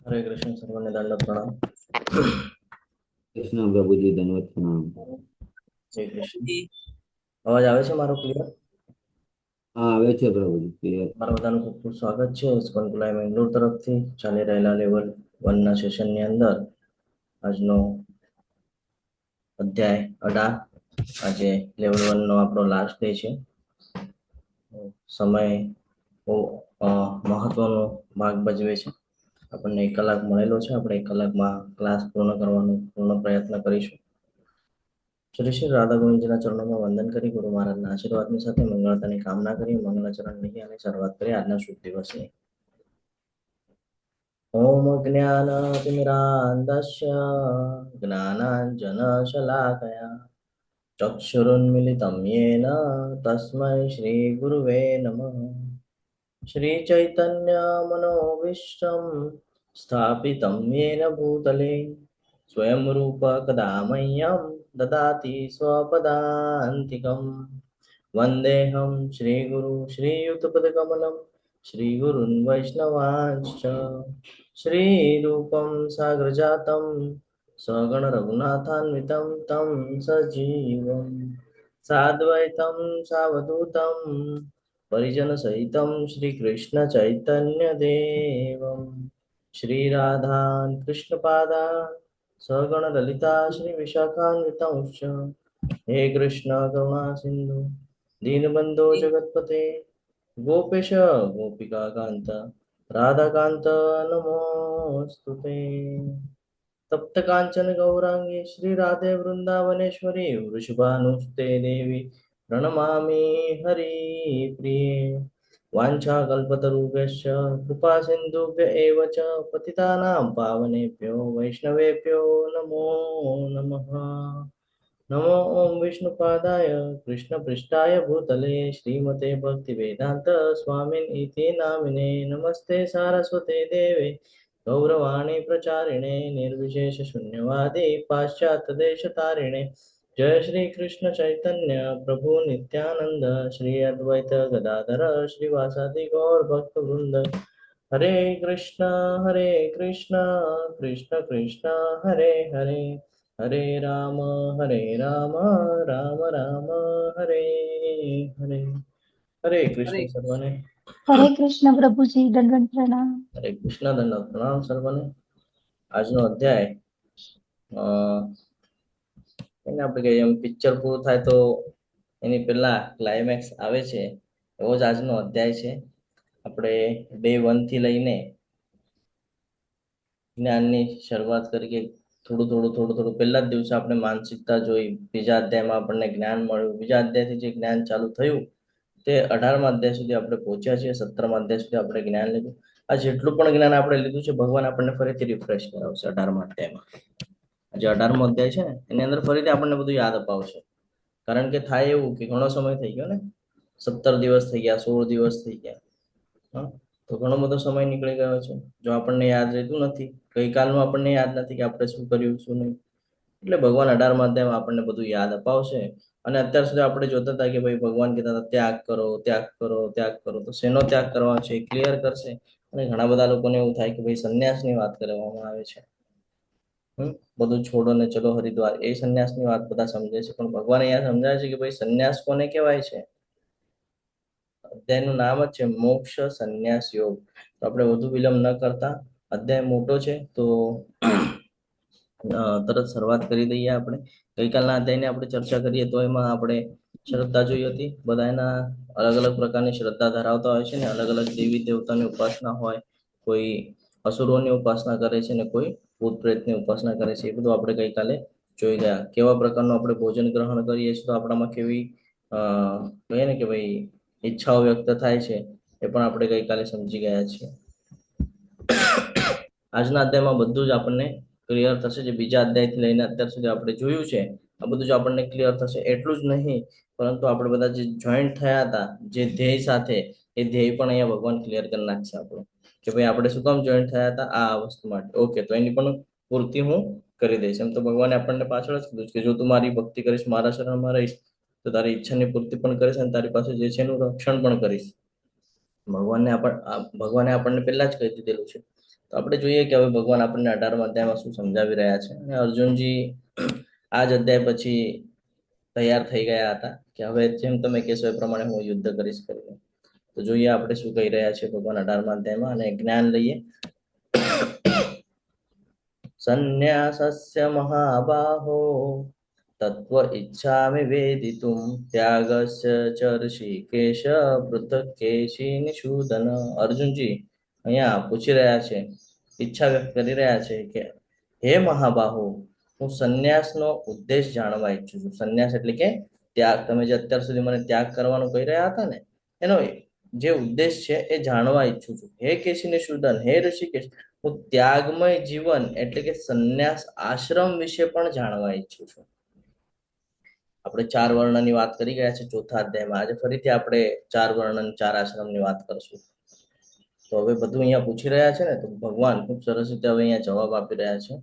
हरे कृष्ण सर्वने दंड प्रणाम। કૃષ્ણ પ્રભુજી ધન્યવાદ પ્રણામ. જય કૃષ્ણ। અવાજ આવે છે મારો ક્લિયર? હા, આવે છે પ્રભુજી ક્લિયર. મારા બધાનું ખૂબ ખૂબ સ્વાગત છે ઇસ્કોન ગુલાઈ મેંગ્લોર તરફથી ચાલી રહેલા લેવલ 1 ના સેશનની અંદર આજનો અધ્યાય 18। આજે લેવલ 1 નો આપણો લાસ્ટ ડે છે। સમય બહુ મહત્વનો ભાગ ભજવે છે। આપણને 1 કલાક મળેલો છે। આપણે 1 કલાકમાં ક્લાસ પૂર્ણ કરવાનો પૂર્ણ પ્રયત્ન કરીશું। શ્રી શ્રી રાધા ગોવિંદજીના ચરણોમાં વંદન કરી ગુરુ મહારાજના આશીર્વાદની સાથે મંગળતાની કામના કરી મંગળાચરણ લઈ અને શરૂઆત કરી આજના શુભ દિવસની। ઓમ જ્ઞાનાતિમિરાન્ધસ્ય જ્ઞાનાંજનશલાકયા ચક્ષુરુન્મિલિतं येन તસ્मै શ્રી ગુરુવે નમઃ। શ્રી ચૈતન્ય મનોભીષ્ટં સ્થાપિतं येन भूतले स्वयं रूप कदा मह्यं ददाति स्वपदान्तिकं। वन्देऽहं श्रीगुरु श्रीयुतपदकमलं श्रीगुरुन् वैष्णवांश्च श्रीरूपं साग्रजातं सगणरघुनाथान्वितं तं सजीवं साद्वैतं सावधूतं परिजनसहितं श्रीकृष्णचैतन्यदेवं श्रीराधान् कृष्णपादान् सगणललिता श्रीविशाखान्वितंश्च। हे कृष्ण करुणा सिन्धु दीनबन्धो जगत्पते गोपेश गोपिकान्त राधाकान्त नमोऽस्तुते। तप्त कांचन गौरांगी श्री राधे वृंदावनेश्वरी वृषभानुसुते देवी प्रणमामि हरिप्रिये। वाञ्छाकल्पतरुभ्यश्च कृपा सिन्धुभ्य एव च पतितानां पावनेभ्यो वैष्णवेभ्यो नमो नमः। नमो ओं विष्णुपादाय कृष्णपृष्ठाय भूतले श्रीमते भक्तिवेदान्त स्वामिन् इति नामिने नमस्ते सारस्वते देवे गौरवाणी प्रचारिणे निर्विशेष शून्यवादी पाश्चात्यदेशतारिणे। जय श्री कृष्ण चैतन्य प्रभु नित्यानंद श्री अद्वैत गदाधर श्रीवासादि गौर भक्त वृंद। हरे कृष्ण कृष्ण कृष्ण हरे हरे हरे राम राम राम हरे हरे। हरे कृष्ण सर्वने। हरे कृष्ण प्रभुजी दंडवत प्रणाम। हरे कृष्ण दंडवत प्रणाम सर्वने। આજનો અધ્યાય એને આપણે કહીએ એમ પિક્ચર પૂરું થાય તો એની પહેલા ક્લાઇમેક્સ આવે છે એવો જ આજનો અધ્યાય છે। આપણે ડે 1 થી લઈને જ્ઞાનની શરૂઆત કરી કે થોડું પહેલા જ દિવસે આપણે માનસિકતા જોઈ, બીજા અધ્યાયમાં આપણને જ્ઞાન મળ્યું, બીજા અધ્યાયથી જે જ્ઞાન ચાલુ થયું તે 18મા અધ્યાય સુધી આપણે પહોંચ્યા છીએ। 17મા અધ્યાય સુધી આપણે જ્ઞાન લીધું। આ જેટલું પણ જ્ઞાન આપણે લીધું છે ભગવાન આપણને ફરીથી રિફ્રેશ કરાવશે 18મા અધ્યાયમાં। જે 18મો અધ્યાય છે ને એની અંદર ફરીથી આપણને બધું યાદ અપાવશે। કારણ કે થાય એવું કે ઘણો સમય થઈ ગયો ને, 17 દિવસ થઈ ગયા, 16 દિવસ થઈ ગયા, હા, તો ઘણો બધો સમય નીકળી ગયો છે। જો આપણને યાદ રહેતું નથી, ગઈકાલનું આપણને યાદ નથી કે આપણે શું કર્યું શું નહીં, એટલે ભગવાન 18મા અધ્યાયમાં આપણને બધું યાદ અપાવશે। અને અત્યાર સુધી આપણે જોતા હતા કે ભાઈ ભગવાન કહેતા હતા ત્યાગ કરો ત્યાગ કરો ત્યાગ કરો, તો શેનો ત્યાગ કરવાનો છે એ ક્લિયર કરશે। અને ઘણા બધા લોકોને એવું થાય કે ભાઈ સંન્યાસની વાત કરવામાં આવે છે, બધું છોડો ને ચલો હરિદ્વાર, એ સંન્યાસની વાત બધા સમજે છે, પણ ભગવાન અહીંયા સમજાવે છે કે ભાઈ સંન્યાસ કોને કહેવાય છે। અધ્યાયનું નામ જ છે મોક્ષ સંન્યાસ યોગ। તો આપણે વધુ વિલંબ ન કરતા, અધ્યાય મોટો છે તો તરત શરૂઆત કરી દઈએ આપણે। ગઈકાલના અધ્યાયની આપણે ચર્ચા કરીએ તો એમાં આપણે શ્રદ્ધા જોઈ હતી। બધા એના અલગ અલગ પ્રકારની શ્રદ્ધા ધરાવતા હોય છે ને અલગ અલગ દેવી દેવતાની ઉપાસના હોય, કોઈ અસુરોની ઉપાસના કરે છે ને કોઈ ભૂત પ્રેતની ઉપાસના કરે છે, એ બધું આપણે ગઈકાલે જોઈ ગયા। કેવા પ્રકારનું આપણે ભોજન ગ્રહણ કરીએ છીએ તો આપણામાં કેવી કહીએ ને કે ભાઈ ઈચ્છાઓ વ્યક્ત થાય છે એ પણ આપણે ગઈકાલે સમજી ગયા છીએ। આજના અધ્યાયમાં બધું જ આપણને ક્લિયર થશે। જે બીજા અધ્યાયથી લઈને અત્યાર સુધી આપણે જોયું છે આ બધું જ આપણને ક્લિયર થશે। એટલું જ નહીં પરંતુ આપણે બધા જે જોઈન્ટ થયા હતા જે ધ્યેય સાથે, એ ધ્યેય પણ અહીંયા ભગવાન ક્લિયર કરી નાખશે આપણું કે ભાઈ આપણે શું કામ જોઈન્ટ થયા હતા, આ વસ્તુ માટે। ઓકે, તો એની પણ પૂર્તિ હું કરી દઈશ। એમ તો ભગવાને આપણને પાછળ જ કીધું કે જો તું મારી ભક્તિ કરીશ, મારા શરણમાં રહીશ તો તારી ઈચ્છાની પૂર્તિ પણ કરીશ અને તારી પાસે જે છે એનું રક્ષણ પણ કરીશ। ભગવાને આપણને પહેલા જ કહી દીધેલું છે. તો આપણે જોઈએ કે હવે ભગવાન આપણને 18મા અધ્યાયમાં શું સમજાવી રહ્યા છે. અને અર્જુનજી આ જ અધ્યાય પછી તૈયાર થઈ ગયા હતા કે હવે જેમ તમે કહેશો એ પ્રમાણે હું યુદ્ધ કરીશ કરીને. તો જોઈએ આપણે શું કહી રહ્યા છે ભગવાન 18મા અધ્યાયમાં, અને જ્ઞાન લઈએ. સંન્યાસસ્ય મહાબાહો તત્વ ઈચ્છામિ વેદિતુમ ત્યાગસ્ય ચ ઋષિકેશ પૃથક કેશી નિષૂદન. અર્જુનજી અહીંયા પૂછી રહ્યા છે, ઈચ્છા વ્યક્ત કરી રહ્યા છે કે હે મહાબાહો, હું સંન્યાસનો ઉદ્દેશ જાણવા ઈચ્છું છું. સંન્યાસ એટલે કે ત્યાગ. તમે જે અત્યાર સુધી મને ત્યાગ કરવાનું કહી રહ્યા હતા ને, એનો જે ઉદ્દેશ છે એ જાણવા ઈચ્છું છું. હે કેશી નિષૂદન, હે ઋષિકેશ, હું ત્યાગમય જીવન એટલે કે સંન્યાસ આશ્રમ વિશે પણ જાણવા ઈચ્છું છું. આપણે 4 વર્ણની વાત કરી ગયા છે ચોથા અધ્યાયમાં. આજે ફરીથી આપણે 4 વર્ણન 4 આશ્રમની વાત કરશું. તો હવે બધું અહીંયા પૂછી રહ્યા છે ને, તો ભગવાન ખૂબ સરસ રીતે હવે અહીંયા જવાબ આપી રહ્યા છે.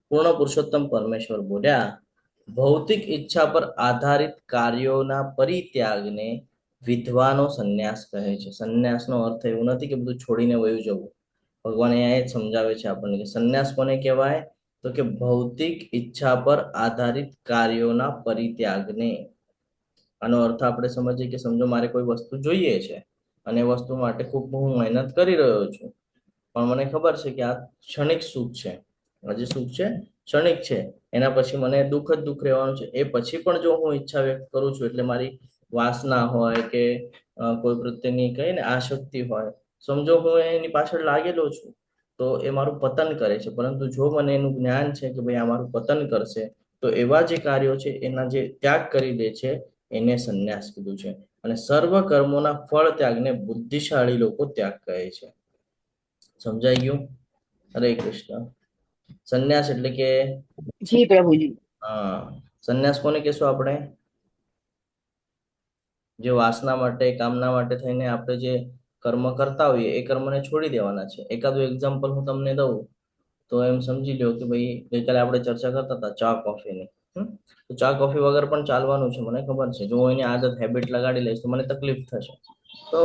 પૂર્ણ પુરુષોત્તમ પરમેશ્વર બોલ્યા, ભૌતિક ઈચ્છા પર આધારિત કાર્યોના પરિત્યાગને વિધવાનો સંન્યાસ કહે છે. સંન્યાસનો અર્થ એવું નથી કે બધું છોડીને વયું જવું. ભગવાન અહીંયા એ જ સમજાવે છે આપણને કે સંન્યાસ કોને કહેવાય, તો કે ભૌતિક ઈચ્છા પર આધારિત કાર્યોના પરિત્યાગને. આનો અર્થ આપણે સમજીએ કે સમજો મારે કોઈ વસ્તુ જોઈએ છે અને એ વસ્તુ માટે ખૂબ હું મહેનત કરી રહ્યો છું, પણ મને ખબર છે કે આ ક્ષણિક સુખ છે. હજી સુખ છે, ક્ષણિક છે, એના પછી મને દુઃખ જ દુઃખ રહેવાનું છે. એ પછી પણ જો હું ઈચ્છા વ્યક્ત કરું છું, એટલે મારી વાસના હોય કે કોઈ પ્રત્યેની કહીને આસક્તિ હોય, સમજો હું એની પાછળ લાગેલો છું, તો એ મારું પતન કરે છે. પરંતુ જો મને એનું જ્ઞાન છે કે ભાઈ આ મારું પતન કરશે, તો એવા જે કાર્યો છે એના જે ત્યાગ કરી દે છે એને સંન્યાસ કીધું છે. અને સર્વ કર્મોના ફળ ત્યાગને બુદ્ધિશાળી લોકો ત્યાગ કહે છે. સમજાઈ ગયું? હરે કૃષ્ણ. સંન્યાસ એટલે કે જી પ્રભુજી. હા, સંન્યાસ કોને કહેશું આપણે? જે વાસના માટે, કામના માટે થઈને આપણે જે કર્મ કરતા હોઈએ એ કર્મને છોડી દેવાના છે. એકાદું એક્ઝામ્પલ હું તમને દઉં તો એમ સમજી લો કે ભાઈ ગઈકાલે આપણે ચર્ચા કરતા હતા ચા કોફીની. તો ચા કોફી વગર પણ ચાલવાનું છે, મને ખબર છે. જો હું એની આદત હેબિટ લગાડી લઈશ તો મને તકલીફ થશે, તો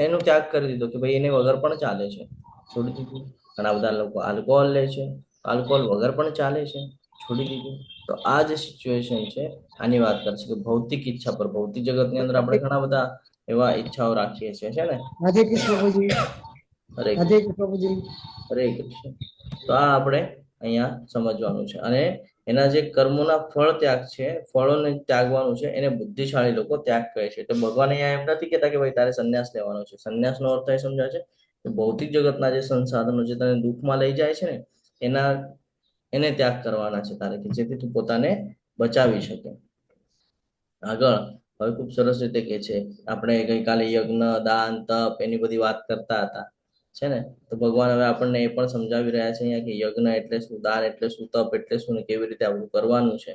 એનું ત્યાગ કરી દીધો કે ભાઈ એને વગર પણ ચાલે છે, છોડી દીધું. ઘણા બધા લોકો આલ્કોહોલ લે છે, આલ્કોહોલ વગર પણ ચાલે છે, છોડી દીધું. તો આ જે સિચ્યુએશન છે આની વાત કરશે કે ભૌતિક ઈચ્છા પર. ભૌતિક જગતની અંદર આપણે ઘણા બધા એવા ઈચ્છાઓ રાખીએ છીએ, છે ને? હરે કૃષ્ણ પ્રભુજી. હરે હરે કૃષ્ણ પ્રભુજી. હરે કૃષ્ણ. તો આ આપણે અહીંયા સમજવાનું છે. અને એના જે કર્મોના ફળ ત્યાગ છે, ફળોને ત્યાગવાનું છે, એને બુદ્ધિશાળી લોકો ત્યાગ કહે છે. તો ભગવાન અહીંયા એમ નથી કહેતા કે ભાઈ તારે સંન્યાસ લેવાનો છે. સંન્યાસનો અર્થ એ સમજાય છે કે ભૌતિક જગતના જે સંસાધનો જે તને દુઃખમાં લઈ જાય છે ને, એને ત્યાગ કરવાના છે તારે, કે જેથી તું પોતાને બચાવી શકે. આગળ હવે ખૂબ સરસ રીતે કે છે, આપણે ગઈકાલે યજ્ઞ, દાન, તપ એની બધી વાત કરતા હતા, છે ને? તો ભગવાન હવે આપણને એ પણ સમજાવી રહ્યા છે અહીંયા કે યજ્ઞ એટલે શું, દાન એટલે શું, તપ એટલે શું, ને કેવી રીતે આપણું કરવાનું છે.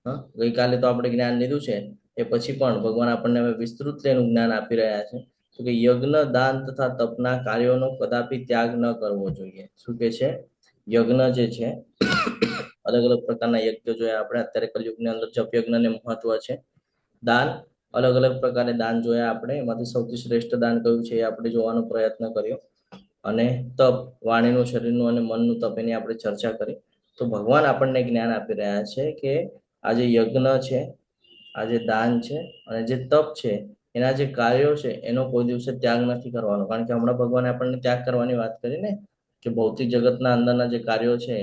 હા, ગઈકાલે તો આપણે જ્ઞાન લીધું છે, એ પછી પણ ભગવાન આપણને હવે વિસ્તૃત એનું જ્ઞાન આપી રહ્યા છે. તો કે યજ્ઞ, દાન તથા તપના કાર્યોનો કદાપી ત્યાગ ન કરવો જોઈએ. શું કે છે? યજ્ઞ જે છે, અલગ અલગ પ્રકારના યજ્ઞ જોયા આપણે. અત્યારે કલયુગની અંદર જપ યજ્ઞને મહત્વ છે. દાન, અલગ અલગ પ્રકારે દાન જોયા આપણે. એમાંથી સૌથી શ્રેષ્ઠ દાન કયું છે એ આપણે જોવાનો પ્રયત્ન કર્યો. અને તપ, વાણીનું, શરીરનું અને મનનું તપ, એની આપણે ચર્ચા કરી. તો ભગવાન આપણને જ્ઞાન આપી રહ્યા છે કે આ જે યજ્ઞ છે, આ જે દાન છે અને જે તપ છે, એના જે કાર્યો છે એનો કોઈ દિવસે ત્યાગ નથી કરવાનો. કારણ કે હમણાં ભગવાને આપણને ત્યાગ કરવાની વાત કરી ને, કે ભૌતિક જગતના અંદરના જે કાર્યો છે,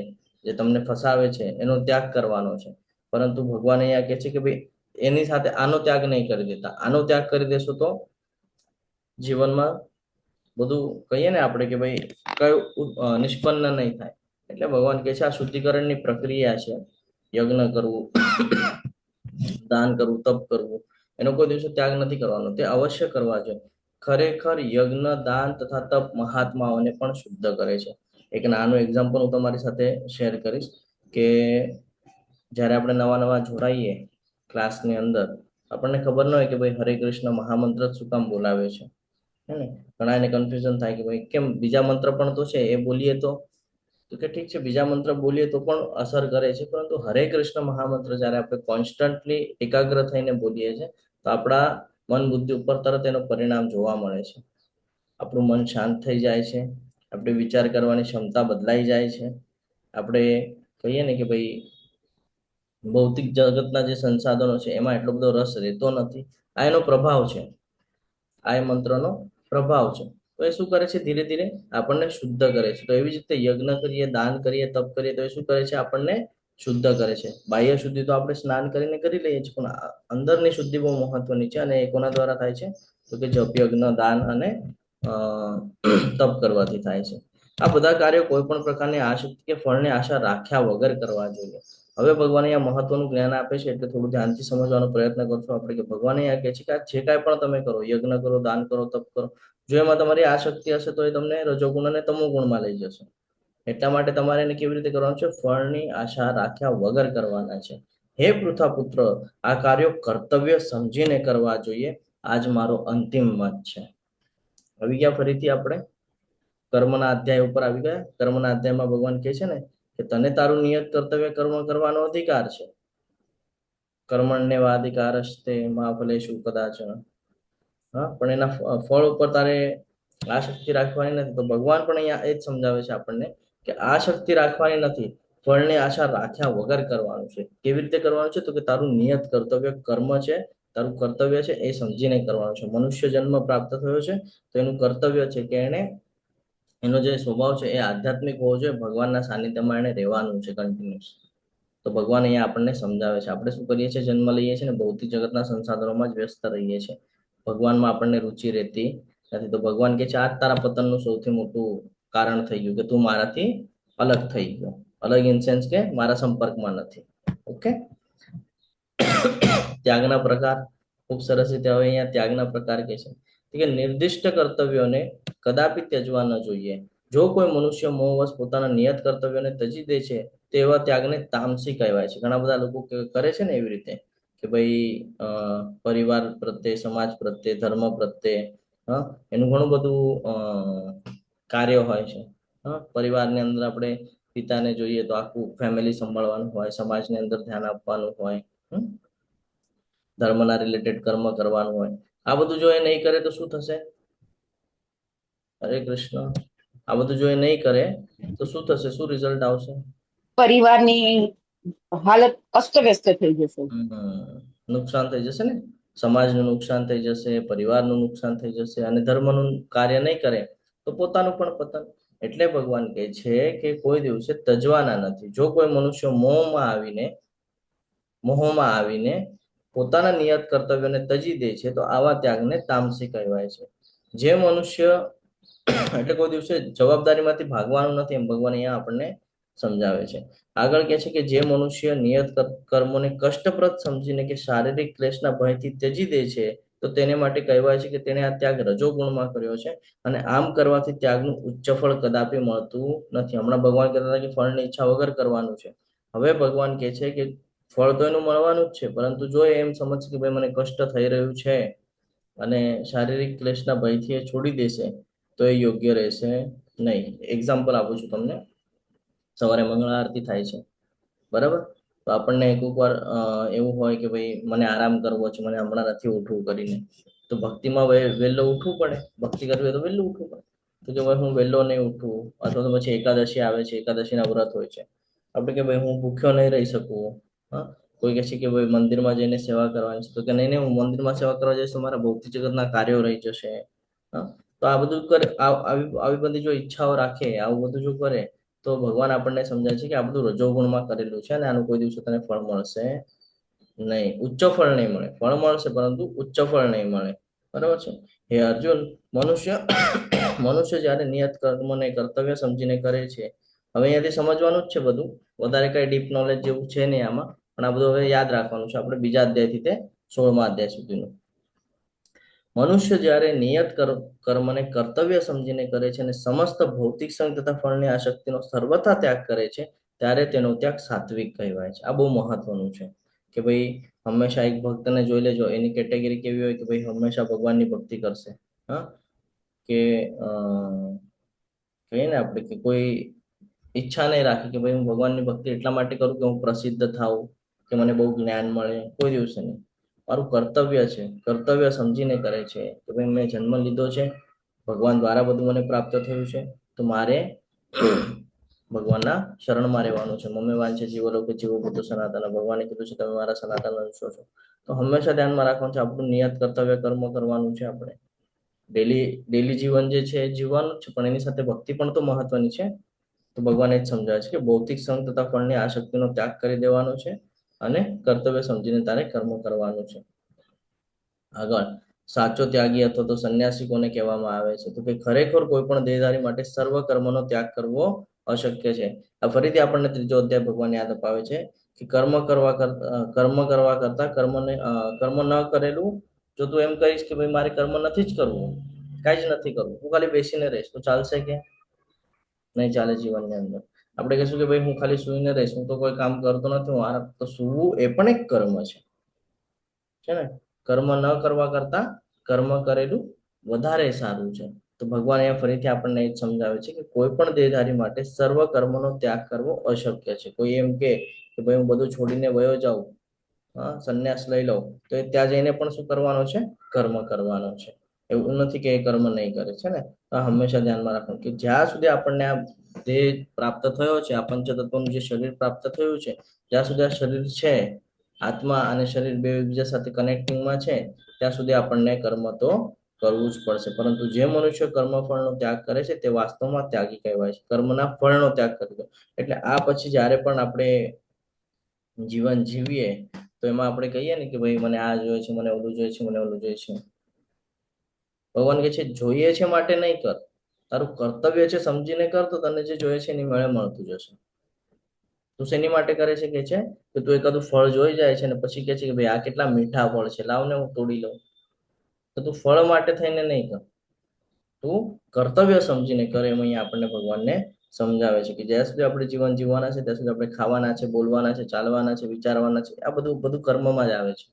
જે તમને ફસાવે છે, એનો ત્યાગ કરવાનો છે. પરંતુ ભગવાન અહીંયા કહે છે કે ભાઈ એની સાથે આનો ત્યાગ નહીં કરી દેતા. આનો ત્યાગ કરી દેશો તો જીવનમાં બધું કહીએ ને આપણે કે ભાઈ કયું નિષ્પન્ન નહીં થાય. એટલે ભગવાન કહે છે આ શુદ્ધિકરણની પ્રક્રિયા છે. યજ્ઞ કરવું, દાન કરવું, તપ કરવું, એનો કોઈ દિવસે ત્યાગ નથી કરવાનો, તે અવશ્ય કરવા જોઈએ. ખરેખર યજ્ઞ, દાન તથા તપ મહાત્માઓને પણ શુદ્ધ કરે છે. એક નાનું એક્ઝામ્પલ હું તમારી સાથે શેર કરીશ કે જ્યારે આપણે નવા નવા જોડાઈએ ક્લાસની અંદર, આપણને ખબર ન હોય કે ભાઈ હરે કૃષ્ણ મહામંત્ર શું કામ બોલાવે છે, હે ને? ઘણા એને કન્ફ્યુઝન થાય કે ભાઈ કેમ બીજા મંત્ર પણ તો છે, એ બોલીએ તો કે ઠીક છે, બીજા મંત્ર બોલીએ તો પણ અસર કરે છે, પરંતુ હરે કૃષ્ણ મહામંત્ર જ્યારે આપણે કોન્સ્ટન્ટલી એકાગ્ર થઈને બોલીએ છીએ તો આપણા મન બુદ્ધિ ઉપર તરત એનો પરિણામ જોવા મળે છે. આપણું મન શાંત થઈ જાય છે, આપણી વિચાર કરવાની ક્ષમતા બદલાઈ જાય છે. આપણે કહીએ ને કે ભાઈ ભૌતિક જગતના જે સંસાધનો છે એમાં એટલો બધો રસ રહેતો નથી. આ એનો પ્રભાવ છે, આ એ મંત્રનો પ્રભાવ છે. તો એ શું કરે છે? ધીરે ધીરે આપણને શુદ્ધ કરે છે. તો એવી જ રીતે યજ્ઞ કરીએ, દાન કરીએ, તપ કરીએ તો એ શું કરે છે? આપણને શુદ્ધ કરે છે. બાહ્ય શુદ્ધિ તો આપણે સ્નાન કરીને કરી લઈએ છીએ, પણ અંદરની શુદ્ધિ બહુ મહત્વની છે. અને એ કોના દ્વારા થાય છે? તો કે જપ, યજ્ઞ, દાન અને અ, તપ કરવાથી થાય છે. આ બધા કાર્યો કોઈ પણ પ્રકારની આસક્તિ કે ફળની આશા રાખ્યા વગર કરવા જોઈએ. હવે ભગવાન અહીંયા મહત્વનું જ્ઞાન આપે છે, એટલે થોડું ધ્યાનથી સમજવાનો પ્રયત્ન કરશો આપણે. કે ભગવાન અહીંયા કહે છે કે આ જે કાંઈ પણ તમે કરો, યજ્ઞ કરો, દાન કરો, તપ કરો, જો એમાં તમારી આસક્તિ હશે તો એ તમને રજોગુણ અને તમોગુણમાં લઈ જશે. એટલા માટે તમારે એને કેવી રીતે કરવાનું છે? ફળની આશા રાખ્યા વગર કરવાના છે. હે પૃથા પુત્ર, આ કાર્યો કર્તવ્ય સમજીને કરવા જોઈએ. આજ મારો અંતિમ મત છે. આવી ગયા ફરીથી આપણે કર્મના અધ્યાય ઉપર આવી ગયા. કર્મના અધ્યાયમાં ભગવાન કહે છે ને કે તને તારું નિયત કર્તવ્ય કર્મ કરવાનો અધિકાર છે. કર્મણ્યવાધિકારસ્તે મા ફલેષુ કદાચન. હા, પણ એના ફળ ઉપર તારે આસક્તિ રાખવાની નથી. તો ભગવાન પણ અહીંયા એ જ સમજાવે છે આપણને કે આસક્તિ રાખવાની નથી, ફળની આશા રાખ્યા વગર કરવાનું છે. કેવી રીતે કરવાનું છે? તો કે તારું નિયત કર્તવ્ય કર્મ છે, તારું કર્તવ્ય છે એ સમજીને કરવાનું છે. મનુષ્ય જન્મ પ્રાપ્ત થયો છે તો એનું કર્તવ્ય છે કે એને એનો જે સ્વભાવ છે એ આધ્યાત્મિક હોવો જોઈએ. ભગવાનના સાનિધ્યમાં એને રહેવાનું છે કન્ટિન્યુઅસ. તો ભગવાન અહીંયા આપણને સમજાવે છે. આપણે શું કરીએ છીએ? જન્મ લઈએ છીએ ને ભૌતિક જગતના સંસાધનોમાં જ વ્યસ્ત રહીએ છીએ. ભગવાનમાં આપણને રુચિ રહેતી નથી. તો ભગવાન કહે છે આ જ તારા પતનનું સૌથી મોટું કારણ થઈ ગયું કે તું મારાથી અલગ થઈ ગયો. અલગ ઇન સેન્સ કે મારા સંપર્કમાં નથી. ઓકે. ત્યાગના પ્રકાર ખૂબ સરસ રીતે હવે અહીંયા ત્યાગના પ્રકાર કહે છે કે નિર્દિષ્ટ કર્તવ્યોને કદાપી ત્યજવા ન જોઈએ. જો કોઈ મનુષ્ય મોહવશ પોતાના નિયત કર્તવ્યોને ત્યજી દે છે તેવા ત્યાગને તામસી કહેવાય છે. ઘણા બધા લોકો કરે છે ને એવી રીતે કે ભાઈ પરિવાર પ્રત્યે, સમાજ પ્રત્યે, ધર્મ પ્રત્યે એનું ઘણું બધું કાર્ય હોય છે. પરિવારની અંદર આપણે પિતાને જોઈએ તો આખું ફેમિલી સંભાળવાનું હોય, સમાજની અંદર ધ્યાન આપવાનું હોય, ધર્મના રિલેટેડ કર્મ કરવાનું હોય. આ બધું જો એ નહીં કરે તો શું થશે? હરે કૃષ્ણ. આ બધું જો એ નહીં કરે તો શું થશે? શું રિઝલ્ટ આવશે? પરિવારની હાલત અસ્તવ્યસ્ત થઈ જશે. નુકસાન થઈ જશે ને. સમાજનું નુકસાન થઈ જશે, પરિવારનું નુકસાન થઈ જશે, અને ધર્મનું કાર્ય નહીં કરે તો પોતાનું પણ પતન. એટલે ભગવાન કહે છે કે કોઈ દિવસે તજવાના નથી. જો કોઈ મનુષ્ય મોહમાં આવીને પોતાના નિયત કર્તવ્યને તજી દે છે તો આવા ત્યાગને તામસી કહેવાય છે. જે મનુષ્ય એટલે કોઈ દિવસે જવાબદારીમાંથી ભાગવાનું નથી, એમ ભગવાન અહીંયા આપણને સમજાવે છે. આગળ કહે છે કે જે મનુષ્ય નિયત કર્મોને કષ્ટપ્રદ સમજીને કે શારીરિક ક્લેશના ભયથી ત્યજી દે છે તો તેને માટે કહેવાય છે કે તેણે આ ત્યાગ રજોગુણમાં કર્યો છે, અને આમ કરવાથી ત્યાગનું ઉચ્ચ ફળ કદાપી મળતું નથી. હમણાં ભગવાન કહેતા હતા કે ફળની ઈચ્છા વગર કરવાનું છે. હવે ભગવાન કહે છે કે ફળ તો એનું મળવાનું જ છે, પરંતુ જો એમ સમજશે કે ભાઈ મને કષ્ટ થઈ રહ્યું છે અને શારીરિક ક્લેશના ભયથી એ છોડી દેશે તો એ યોગ્ય રહેશે નહીં. એક્ઝામ્પલ આપું છું તમને. સવારે મંગળા આરતી થાય છે, બરાબર? તો આપણને એક વાર એવું હોય કે ભાઈ મને આરામ કરવો છે, મને હમણાં નથી ઉઠવું કરીને, તો ભક્તિમાં વહેલો ઉઠવું પડે. ભક્તિ કરવી હોય તો વહેલું ઉઠવું પડે. તો કે ભાઈ હું વહેલો નહીં ઉઠવું, અથવા તો પછી એકાદશી આવે છે, એકાદશીના વ્રત હોય છે, આપણે કે ભાઈ હું ભૂખ્યો નહીં રહી શકું. કોઈ કહે છે કે ભાઈ મંદિરમાં જઈને સેવા કરવાની છે, તો કે નહીં હું મંદિરમાં સેવા કરવા જઈશ તો મારા ભૌતિક જગતના કાર્યો રહી જશે. તો આ બધું કરે, આવી બધી જો ઈચ્છાઓ રાખે, આવું બધું જો કરે તો ભગવાન આપણને સમજાય છે કે આ બધું રજોગુણમાં કરેલું છે અને આનું કોઈ દિવસે તને ફળ મળશે નહીં. ઉચ્ચ ફળ નહીં મળે. ફળ મળશે પરંતુ ઉચ્ચ ફળ નહીં મળે. બરાબર છે? હે અર્જુન, મનુષ્ય જ્યારે નિયત કર્મને કર્તવ્ય સમજીને કરે છે, હવે અહીંયાથી સમજવાનું જ છે બધું, વધારે કઈ ડીપ નોલેજ જેવું છે નહીં આમાં, પણ આ બધું હવે યાદ રાખવાનું છે આપણે બીજા અધ્યાયથી તે 16મા અધ્યાય સુધીનું. મનુષ્ય જ્યારે નિયત કર્મને કર્તવ્ય સમજીને કરે છે અને સમસ્ત ભૌતિક સંગ તથા ફળની આસક્તિનો સર્વથા ત્યાગ કરે છે ત્યારે તેનો ત્યાગ સાત્વિક કહેવાય છે. આ બહુ મહત્વનું છે કે ભાઈ હંમેશા એક ભક્તને જોઈ લેજો, એની કેટેગરી કેવી હોય કે ભાઈ હંમેશા ભગવાનની ભક્તિ કરશે. કે કહીએ ને આપણે કે કોઈ ઈચ્છા નહીં રાખે કે ભાઈ હું ભગવાનની ભક્તિ એટલા માટે કરું કે હું પ્રસિદ્ધ થાઉં, કે મને બહુ જ્ઞાન મળે, કોઈ દિવસે નહીં. મારું કર્તવ્ય છે, કર્તવ્ય સમજીને કરે છે કે ભાઈ મેં જન્મ લીધો છે, ભગવાન દ્વારા બધું મને પ્રાપ્ત થયું છે, તો મારે ભગવાનના શરણમાં રહેવાનું છે. મમ્મી વાંચે જીવો લોકો જીવો બધું સનાતન, ભગવાને કીધું છે તમે મારા સનાતન અંશો છો. તો હંમેશા ધ્યાનમાં રાખવાનું છે આપણું નિયત કર્તવ્ય કર્મ કરવાનું છે. આપણે ડેલી જીવન જે છે એ જીવવાનું છે, પણ એની સાથે ભક્તિ પણ તો મહત્વની છે. તો ભગવાન એ જ સમજાવે છે કે ભૌતિક સંગ તથા ફળની આસક્તિનો ત્યાગ કરી દેવાનો છે અને કર્તવ્ય સમજીને તારે કર્મ કરવાનું છે. આગળ, સાચો ત્યાગી અથવા તો સંન્યાસી કોને કહેવામાં આવે છે? તો કે ખરેખર કોઈ પણ દેહધારી માટે સર્વ કર્મનો ત્યાગ કરવો અશક્ય છે. આ ફરીથી આપણને ત્રીજો અધ્યાય ભગવાન યાદ અપાવે છે કે કર્મ કરવા કરતા કર્મ ન કરેલું. જો તું એમ કહીશ કે ભાઈ મારે કર્મ નથી જ કરવું, કાંઈ જ નથી કરવું, હું ખાલી બેસીને રહીશ, તો ચાલશે કે નહીં ચાલે? જીવનની અંદર આપણે કહીશું કે ભાઈ હું ખાલી સૂઈને રહીશ, હું તો કોઈ કામ કરતો નથી, હું આરામ, તો સૂવું એ પણ એક કર્મ છે ને. કર્મ ન કરવા કરતા કર્મ કરેલું વધારે સારું છે. તો ભગવાન અહીંયા ફરીથી આપણને એ જ સમજાવે છે કે કોઈ પણ દેહધારી માટે સર્વ કર્મનો ત્યાગ કરવો અશક્ય છે. કોઈ એમ કે ભાઈ હું બધું છોડીને વયો જાઉં, હા, સંન્યાસ લઈ લઉં, તો એ ત્યાં જઈને પણ શું કરવાનો છે? કર્મ કરવાનો છે. એવું નથી કે એ કર્મ નહીં કરે છે ને. તો હંમેશા ધ્યાનમાં રાખવાનું કે જ્યાં સુધી આપણને આ દેહ પ્રાપ્ત થયો છે, આ પંચતત્વનું જે શરીર પ્રાપ્ત થયું છે, જ્યાં સુધી આ શરીર છે, આત્મા અને શરીર બે એકબીજા સાથે કનેક્ટિંગમાં છે, ત્યાં સુધી આપણને કર્મ તો કરવું જ પડશે. પરંતુ જે મનુષ્ય કર્મફળનો ત્યાગ કરે છે તે વાસ્તવમાં ત્યાગી કહેવાય છે. કર્મના ફળનો ત્યાગ કરી દો એટલે આ પછી જ્યારે પણ આપણે જીવન જીવીએ તો એમાં આપણે કહીએ ને કે ભાઈ મને આ જોઈએ છે, મને ઓલું જોઈએ છે, મને ઓલું જોઈએ છે. ભગવાન કહે છે જોઈએ છે માટે નહીં કર, તારું કર્તવ્ય છે સમજીને કર, તો તને જે જોઈએ છે એની મેળે મળતું જશે. તું શેની માટે કરે છે? કે છે કે તું એકાદું ફળ જોઈ જાય છે ને પછી કે છે કે ભાઈ આ કેટલા મીઠા ફળ છે, લાવ ને હું તોડી લઉં. તો તું ફળ માટે થઈને નહીં કર, તું કર્તવ્ય સમજીને કરે. એમ અહીંયા આપણને ભગવાનને સમજાવે છે કે જ્યાં સુધી આપણે જીવન જીવવાના છે ત્યાં સુધી આપણે ખાવાના છે, બોલવાના છે, ચાલવાના છે, વિચારવાના છે, આ બધું બધું કર્મમાં જ આવે છે.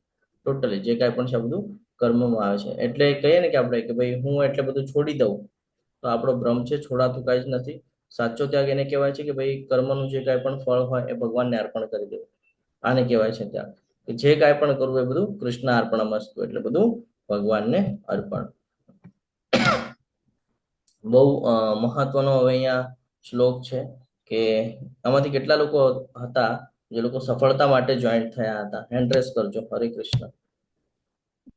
ટોટલી જે કાંઈ પણ છે આ બધું કર્મમાં આવે છે. એટલે કહીએ ને કે આપણે કે ભાઈ હું એટલે બધું છોડી દઉં, તો આપણો ભ્રમ છે, છોડાતું કાંઈ જ નથી. સાચો ત્યાગ એને કહેવાય છે કે ભાઈ કર્મનું જે કાંઈ પણ ફળ હોય એ ભગવાનને અર્પણ કરી દેવું. આને કહેવાય છે ત્યાગ. કે જે કાંઈ પણ કરવું એ બધું કૃષ્ણ અર્પણમસ્તુ, એટલે બધું ભગવાનને અર્પણ. બહુ મહત્વનો હવે અહીંયા શ્લોક છે કે આમાંથી કેટલા લોકો હતા જે લોકો સફળતા માટે જોઈન્ટ થયા હતા? હેન્ડ રેસ કરજો. હરે કૃષ્ણ.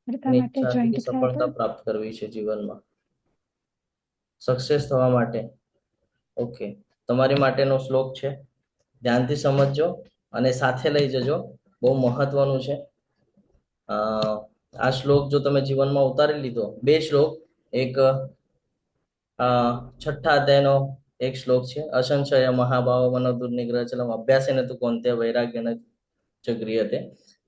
કરતા એની માટે ઈચ્છા હતી જોઈન્ટ કે થયા હતા. સફળતા પ્રાપ્ત કરવી છે જીવનમાં, સક્સેસ થવા માટે. ઓકે, તમારી માટેનો શ્લોક છે, ધ્યાનથી સમજજો અને સાથે લઈ જજો. બહુ મહત્વનું છે. આ શ્લોક જો તમે જીવનમાં ઉતારી લીધો, બે શ્લોક, એક છઠ્ઠા અધ્યાયનો એક શ્લોક છે, અસંશય મહાભાવ મનો દુર્નિગ્રહ ચલમ અભ્યાસેન તુ કોન્તે વૈરાગ્યન ચ ગૃહ્યતે.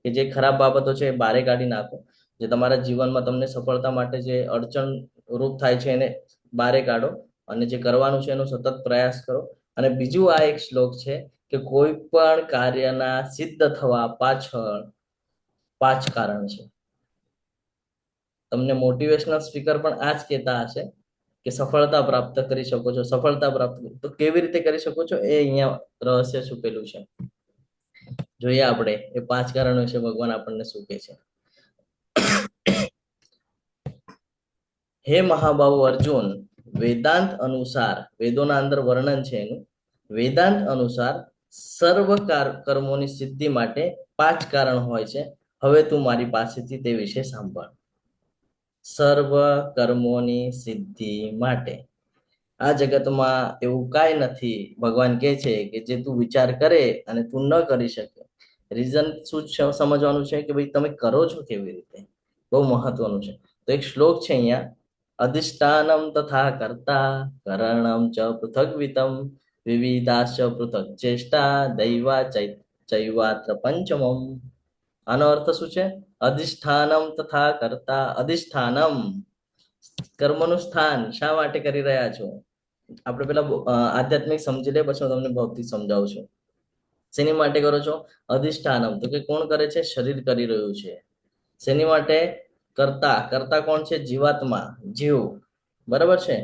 કે જે ખરાબ બાબતો છે એ બારે કાઢી નાખો. જે તમારા જીવનમાં તમને સફળતા માટે જે અડચણ રૂપ થાય છે એને બારે કાઢો અને જે કરવાનું છે એનો સતત પ્રયાસ કરો. અને બીજું આ એક શ્લોક છે કે કોઈ પણ કાર્યના સિદ્ધ થવા પાછળ 5 કારણ છે. તમને મોટિવેશનલ સ્પીકર પણ આ જ કહેતા હશે કે સફળતા પ્રાપ્ત કરી શકો છો, સફળતા પ્રાપ્ત. તો કેવી રીતે કરી શકો છો એ અહીંયા રહસ્ય છુપેલું છે. જોઈએ આપણે એ 5 કારણો વિશે ભગવાન આપણને શું કહે છે. હે મહાબાહુ અર્જુન, વેદાંત અનુસાર, વેદોના અંદર વર્ણન છે એનું, વેદાંત અનુસાર સર્વ કર્મોની સિદ્ધિ માટે 5 કારણ હોય છે. હવે તું મારી પાસેથી તે વિશે સાંભળ. સર્વ કર્મોની સિદ્ધિ માટે આ જગતમાં એવું કાંઈ નથી, ભગવાન કહે છે, કે જે તું વિચાર કરે અને તું ન કરી શકે. રીઝન શું સમજવાનું છે કે ભાઈ તમે કરો છો કેવી રીતે, બહુ મહત્વનું છે. તો એક શ્લોક છે અહીંયા, અધિષ્ઠાનમ તથા કર્તા કરણમ ચ પૃથગ્વિતમ વિવિધાશ્ચ પૃથક ચેષ્ટા દૈવા ચૈવાત્ર પંચમમ. આનો અર્થ શું છે? અધિષ્ઠાનમ તથા કર્તા. અધિષ્ઠાનમ કર્મનું સ્થાન શા માટે કરી રહ્યા છો? આપણે પેલા આધ્યાત્મિક સમજી લે, પછી હું તમને ભૌતિક સમજાવું છું. શેની માટે કરો છો? અધિષ્ઠાનમ, તો કે કોણ કરે છે? શરીર કરી રહ્યું છે. શેની માટે? કરતા. કરતા કોણ છે? જીવાત્મા, જીવ. બરાબર છે.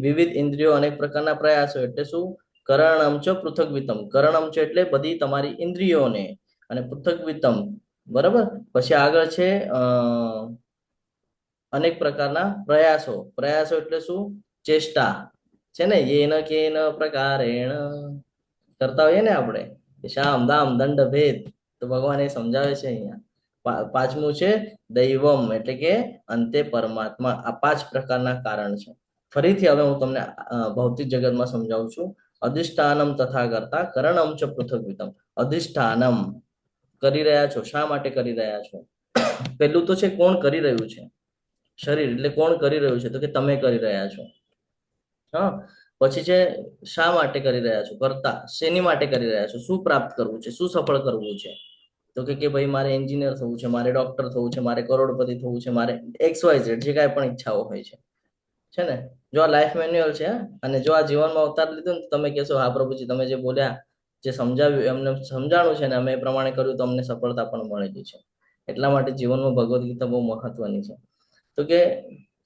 વિવિધ ઇન્દ્રિયો, અનેક પ્રકારના પ્રયાસો, એટલે શું? કરણમ ચ પૃથગ્વિતમ. કરણમ છે એટલે બધી તમારી ઇન્દ્રિયોને, અને પૃથગ્વિતમ બરાબર. પછી આગળ છે અનેક પ્રકારના પ્રયાસો. પ્રયાસો એટલે શું? ચેષ્ટા છે ને, યેન કેન પ્રકારેણ કરતા હોઈએ ને આપણે, કે શામ દામ દંડ ભેદ, તો ભગવાન એ સમજાવે છે અહીંયા. પાંચમું છે દૈવમ, એટલે કે અંતે પરમાત્મા. આ 5 પ્રકારના કારણ છે. ફરીથી હવે હું તમને ભૌતિક જગતમાં સમજાવું છું. અધિષ્ઠાનમ તથા કરતા કરણમ ચ પૃથગ્વિતમ. અધિષ્ઠાનમ કરી રહ્યા છો, શા માટે કરી રહ્યા છો? પેલું તો છે કોણ કરી રહ્યું છે? શરીર, એટલે કોણ કરી રહ્યું છે? તો કે તમે કરી રહ્યા છો. હા. પછી છે શા માટે કરી રહ્યા છો? કરતા, શેની માટે કરી રહ્યા છો? શું પ્રાપ્ત કરવું છે? શું સફળ કરવું છે? તો કે ભાઈ મારે એન્જિનિયર થવું છે, મારે ડોક્ટર થવું છે, મારે કરોડપતિ થવું છે, મારે XYZ જે કાંઈ પણ ઈચ્છાઓ હોય છે ને. જો આ લાઈફ મેન્યુઅલ છે, અને જો આ જીવનમાં અવતાર લીધો ને, તમે કહેશો હા પ્રભુજી તમે જે બોલ્યા, જે સમજાવ્યું એમને સમજાણું છે ને, અમે એ પ્રમાણે કર્યું તો અમને સફળતા પણ મળેલી છે. એટલા માટે જીવનમાં ભગવદ્ ગીતા બહુ મહત્વની છે. તો કે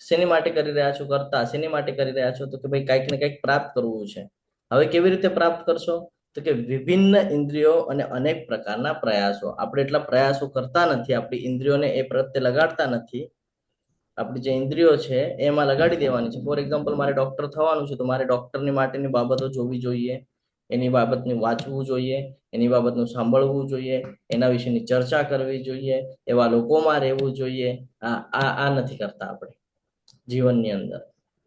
શેની માટે કરી રહ્યા છો? કરતા. શેની માટે કરી રહ્યા છો? તો કે ભાઈ કંઈક ને કંઈક પ્રાપ્ત કરવું છે. હવે કેવી રીતે પ્રાપ્ત કરશો? તો કે વિભિન્ન ઇન્દ્રિયો અને અનેક પ્રકારના પ્રયાસો. આપણે એટલા પ્રયાસો કરતા નથી, આપણી ઇન્દ્રિયોને એ પ્રત્યે લગાડતા નથી. આપણી જે ઇન્દ્રિયો છે એમાં લગાડી દેવાની છે. ફોર એક્ઝામ્પલ, મારે ડોક્ટર થવાનું છે, તો મારે ડોક્ટરની માટેની બાબતો જોવી જોઈએ, એની બાબતની વાંચવું જોઈએ, એની બાબતનું સાંભળવું જોઈએ, એના વિશેની ચર્ચા કરવી જોઈએ, એવા લોકોમાં રહેવું જોઈએ. આ નથી કરતા આપણે જીવનની અંદર.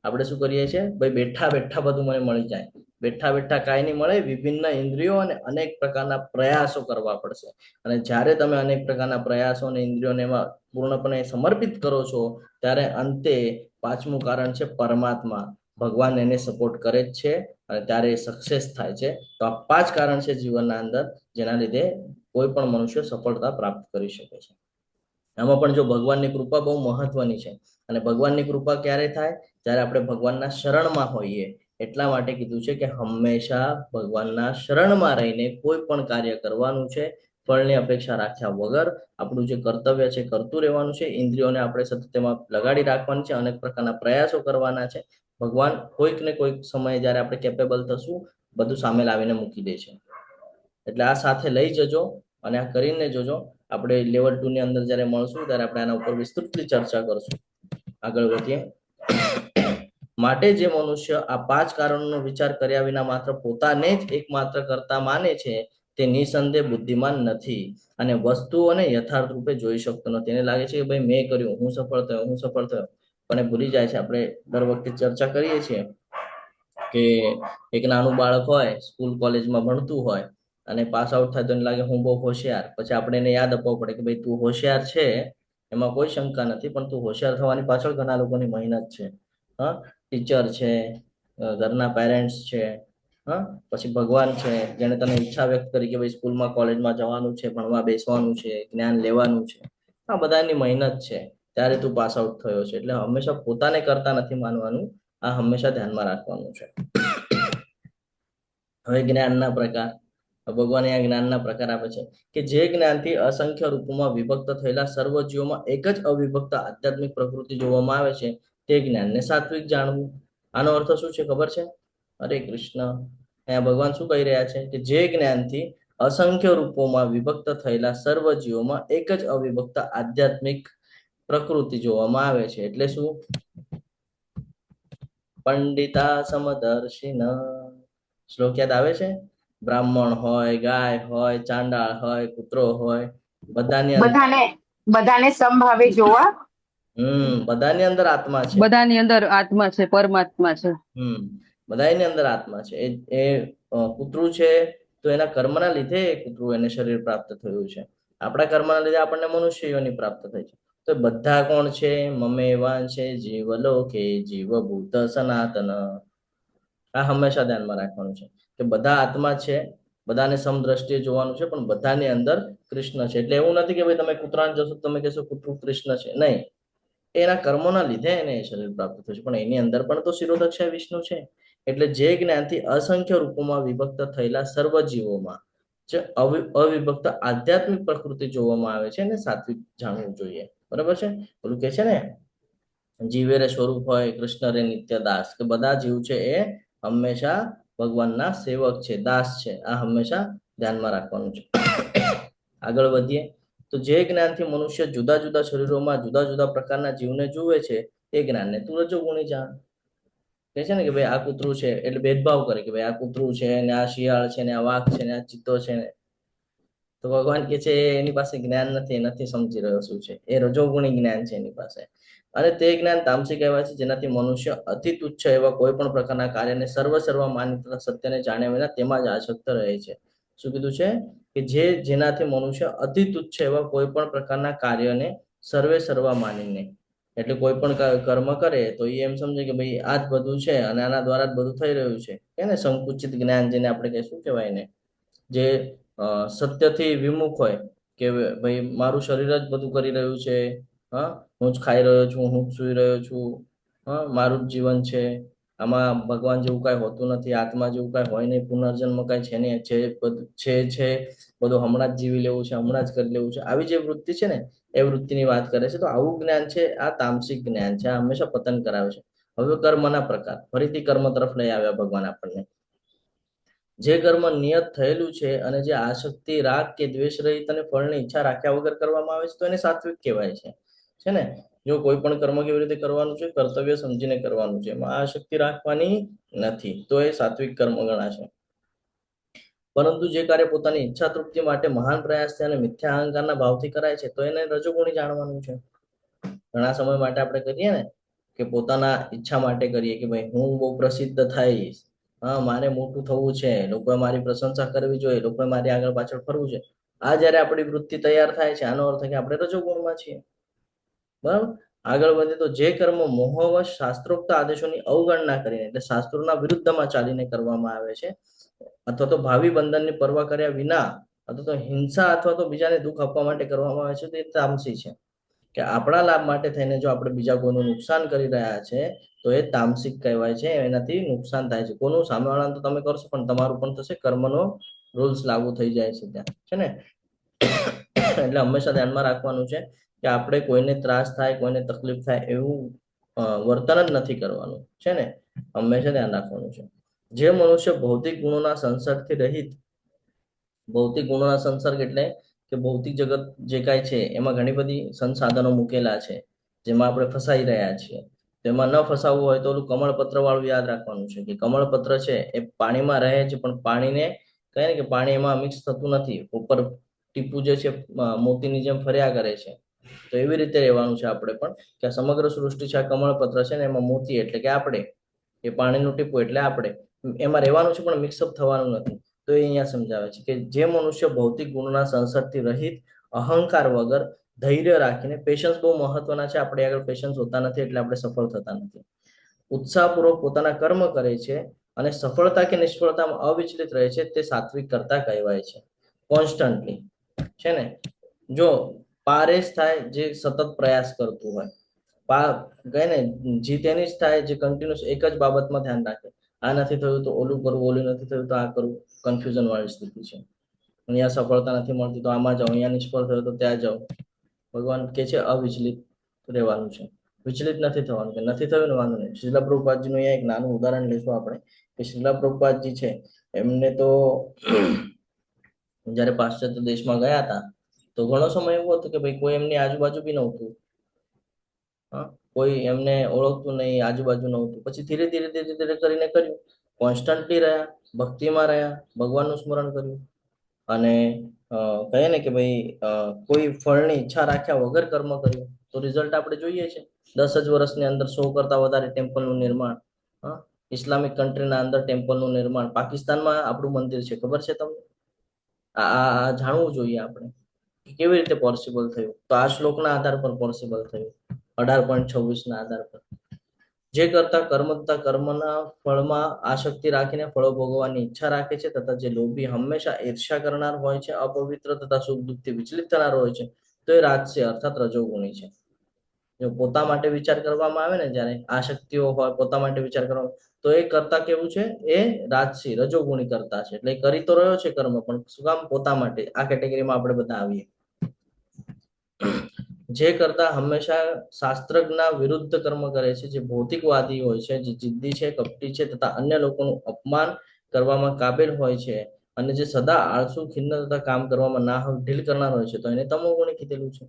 આપણે શું કરીએ છીએ? ભાઈ બેઠા બેઠા બધું મને મળી જાય. બેઠા બેઠા કાંઈ નહીં મળે. વિભિન્ન ઇન્દ્રિયો અને અનેક પ્રકારના પ્રયાસો કરવા પડશે. અને જ્યારે તમે અનેક પ્રકારના પ્રયાસો અને ઇન્દ્રિયોને એમાં પૂર્ણપણે સમર્પિત કરો છો, ત્યારે અંતે 5મું કારણ છે પરમાત્મા. ભગવાન એને સપોર્ટ કરે જ છે, અને ત્યારે એ સક્સેસ થાય છે. તો આ 5 કારણ છે જીવનના અંદર, જેના લીધે કોઈ પણ મનુષ્ય સફળતા પ્રાપ્ત કરી શકે છે. આમાં પણ જો ભગવાનની કૃપા બહુ મહત્વની છે. અને ભગવાનની કૃપા ક્યારે થાય? જ્યારે આપણે ભગવાનના શરણમાં હોઈએ. એટલા માટે કીધું છે કે હંમેશા ભગવાનના શરણમાં રહીને કોઈ પણ કાર્ય કરવાનું છે, ફળની અપેક્ષા રાખ્યા વગર. આપણું જે કર્તવ્ય છે કરતું રહેવાનું છે. ઇન્દ્રિયોને આપણે સતત તેમાં લગાડી રાખવાની છે, અનેક પ્રકારના પ્રયાસો કરવાના છે. ભગવાન કોઈક ને કોઈક સમયે જ્યારે આપણે કેપેબલ થશું, બધું સામે લાવીને મૂકી દે છે. એટલે આ સાથે લઈ જજો અને આ કરીને જોજો. આપણે લેવલ 2 ની અંદર જ્યારે મળશું, ત્યારે આપણે આના ઉપર વિસ્તૃતલી ચર્ચા કરશું. આગળ વધીએ. માટે જે મનુષ્ય આ 5 કારણોનો વિચાર કર્યા વિના માત્ર પોતાને જ એકમાત્ર કરતા માને છે, તે નિસંદેહ બુદ્ધિમાન નથી, અને વસ્તુઓને યથાર્થ રૂપે જોઈ શકતો નથી. એને લાગે છે કે ભાઈ મેં કર્યું, હું સફળ થયો, પણ એ ભૂલી જાય છે. આપણે દર વખતે ચર્ચા કરીએ છીએ કે એક નાનું બાળક હોય, સ્કૂલ કોલેજમાં ભણતું હોય, અને પાસ આઉટ થાય તો એને લાગે હું બહુ હોશિયાર. પછી આપણે એને યાદ અપાવવું પડે કે ભાઈ તું હોશિયાર છે, એમાં કોઈ શંકા નથી, પણ તું હોશિયાર થવાની પાછળ ઘણા લોકોની મહેનત છે. હા, ટીચર છે, ઘરના પેરેન્ટ્સ છે, હા, પછી ભગવાન છે, જેને તને ઈચ્છા વ્યક્ત કરી કે ભાઈ સ્કૂલમાં કોલેજમાં જવાનું છે, ભણવા બેસવાનું છે, જ્ઞાન લેવાનું છે. આ બધાની મહેનત છે, ત્યારે તું પાસ આઉટ થયો છે. એટલે હંમેશા પોતાને કરતા નથી માનવાનું. આ હંમેશા ધ્યાનમાં રાખવાનું છે. હવે જ્ઞાનના પ્રકાર. ભગવાન અહીંયા જ્ઞાનના પ્રકાર આપે છે કે જે જ્ઞાનથી અસંખ્ય રૂપોમાં વિભક્ત થયેલા સર્વ જીવોમાં એક જ અવિભક્ત આધ્યાત્મિક પ્રકૃતિ જોવામાં આવે છે, તે જ્ઞાનને સાત્વિક જાણવું. આનો અર્થ શું છે ખબર છે? હરે કૃષ્ણ. અહીંયા ભગવાન શું કહી રહ્યા છે? કે જે જ્ઞાનથી અસંખ્ય રૂપોમાં વિભક્ત થયેલા સર્વ જીવોમાં એક જ અવિભક્ત આધ્યાત્મિક પ્રકૃતિ જોવામાં આવે છે. એટલે શું? પંડિતા સમદર્શિન. શ્લોક યાદ આવે છે? બ્રાહ્મણ હોય, ગાય હોય, ચાંડાળ હોય, કૂતરો હોય, બધાની બધાને સમભાવે જોવા. બધાની અંદર આત્મા છે. બધાની અંદર આત્મા છે, પરમાત્મા છે. બધાની અંદર આત્મા છે. એ કૂતરું છે તો એના કર્મના લીધે એ કૂતરું એને શરીર પ્રાપ્ત થયું છે. આપણા કર્મના લીધે આપણને મનુષ્ય યોની પ્રાપ્ત થઈ છે. તો બધા કોણ છે? મમેવાં છે જીવલોકે જીવભૂત સનાતન. આ હંમેશા ધ્યાનમાં રાખવાનું છે કે બધા આત્મા છે, બધાને સમદ્રષ્ટિએ જોવાનું છે, પણ બધાની અંદર કૃષ્ણ છે. એટલે એવું નથી કે ભાઈ તમે કૂતરાને જશો તમે કહેશો કૂતરું કૃષ્ણ છે. નહીં, એના કર્મોના લીધે એને શરીર પ્રાપ્ત થયું છે, પણ એની અંદર પણ તો શિરોદક્ષ વિષ્ણુ છે. એટલે જે જ્ઞાનથી અસંખ્ય રૂપોમાં વિભક્ત થયેલા સર્વ જીવોમાં જે અવિભક્ત આધ્યાત્મિક પ્રકૃતિ જોવામાં આવે છે, એને સાત્વિક જાણવું જોઈએ. બરાબર છે? પેલું કે છે ને, જીવે રે સ્વરૂપ હોય, કૃષ્ણ રે નિત્ય દાસ. કે બધા જીવ છે એ હંમેશા ભગવાનના સેવક છે, દાસ છે. આ હંમેશા ધ્યાનમાં રાખવાનું છે. આગળ વધીએ. તો જે જ્ઞાનથી મનુષ્ય જુદા જુદા શરીરોમાં જુદા જુદા પ્રકારના જીવને જુએ છે એ જ્ઞાનને તું રજોગુણી જાણ. કે છે ને કે ભાઈ આ કૂતરું છે એટલે ભેદભાવ કરે કે ભાઈ આ કૂતરું છે ને આ શિયાળ છે ને આ વાઘ છે ને આ ચિત્તો છે ને. તો ભગવાન કે છે એની પાસે જ્ઞાન નથી, એ નથી સમજી રહ્યો શું છે, એ રજોગુણી જ્ઞાન છે એની પાસે. અને તે જ્ઞાન તામસિક કહેવાય છે, જેનાથી મનુષ્ય અતિ તુચ્છ એવા કોઈ પણ પ્રકારના કાર્યને સર્વ માન્યતા સત્યને જાણ્યા વિના તેમાં જ આસક્ત રહે છે. શું કીધું છે કે જેનાથી મનુષ્ય અતિ તુચ્છ એવા કોઈ પણ પ્રકારના કાર્યને સર્વ માનીને, એટલે કોઈ પણ કર્મ કરે તો એ એમ સમજે કે ભાઈ આ જ બધું છે અને આના દ્વારા જ બધું થઈ રહ્યું છે. કે ને સંકુચિત જ્ઞાન, જેને આપણે કઈ શું કહેવાય ને, જે સત્યથી વિમુખ હોય કે ભાઈ મારું શરીર જ બધું કરી રહ્યું છે, હા હું જ ખાઈ રહ્યો છું, હું જ સુઈ રહ્યો છું, હા મારું જ જીવન છે, આમાં ભગવાન જેવું કઈ હોતું નથી, આત્મા જેવું કઈ હોય નહીં, પુનર્જન્મ કઈ છે નહીં, છે બધું હમણાં જ જીવી લેવું છે, હમણાં જ કરી લેવું છે, આવી જે વૃત્તિ છે ને એ વૃત્તિની વાત કરે છે. તો આવું જ્ઞાન છે આ તામસિક જ્ઞાન છે, આ હંમેશા પતન કરાવે છે. હવે કર્મના પ્રકાર, ફરીથી કર્મ તરફ લઈ આવ્યા ભગવાન આપણને. જે કર્મ નિયત થયેલું છે અને જે આસક્તિ, રાગ કે દ્વેષ રહિત અને ફળની ઈચ્છા રાખ્યા વગર કરવામાં આવે છે તો એને સાત્વિક કહેવાય છે ને. જો કોઈ પણ કર્મ કેવી રીતે કરવાનું છે, કર્તવ્ય સમજીને કરવાનું છે, એમાં આસક્તિ રાખવાની નથી, તો એ સાત્વિક કર્મ ગણાશે. પરંતુ જે કાર્ય પોતાની ઈચ્છા તૃપ્તિ માટે મહાન પ્રયાસથી અને મિથ્યા અહંકારના ભાવથી કરાય છે તો એને રજોગુણી જાણવાનું છે. ઘણા સમય માટે આપણે કરીએ ને કે પોતાના ઈચ્છા માટે કરીએ કે ભાઈ હું બહુ પ્રસિદ્ધ થઈશ, હા મારે મોટું થવું છે, લોકોએ મારી પ્રશંસા કરવી જોઈએ, લોકોએ મારી આગળ પાછળ ફરવું છે. આ જયારે આપણી વૃત્તિ તૈયાર થાય છે, આનો અર્થ કે આપણે રજોગુણમાં છીએ. બરાબર. આગળ વધે તો જે કર્મ મોહવશ શાસ્ત્રોક્ત આદેશોની અવગણના કરીને, એટલે શાસ્ત્રોના વિરુદ્ધમાં ચાલીને કરવામાં આવે છે, અથવા તો ભાવિ બંધનની પરવા કર્યા વિના, અથવા તો હિંસા અથવા તો બીજાને દુઃખ આપવા માટે કરવામાં આવે છે, તે તામસી છે. કે આપણા લાભ માટે થઈને જો આપણે બીજા કોઈનું નુકસાન કરી રહ્યા છે તો એ તામસિક કહેવાય છે. એનાથી નુકસાન થાય છે કોનું, સામેવાળાનું તો તમે કરશો પણ તમારું પણ થશે, કર્મનો રૂલ્સ લાગુ થઈ જાય છે ત્યાં, છે ને. એટલે હંમેશા ધ્યાનમાં રાખવાનું છે કે આપણે કોઈને ત્રાસ થાય, કોઈને તકલીફ થાય એવું વર્તન જ નથી કરવાનું, છે ને. હંમેશા ધ્યાન રાખવાનું છે. જે મનુષ્ય ભૌતિક ગુણોના સંસર્ગથી રહિત, ભૌતિક ગુણોના સંસર્ગ એટલે કે ભૌતિક જગત જે કાંઈ છે એમાં ઘણી બધી સંસાધનો મૂકેલા છે જેમાં આપણે ફસાઈ રહ્યા છીએ. તેમાં ન ફસાવવું હોય તો ઓલું કમળપત્ર વાળું યાદ રાખવાનું છે કે કમળપત્ર છે એ પાણીમાં રહે છે, પણ પાણીને કહે ને કે પાણી એમાં મિક્સ થતું નથી, ઉપર ટીપું જે છે મોતીની જેમ ફર્યા કરે છે. તો એવી રીતે રહેવાનું છે આપણે પણ, કે આ સમગ્ર સૃષ્ટિ છે આ કમળપત્ર છે ને એમાં મોતી એટલે કે આપણે, એ પાણીનું ટીપું એટલે આપણે, એમાં રહેવાનું છે પણ મિક્સઅપ થવાનું નથી. તો એ અહીંયા સમજાવે છે કે જે મનુષ્ય ભૌતિક ગુણોના સંસર્ગથી રહિત, અહંકાર વગર, ધૈર્ય રાખીને, પેશન્સ બહુ મહત્વના છે, આપણે આગળ પેશન્સ હોતા નથી એટલે આપણે સફળ થતા નથી, ઉત્સાહપૂર્વક પોતાના કર્મ કરે છે અને સફળતા કે નિષ્ફળતામાં અવિચલિત રહે છે, તે સાત્વિક કરતા કહેવાય છે. કોન્સ્ટન્ટલી, છે ને. જો પારેશ થાય જે સતત પ્રયાસ કરતું હોય, કહે ને જીત એની જ થાય જે કન્ટિન્યુઅસ એક જ બાબતમાં ધ્યાન રાખે, આ નથી થયું તો ઓલું કરવું, ઓલું નથી થયું તો આ કરવું, કન્ફ્યુઝન વાળી સ્થિતિ છે. અહીંયા સફળતા નથી મળતી તો આમાં જાઓ, અહીંયા નિષ્ફળ થયો તો ત્યાં જાઓ. ભગવાન કે છે અવિચલિત રહેવાનું છે, વિચલિત નથી થવાનું. કે નથી થયું ને વાંધો નહીં. શ્રીલા પ્રભુપાદજીનું અહીંયા એક નાનું ઉદાહરણ લઈશું આપણે કે શ્રીલા પ્રભુપાદજી છે એમને તો જયારે પાશ્ચાત્ય દેશમાં ગયા હતા તો ઘણો સમય એવો હતો કે ભાઈ કોઈ એમની આજુબાજુ બી નહોતું, હા કોઈ એમને ઓળખતું નહીં, આજુબાજુ નહોતું. પછી ધીરે ધીરે ધીરે ધીરે કરીને કર્યું, કોન્સ્ટન્ટલી રહ્યા, ભક્તિમાં રહ્યા, ભગવાનનું સ્મરણ કર્યું અને કહે ને કે ભાઈ કોઈ ફળની ઈચ્છા રાખ્યા વગર કર્મ કર્યું તો રિઝલ્ટ આપણે જોઈએ છે. 10 જ વર્ષની અંદર 100 કરતા વધારે ટેમ્પલનું નિર્માણ, હા ઇસ્લામિક કન્ટ્રીના અંદર ટેમ્પલનું નિર્માણ, પાકિસ્તાનમાં આપણું મંદિર છે, ખબર છે તમને? આ જાણવું જોઈએ આપણે કે કેવી રીતે પોસિબલ થયું. તો આ શ્લોકના આધાર પર પોસિબલ થયું, 18.26 ના આધાર પર. જે કરતા કર્મ તથા કર્મના ફળમાં આસક્તિ રાખીને ફળો ભોગવવાની ઈચ્છા રાખે છે, તથા જે લોભી, હંમેશા ઈર્ષ્યા કરનાર હોય છે, અપવિત્ર તથા સુખ દુઃખથી વિચલિત થનાર હોય છે, તો એ રાજસી અર્થાત રજોગુણી છે. જો પોતા માટે વિચાર કરવામાં આવે ને, જ્યારે આસક્તિઓ હોય, પોતા માટે વિચાર કરવામાં, તો એ કરતા કેવું છે, એ રાજસી રજોગુણી કરતા છે. એટલે કરી તો રહ્યો છે કર્મ, પણ શું કામ? પોતા માટે. આ કેટેગરીમાં આપણે બધા આવીએ. જે કરતા હંમેશા શાસ્ત્રજ્ઞના વિરુદ્ધ કર્મ કરે છે, જે ભૌતિકવાદી હોય છે, જે જિદ્દી છે, કપટી છે તથા અન્ય લોકોનું અપમાન કરવામાં કાબિલ હોય છે અને જે સદા આળસુ ખિન્ન તથા કામ કરવામાં ના ઢીલ કરનાર હોય છે તો એને તમો ગુણી કીધેલું છે.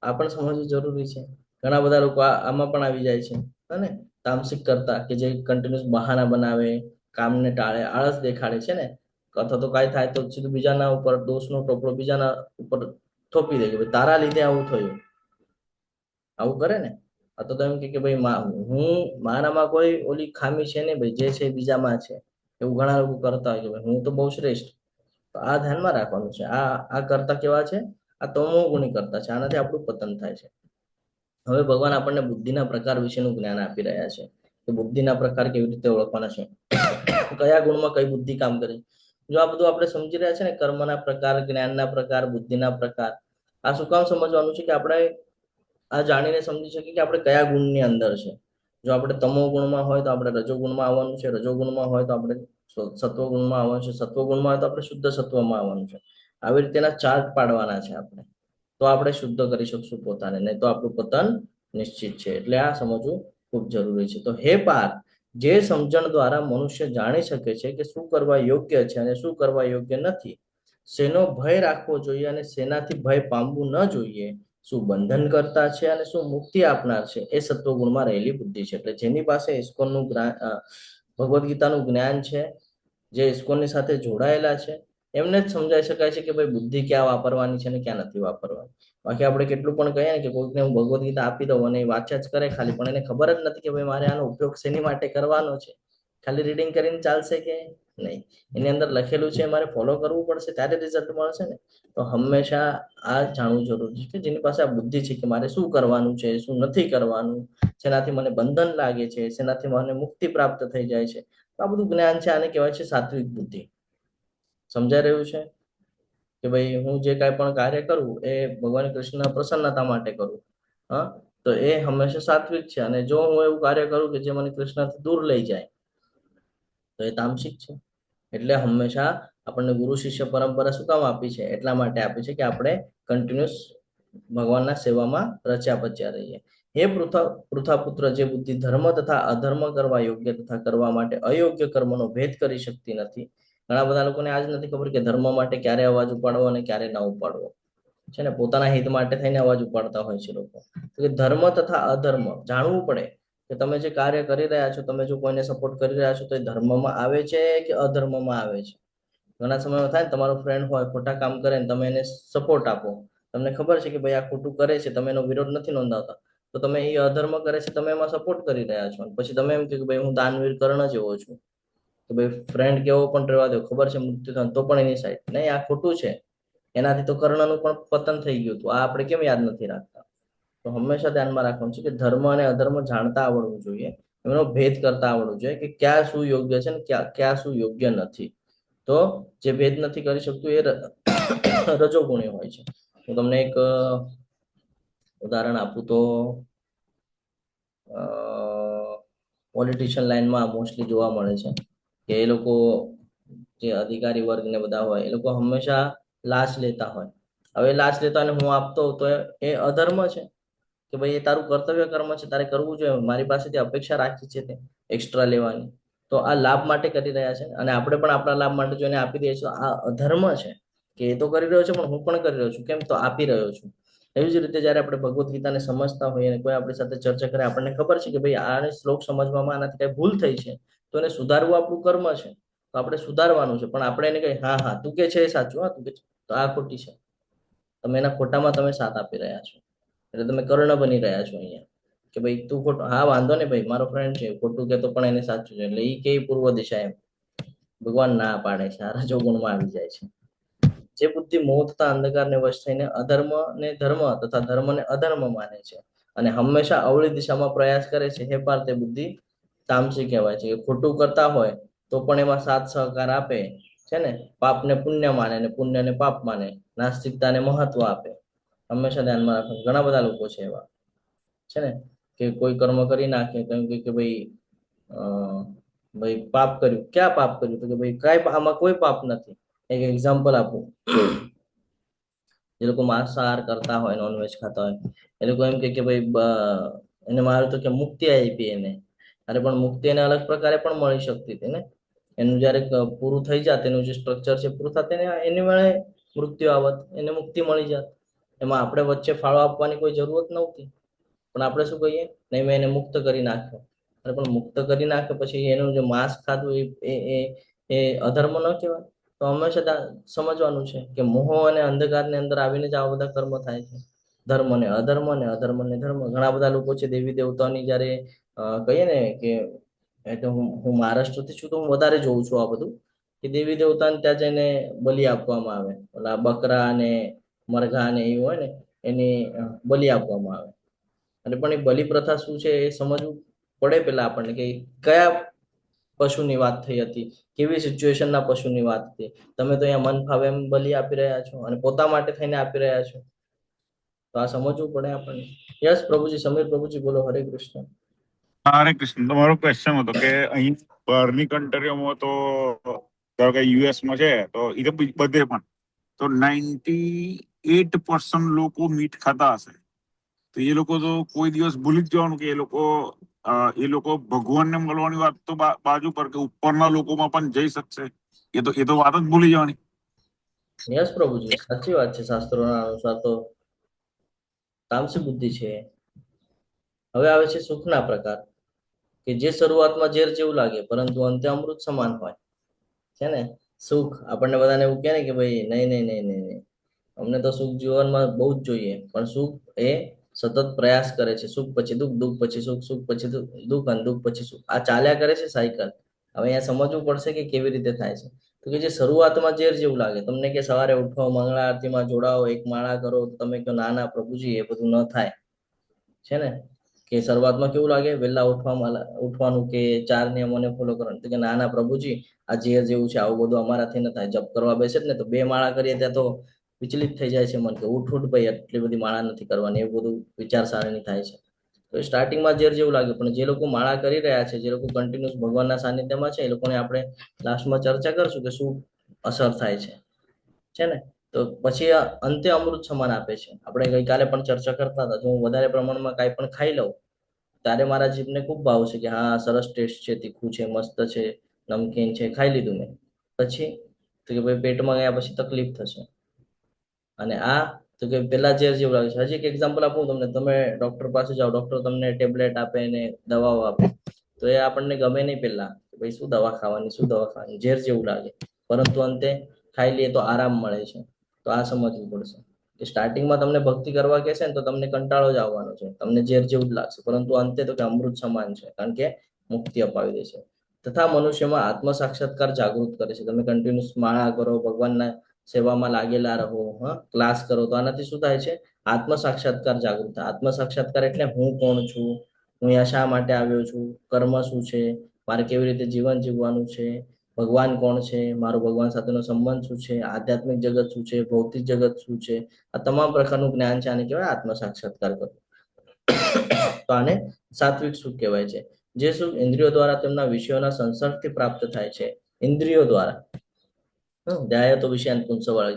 આ પણ સમજવું જરૂરી છે. ઘણા બધા લોકો આમાં પણ આવી જાય છે અને તામસિક કરતા કે જે કન્ટિન્યુઅસ બહાના બનાવે, કામને ટાળે, આળસ દેખાડે છે ને, અથવા તો કાંઈ થાય તો સીધું બીજાના ઉપર દોષનો ટોપલો બીજાના ઉપર થોપી દે કે ભાઈ તારા લીધે આવું થયું, આવું કરે ને. આ તો એમ કે ભાઈ મારામાં કોઈ ઓલી ખામી છે ને ભાઈ, જે છે એ બીજામાં છે, એવું ઘણા લોકો કરતા હોય કે ભાઈ હું તો બહુ શ્રેષ્ઠ. તો આ ધ્યાનમાં રાખવાનું છે. આ કરતા કેવા છે? આ તમો ગુણી કરતા છે. આનાથી આપણું પતન થાય છે. હવે ભગવાન આપણને બુદ્ધિના પ્રકાર વિશેનું જ્ઞાન આપી રહ્યા છે કે બુદ્ધિના પ્રકાર કેવી રીતે ઓળખવાના છે, કયા ગુણમાં કઈ બુદ્ધિ કામ કરે. જો આ બધું આપણે સમજી રહ્યા છે ને, કર્મના પ્રકાર, જ્ઞાનના પ્રકાર, બુદ્ધિના પ્રકાર, આ શું કામ સમજવાનું છે કે આપણે આ જાણીને સમજી શકીએ કે આપણે કયા ગુણની અંદર છે. જો આપણે તમો ગુણમાં હોય તો આપણે રજોગુણમાં આવવાનું છે, રજોગુણમાં હોય તો આપણે સત્વગુણમાં આવવાનું છે, સત્વગુણમાં હોય તો આપણે શુદ્ધ સત્વમાં આવવાનું છે. આવી રીતેના ચાર્ટ પાડવાના છે આપણે, તો આપણે શુદ્ધ કરી શકશું પોતાને, નહીં તો આપણું પતન નિશ્ચિત છે. એટલે આ સમજવું ખૂબ જરૂરી છે. તો હે પાર્થ, જે સમજણ દ્વારા મનુષ્ય જાણી શકે છે કે શું કરવા યોગ્ય છે અને શું કરવા યોગ્ય નથી, શેનો ભય રાખવો જોઈએ અને શેનાથી ભય પામવું ન જોઈએ, શું બંધન કરતા છે અને શું મુક્તિ આપનાર છે, એ સત્વગુણમાં રહેલી બુદ્ધિ છે. એટલે જેની પાસે ઇસ્કોનનું ભગવદ્ ગીતાનું જ્ઞાન છે, જે ઇસ્કોનની સાથે જોડાયેલા છે, એમને જ સમજાઈ શકાય છે કે ભાઈ બુદ્ધિ ક્યાં વાપરવાની છે અને ક્યાં નથી વાપરવાની. બાકી આપણે કેટલું પણ કહીએ ને કે કોઈકને હું ભગવદ્ ગીતા આપી દઉં અને એ વાંચ્યા જ કરે ખાલી, પણ એને ખબર જ નથી કે ભાઈ મારે આનો ઉપયોગ શેની માટે કરવાનો છે. ખાલી રીડિંગ કરીને ચાલશે કે નહીં, એની અંદર લખેલું છે મારે ફોલો કરવું પડશે ત્યારે રિઝલ્ટ મળશે ને. તો હંમેશા આ જાણવું જરૂરી છે કે જેની પાસે આ બુદ્ધિ છે કે મારે શું કરવાનું છે, શું નથી કરવાનું, જેનાથી મને બંધન લાગે છે, જેનાથી મને મુક્તિ પ્રાપ્ત થઈ જાય છે, આ બધું જ્ઞાન છે. આને કહેવાય છે સાત્વિક બુદ્ધિ. સમજાઈ રહ્યું છે કે ભાઈ હું જે કાંઈ પણ કાર્ય કરું એ ભગવાન કૃષ્ણના પ્રસન્નતા માટે કરું. હા, તો એ હંમેશા સાત્વિક છે. અને જો હું એવું કાર્ય કરું કે જે મને કૃષ્ણથી દૂર લઈ જાય તો એ તામસિક છે. એટલે હંમેશા આપણને ગુરુ શિષ્ય પરંપરા શું કામ આપી છે? એટલા માટે આપી છે કે આપણે કન્ટિન્યુઅસ ભગવાનના સેવામાં રચ્યા પચ્યા રહીએ. હે પૃથાપુત્ર, જે બુદ્ધિ ધર્મ તથા અધર્મ કરવા યોગ્ય તથા કરવા માટે અયોગ્ય કર્મનો ભેદ કરી શકતી નથી. ઘણા બધા લોકોને આજ નથી ખબર કે ધર્મ માટે ક્યારે અવાજ ઉપાડવો અને ક્યારે ના ઉપાડવો છે ને. પોતાના હિત માટે થઈને અવાજ ઉપાડતા હોય છે લોકો. તો ધર્મ તથા અધર્મ જાણવું પડે કે તમે જે કાર્ય કરી રહ્યા છો, તમે જો કોઈને સપોર્ટ કરી રહ્યા છો તો એ ધર્મમાં આવે છે કે અધર્મમાં આવે છે. ઘણા સમયમાં થાય ને, તમારો ફ્રેન્ડ હોય ખોટા કામ કરે ને તમે એને સપોર્ટ આપો, તમને ખબર છે કે ભાઈ આ ખોટું કરે છે, તમે એનો વિરોધ નથી નોંધાવતા, તો તમે એ અધર્મ કરે છે તમે એમાં સપોર્ટ કરી રહ્યા છો. પછી તમે એમ કહો કે ભાઈ હું દાનવીર કર્ણ જેવો છું, તો ભાઈ ફ્રેન્ડ કેવો પણ રહેવા દો, ખબર છે મૃત્યુ થાય તો પણ એની સાઈડ નહીં, આ ખોટું છે, એનાથી તો કર્ણનું પણ પતન થઈ ગયું હતું, આ આપણે કેમ યાદ નથી રાખતા. તો હંમેશા ધ્યાનમાં રાખવાનું છે કે ધર્મ અને અધર્મ જાણતા આવડવું જોઈએ, એનો ભેદ કરતા આવડવું જોઈએ કે ક્યાં શું યોગ્ય છે ને ક્યાં શું યોગ્ય નથી. તો જે ભેદ નથી કરી શકતું એ રજોગુણી હોય છે. હું તમને એક ઉદાહરણ આપું તો પોલિટિશિયન લાઈનમાં મોસ્ટલી જોવા મળે છે કે એ લોકો જે અધિકારી વર્ગ ને બધા હોય એ લોકો હંમેશા લાંચ લેતા હોય. હવે લાંચ લેતા અને હું આપતો તો એ અધર્મ છે કે ભાઈ એ તારું કર્તવ્ય કર્મ છે, તારે કરવું જોઈએ, મારી પાસેથી અપેક્ષા રાખી છે તે એક્સ્ટ્રા લેવાની, તો આ લાભ માટે કરી રહ્યા છે અને આપણે પણ આપણા લાભ માટે જોઈને આપી દઈએ છીએ. આ અધર્મ છે કે એ તો કરી રહ્યો છે પણ હું પણ કરી રહ્યો છું, કેમ તો આપી રહ્યો છું. એવી જ રીતે જયારે આપણે ભગવદ્ ગીતાને સમજતા હોઈએ અને કોઈ આપણી સાથે ચર્ચા કરે, આપણને ખબર છે કે ભાઈ આને શ્લોક સમજવામાં આનાથી કઈ ભૂલ થઈ છે તો એને સુધારવું આપણું કર્મ છે, તો આપણે સુધારવાનું છે. પણ આપણે એને કહીએ હા હા તું કે છે એ સાચું, હા તું કે છે, તો આ ખોટી છે. તમે એના ખોટામાં તમે સાથ આપી રહ્યા છો, એટલે તમે કર્ણ બની રહ્યા છો અહીંયા કે ભાઈ તું ખોટું, હા વાંધો ને ભાઈ મારો ફ્રેન્ડ છે ખોટું કેતો પણ એને સાચું છે, એટલે એ કે પૂર્વ દિશા એમ ભગવાન ના પાડે છે, આ રજોગુણમાં આવી જાય છે. જે બુદ્ધિ મોહ તથા અંધકારને વશ થઈને અધર્મ ને ધર્મ તથા ધર્મ ને અધર્મ માને છે અને હંમેશા અવળી દિશામાં પ્રયાસ કરે છે, હે પાર્થ તે બુદ્ધિ તામસી કહેવાય છે. ખોટું કરતા હોય તો પણ એમાં સાથ સહકાર આપે છે ને, પાપને પુણ્ય માને ને પુણ્યને પાપ માને, નાસ્તિકતાને મહત્વ આપે. હંમેશા ધ્યાનમાં રાખવાનું. ઘણા બધા લોકો છે એવા છે ને કે કોઈ કર્મ કરી નાખે તો એમ કે ભાઈ ભાઈ પાપ કર્યું, ક્યાં પાપ કર્યું, તો કે ભાઈ કાંઈ આમાં કોઈ પાપ નથી. એક એક્ઝામ્પલ આપું, જે લોકો માંસાહાર કરતા હોય, નોનવેજ ખાતા હોય, એ લોકો એમ કે ભાઈ એને મારું તો કે મુક્તિ આપી એને, અરે પણ મુક્તિ એને અલગ પ્રકારે પણ મળી શકતી હતી ને. એનું જ્યારે પૂરું થઈ જાત, એનું જે સ્ટ્રક્ચર છે પૂરું થાત, એની વડે મૃત્યુ આવત, એને મુક્તિ મળી જાત. એમાં આપણે વચ્ચે ફાળો આપવાની કોઈ જરૂરત નહોતી. પણ આપણે શું કહીએ, નહીં મેં એને મુક્ત કરી નાખ્યો. અને પણ મુક્ત કરી નાખ્યો પછી એનું જે માંસ ખાધું એ એ એ અધર્મ ન કહેવાય? તો હંમેશા સમજવાનું છે કે મોહ અને અંધકારની અંદર આવીને જ આવા બધા કર્મ થાય છે. ધર્મ ને અધર્મ ને અધર્મ ને ધર્મ. ઘણા બધા લોકો છે દેવી દેવતાઓની જયારે કહીએ ને કે એટલે હું મહારાષ્ટ્રથી છું તો હું વધારે જોઉં છું આ બધું, કે દેવી દેવતાને ત્યાં જઈને બલિ આપવામાં આવે, ઓલા બકરા ને મરઘા ને એવું હોય ને એની બલિ આપવામાં આવે. અને પણ એ બલિ પ્રથા શું છે એ સમજવું પડે પેલા આપણને, કે કયા પશુની વાત થઈ હતી, કેવી સિચ્યુએશનના પશુની વાત હતી. તમે તો અહીંયા મન ફાવે એમ બલિ આપી રહ્યા છો અને પોતા માટે થઈને આપી રહ્યા છો. તો આ સમજવું પડે આપણને. યસ પ્રભુજી, સમીર પ્રભુજી બોલો. હરે કૃષ્ણ. હરે કૃષ્ણ. તમારો ક્વેશ્ચન હતો કે અહીં બહારની કન્ટ્રીઓમાં તો ધારો કે યુએસમાં છે તો એ તો બધે પણ તો 98% લોકો મીટ ખાતા હશે. તો એ લોકો તો કોઈ દિવસ ભૂલી જ જવાનું કે એ લોકો ભગવાનને મળવાની વાત તો બાજુ પર, કે ઉપરના લોકોમાં પણ જઈ શકશે, એ તો વાત જ ભૂલી જવાની. યસ પ્રભુજી, સાચી વાત છે. શાસ્ત્રોના અનુસાર તો તામસી બુદ્ધિ છે. હવે આવે છે સુખના પ્રકાર, કે જે શરૂઆતમાં ઝેર જેવું લાગે પરંતુ અંતે અમૃત સમાન હોય છે ને. સુખ આપણને બધાને એવું કહે ને કે ભાઈ નહીં નહીં નહીં નહીં નહીં, અમને તો સુખ જીવનમાં બહુ જ જોઈએ, પણ સુખ એ સતત પ્રયાસ કરે છે. સુખ પછી દુઃખ, દુઃખ પછી સુખ, સુખ પછી દુઃખ અને દુઃખ પછી સુખ. આ ચાલ્યા કરે છે સાયકલ. હવે અહીંયા સમજવું પડશે કે કેવી રીતે થાય છે. તો કે જે શરૂઆતમાં ઝેર જેવું લાગે, તમને કે સવારે ઉઠો, મંગળા આરતીમાં જોડાઓ, એક માળા કરો, તમે કહો ના ના પ્રભુજી એ બધું ન થાય છે ને. કે શરૂઆતમાં કેવું લાગે, વહેલા ઉઠવાનું, કે 4 નિયમોને ફોલો કરવાનું. તો કે ના ના પ્રભુજી આ ઝેર જેવું છે, આવું બધું અમારાથી ન થાય. જપ કરવા બેસે જ ને તો 2 માળા કરીએ ત્યાં તો વિચલિત થઈ જાય છે મન, કે ઉઠ ઉઠ ભાઈ એટલી બધી માળા નથી કરવાની, એવું બધું વિચારસરણી થાય છે. તો સ્ટાર્ટિંગમાં ઝેર જેવું લાગે, પણ જે લોકો માળા કરી રહ્યા છે, જે લોકો કન્ટિન્યુઅસ ભગવાનના સાનિધ્યમાં છે, એ લોકોને આપણે લાસ્ટમાં ચર્ચા કરશું કે શું અસર થાય છે ને. તો પછી અંતે અમૃત સમાન આપે છે. આપણે ગઈકાલે પણ ચર્ચા કરતા હતા, જો હું વધારે પ્રમાણમાં કાંઈ પણ ખાઈ લઉં ત્યારે મારા જીભને ખૂબ ભાવશે કે હા સરસ ટેસ્ટ છે, તીખું છે, મસ્ત છે, નમકીન છે, ખાઈ લીધું મેં. પછી તો કે ભાઈ પેટમાં ગયા પછી તકલીફ થશે. અને આ તો કે પેલા ઝેર જેવું લાગે છે. હજી એક એક્ઝામ્પલ આપું તમને. તમે ડોક્ટર પાસે જાઓ, ડોક્ટર તમને ટેબ્લેટ આપે ને દવાઓ આપે, તો એ આપણને ગમે નહીં પેલા, ભાઈ શું દવા ખાવાની, શું દવા ખાવાની, ઝેર જેવું લાગે. પરંતુ અંતે ખાઈ લઈએ તો આરામ મળે છે. તો આ સમજવું પડશે કે સ્ટાર્ટિંગમાં તમને ભક્તિ કરવા કહેશે ને તો તમને કંટાળો જ આવવાનો છે, તમને ઝેર જેવું જ લાગશે, પરંતુ અંતે તો કે અમૃત સમાન છે, કારણ કે મુક્તિ અપાવી દેશે. તથા મનુષ્યમાં આત્મ સાક્ષાત્કાર જાગૃત કરે છે. તમે કન્ટિન્યુઅસ માળા કરો, ભગવાનના સેવામાં લાગેલા રહો, ક્લાસ કરો, તો આનાથી શું થાય છે, આત્મ સાક્ષાત્કાર જાગૃત થાય. આત્મ સાક્ષાત્કાર એટલે હું કોણ છું, હું અહીંયા શા માટે આવ્યો છું, કર્મ શું છે, મારે કેવી રીતે જીવન જીવવાનું છે, ભગવાન કોણ છે, મારો ભગવાન સાથેનો સંબંધ શું છે, આધ્યાત્મિક જગત શું છે, ભૌતિક જગત શું છે, આ તમામ પ્રકારનું જ્ઞાન છે. આને કહેવાય આત્મ સાક્ષાત્કાર કરવું. તો આને સાત્વિક સુખ કહેવાય છે. જે સુખ ઇન્દ્રિયો દ્વારા તેમના વિષયોના સંસર્ગથી પ્રાપ્ત થાય છે. ઇન્દ્રિયો દ્વારા, ધ્યાય તો વિષયાંત પુંસવાળ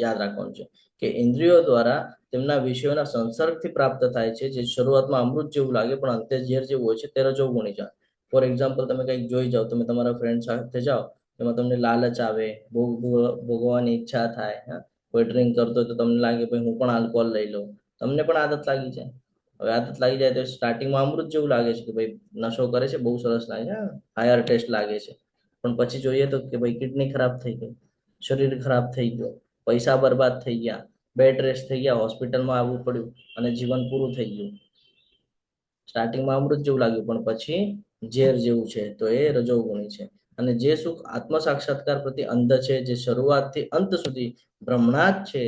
યાદ રાખવાનું છે કે ઇન્દ્રિયો દ્વારા તેમના વિષયોના સંસર્ગથી પ્રાપ્ત થાય છે. જે શરૂઆતમાં અમૃત જેવું લાગે પણ અંતે ઝેર જેવું હોય છે, તે રજોગુણી છે. ફોર એક્ઝામ્પલ, તમે કંઈક જોઈ જાઓ, તમે તમારા ફ્રેન્ડ સાથે જાઓ, એમાં તમને લાલચ આવે, ભોગવવાની ઈચ્છા થાય. કોઈ ડ્રિંક કરતો હોય તો તમને લાગે ભાઈ હું પણ આલ્કોહોલ લઈ લઉં, તમને પણ આદત લાગી જાય. હવે આદત લાગી જાય તો સ્ટાર્ટિંગમાં અમૃત જેવું લાગે છે કે ભાઈ નશો કરે છે, બહુ સરસ લાગે છે, હાયર ટેસ્ટ લાગે છે. પણ પછી જોઈએ તો કે ભાઈ કિડની ખરાબ થઈ ગઈ, શરીર ખરાબ થઈ ગયું, પૈસા બરબાદ થઈ ગયા, બેડ રેસ્ટ થઈ ગયા, હોસ્પિટલમાં આવવું પડ્યું અને જીવન પૂરું થઈ ગયું. સ્ટાર્ટિંગમાં અમૃત જેવું લાગ્યું પણ પછી ઝેર જેવું છે, તો એ રજોગુણી છે. અને જે સુખ આત્મ સાક્ષાત્કાર પ્રતિ અંધ છે, જે શરૂઆતથી અંત સુધી બ્રહ્મણાજ છે,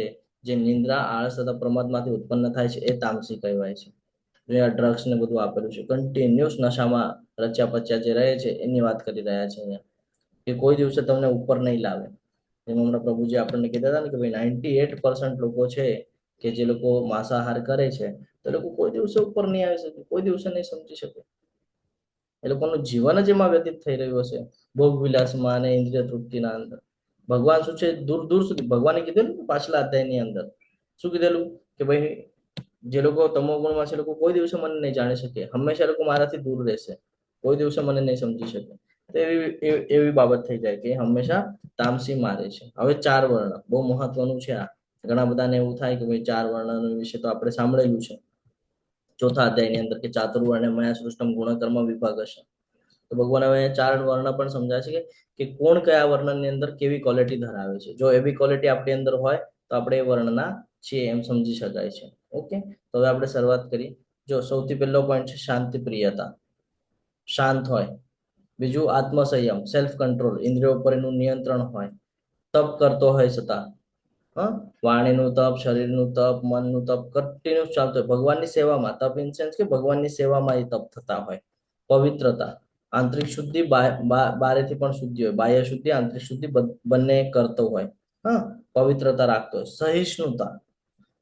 જે નિંદ્રા, આળસ તથા પ્રમાદમાંથી ઉત્પન્ન થાય છે, એ તામસી કહેવાય છે. જે આ ડ્રગ્સ ને બધું આપેલું છે, કન્ટિન્યુઅસ નશામાં રચ્યા પચ્યા જે રહે છે, એની વાત કરી રહ્યા છે અહીંયા, કે કોઈ દિવસે તમને ઉપર નહીં લાવે. જેમ હમણાં પ્રભુજી આપણને કીધા હતા ને કે ભાઈ 98% લોકો છે કે જે લોકો માંસાહાર કરે છે, તો લોકો કોઈ દિવસે ઉપર નહીં આવી શકે, કોઈ દિવસે નહીં સમજી શકે. એ લોકોનું જીવન જ એમાં વ્યતીત થઈ રહ્યું હશે, ભોગ વિલાસમાં અને ઇન્દ્રિય તૃપ્તિના અંદર. ભગવાન શું છે, દૂર દૂર સુધી ભગવાને કીધેલું પાછલા અધ્યાયની અંદર શું કીધેલું કે ભાઈ જે લોકો તમોગુણમાં છે, લોકો કોઈ દિવસે મને નહીં જાણી શકે, હંમેશા લોકો મારાથી દૂર રહેશે, કોઈ દિવસે મને નહીં સમજી શકે. તો એવી બાબત થઈ જાય કે એ હંમેશા તામસી મારે છે. હવે 4 વર્ણ બહુ મહત્વનું છે આ. ઘણા બધાને એવું થાય કે ભાઈ 4 વર્ણ વિશે તો આપણે સાંભળેલું છે ચોથા અધ્યાયની અંદર કે ચાતુર્વર્ણે મયા સૃષ્ટમ ગુણકર્મ વિભાગ હશે. તો ભગવાન હવે 4 વર્ણ પણ સમજાય છે કે કોણ કયા વર્ણની અંદર કેવી ક્વોલિટી ધરાવે છે. જો એવી ક્વોલિટી આપણી અંદર હોય તો આપણે એ વર્ણના છીએ એમ સમજી શકાય છે. ઓકે, તો હવે આપણે શરૂઆત કરી. જો સૌથી પહેલો પોઈન્ટ છે શાંતિ પ્રિયતા, શાંત હોય. બીજું આત્મસંયમ, સેલ્ફ કંટ્રોલ, ઇન્દ્રિયો પર એનું નિયંત્રણ હોય. તપ કરતો હોય છતાં, હા, વાણીનું તપ, શરીરનું તપ, મનનું તપ કન્ટિન્યુઅસ ચાલતું હોય ભગવાનની સેવામાં. તપ ઇન સેન્સ કે ભગવાનની સેવામાં એ તપ થતા હોય. પવિત્રતા, આંતરિક શુદ્ધિ, બારેથી પણ શુદ્ધિ હોય, બાહ્ય શુદ્ધિ આંતરિક શુદ્ધિ બંને કરતો હોય. હા, પવિત્રતા રાખતો હોય. સહિષ્ણુતા,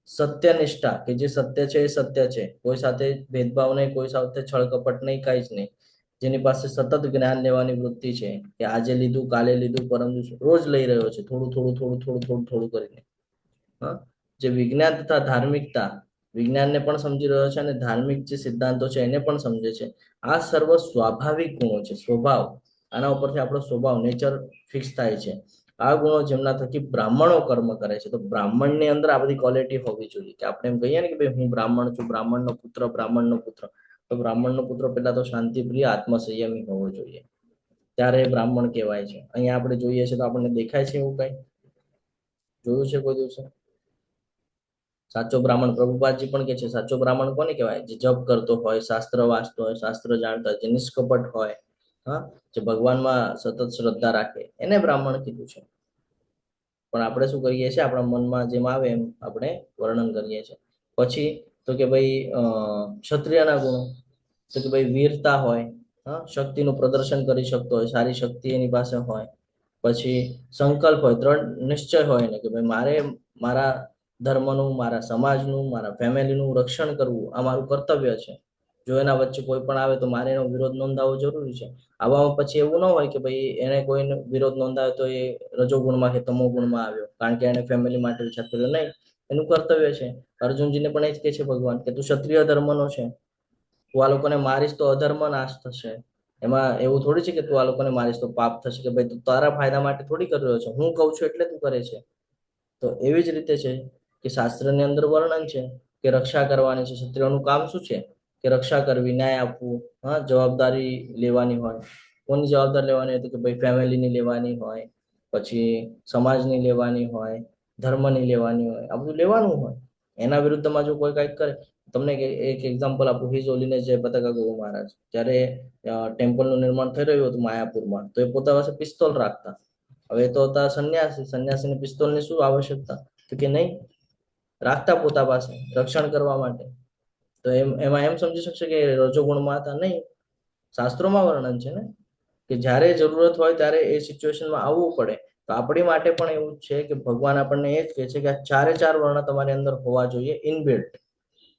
સત્યનિષ્ઠા કે જે સત્ય છે એ સત્ય છે, કોઈ સાથે ભેદભાવ નહીં, કોઈ સાથે છળ કપટ નહીં, કાંઈ જ નહીં. જેની પાસે સતત જ્ઞાન લેવાની વૃત્તિ છે કે આજે લીધું કાલે લીધું પરંતુ રોજ લઈ રહ્યો છે, થોડું થોડું થોડું થોડું થોડું થોડું કરીને. હા, જે વિજ્ઞાન તથા ધાર્મિકતા, વિજ્ઞાનને પણ સમજી રહ્યો છે અને ધાર્મિક જે સિદ્ધાંતો છે એને પણ સમજે છે. આ સર્વ સ્વાભાવિક ગુણો છે, સ્વભાવ. આના ઉપરથી આપણો સ્વભાવ, નેચર ફિક્સ થાય છે. આ ગુણો જેમના થકી બ્રાહ્મણો કર્મ કરે છે. તો બ્રાહ્મણની અંદર આ બધી ક્વોલિટી હોવી જોઈએ કે આપણે એમ કહીએ ને કે ભાઈ હું બ્રાહ્મણ છું, બ્રાહ્મણનો પુત્ર, બ્રાહ્મણનો પુત્ર. તો બ્રાહ્મણનો પુત્ર પહેલા તો શાંતિપ્રિય, આત્મસંયમી હોવો જોઈએ, ત્યારે એ બ્રાહ્મણ કહેવાય છે. અહીંયા આપણે જોઈએ છે તો આપણને દેખાય છે એવું કઈ? જોયું છે કોઈ દિવસે? સાચો બ્રાહ્મણ, પ્રભુપાદજી પણ કે છે સાચો બ્રાહ્મણ કોને કહેવાય? જે જપ કરતો હોય, શાસ્ત્ર વાંચતો હોય, શાસ્ત્ર જાણતો હોય, જે નિષ્કપટ હોય, હા, જે ભગવાનમાં સતત શ્રદ્ધા રાખે, એને બ્રાહ્મણ કીધું છે. પણ આપણે શું કરીએ છીએ? આપણા મનમાં જેમ આવે એમ આપણે વર્ણન કરીએ છીએ. પછી તો કે ભાઈ ક્ષત્રિયના ગુણો, તો કે ભાઈ વીરતા હોય, હા, શક્તિનું પ્રદર્શન કરી શકતો હોય, સારી શક્તિ એની પાસે હોય. પછી સંકલ્પ હોય, દ્રઢ નિશ્ચય હોય ને કે ભાઈ મારે મારા ધર્મનું, મારા સમાજનું, મારા ફેમિલીનું રક્ષણ કરવું આ મારું કર્તવ્ય છે. જો એના વચ્ચે કોઈ પણ આવે તો મારે એનો વિરોધ નોંધાવવો જરૂરી છે. આવામાં પછી એવું ન હોય કે ભાઈ એને કોઈનો વિરોધ નોંધાવ્યો તો એ રજોગુણમાં કે તમો ગુણમાં આવ્યો કારણ કે એને ફેમિલી માટે વિચાર કર્યો. નહીં, એનું કર્તવ્ય છે. અર્જુનજીને પણ એ જ કહે છે ભગવાન કે તું ક્ષત્રિય ધર્મનો છે, તું આ લોકોને મારીશ તો અધર્મ નાશ થશે. એમાં એવું થોડી છે કે તું આ લોકોને મારીશ તો પાપ થશે, કે ભાઈ તું તારા ફાયદા માટે થોડી કરી રહ્યો છે, હું કહું છું એટલે તું કરે છે. તો એવી જ રીતે છે કે શાસ્ત્રની અંદર વર્ણન છે કે રક્ષા કરવાની છે. ક્ષત્રિયોનું કામ શું છે? કે રક્ષા કરવી, ન્યાય આપવું, હા, જવાબદારી લેવાની હોય. કોની જવાબદારી લેવાની હોય? તો કે ભાઈ ફેમિલીની લેવાની હોય, પછી સમાજની લેવાની હોય, ધર્મની લેવાની હોય, આ બધું લેવાનું હોય. એના વિરુદ્ધમાં જો કોઈ કંઈક કરે, તમને એક એક્ઝામ્પલ આપું. હિઝ હોલીનેસ જય પતાકા ગુરુ મહારાજ, જ્યારે ટેમ્પલનું નિર્માણ થઈ રહ્યું હતું માયાપુરમાં, તો એ પોતા પાસે પિસ્તોલ રાખતા. હવે તો હતા સંન્યાસી, સંન્યાસીને પિસ્તોલની શું આવશ્યકતા? તો કે નહીં, રાખતા પોતા પાસે રક્ષણ કરવા માટે. તો એમાં એમ સમજી શકશે કે રજોગુણમાં હતા? નહીં, શાસ્ત્રોમાં વર્ણન છે ને કે જ્યારે જરૂરત હોય ત્યારે એ સિચ્યુએશનમાં આવવું પડે. તો આપણી માટે પણ એવું છે કે ભગવાન આપણને એ જ કહે છે કે આ 4 વર્ણ તમારી અંદર હોવા જોઈએ ઇનબિલ્ટ,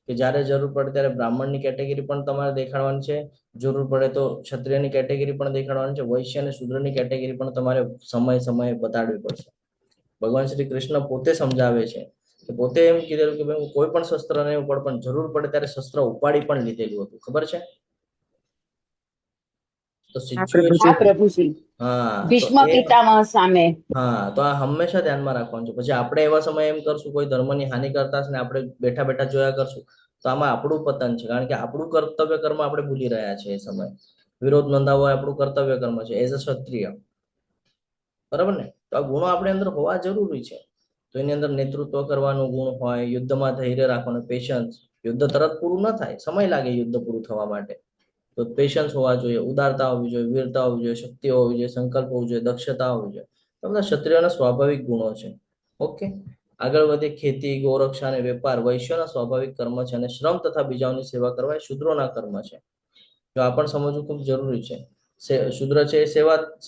કે જ્યારે જરૂર પડે ત્યારે બ્રાહ્મણની કેટેગરી પણ તમારે દેખાડવાની છે, જરૂર પડે તો ક્ષત્રિયની કેટેગરી પણ દેખાડવાની છે, વૈશ્ય અને શૂદ્રની કેટેગરી પણ તમારે સમયે બતાડવી પડશે. ભગવાન શ્રી કૃષ્ણ પોતે સમજાવે છે કે પોતે એમ કીધેલું કે ભાઈ હું કોઈ પણ શસ્ત્ર નહીં ઉપાડ, પણ જરૂર પડે ત્યારે શસ્ત્ર ઉપાડી પણ લીધેલું હતું. ખબર છે? તો સિચ્યુએશન, હા પ્રભુજી, હા, તો ભીષ્મ એ, પિતામહ સામે. હા, તો આ હંમેશા ધ્યાનમાં રાખવાનું છે. પછી આપણે એવા સમયે એમ કરશું, કોઈ ધર્મની હાનિ કરતા હશે ને આપણે બેઠા બેઠા જોયા કરશું, તો આમાં આપણું પતન છે. કારણ કે આપણું કર્તવ્ય કર્મ આપણે ભૂલી રહ્યા છે. એ સમય વિરોધ નોંધાવવો આપણું કર્તવ્ય કર્મ છે એઝ અ ક્ષત્રિય, બરાબર ને? તો આ ગુણો આપણે અંદર હોવા જરૂરી છે. તો એની અંદર નેતૃત્વ કરવાનું ગુણ હોય, યુદ્ધમાં ધૈર્ય રાખવાનું, પેશન્સ. યુદ્ધ તરત પૂરું ન થાય, સમય લાગે યુદ્ધ પૂરું થવા માટે. તો પેશન્સ હોવા જોઈએ, ઉદારતા હોવી જોઈએ, વીરતા હોવી જોઈએ, શક્તિ હોવી જોઈએ, સંકલ્પ હોવું જોઈએ, દક્ષતા હોવી જોઈએ. તો બધા ક્ષત્રિયોના સ્વાભાવિક ગુણો છે. ઓકે, આગળ વધે. ખેતી, ગૌરક્ષા અને વેપાર વૈશ્યોના સ્વાભાવિક કર્મ છે, અને શ્રમ તથા બીજાઓની સેવા કરવા એ શૂદ્રોના કર્મ છે. જો આ પણ સમજવું ખૂબ જરૂરી છે. શૂદ્ર છે એ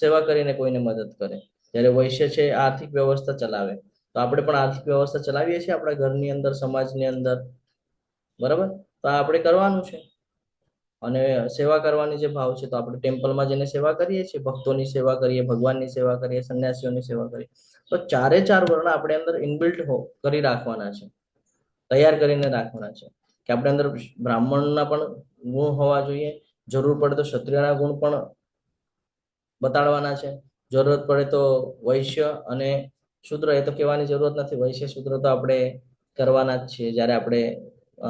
સેવા કરીને કોઈને મદદ કરે, જ્યારે વૈશ્ય છે એ આર્થિક વ્યવસ્થા ચલાવે. તો આપણે પણ આર્થિક વ્યવસ્થા ચલાવીએ છીએ આપણા ઘરની અંદર, સમાજની અંદર, બરાબર? તો આ આપણે કરવાનું છે. અને સેવા કરવાની જે ભાવ છે, તો આપણે ટેમ્પલમાં જઈને સેવા કરીએ છીએ, ભક્તોની સેવા કરીએ, ભગવાનની સેવા કરીએ, સંન્યાસીઓની સેવા કરીએ. તો 4 વર્ણ આપણે અંદર ઇનબિલ્ટ કરી રાખવાના છે, તૈયાર કરીને રાખવાના છે. કે આપણે અંદર બ્રાહ્મણના પણ ગુણ હોવા જોઈએ, જરૂર પડે તો ક્ષત્રિયના ગુણ પણ બતાડવાના છે. જરૂરત પડે તો વૈશ્ય અને શૂદ્ર એ તો કહેવાની જરૂરત નથી. વૈશ્ય શૂદ્ર તો આપણે કરવાના જ છીએ. જ્યારે આપણે અ,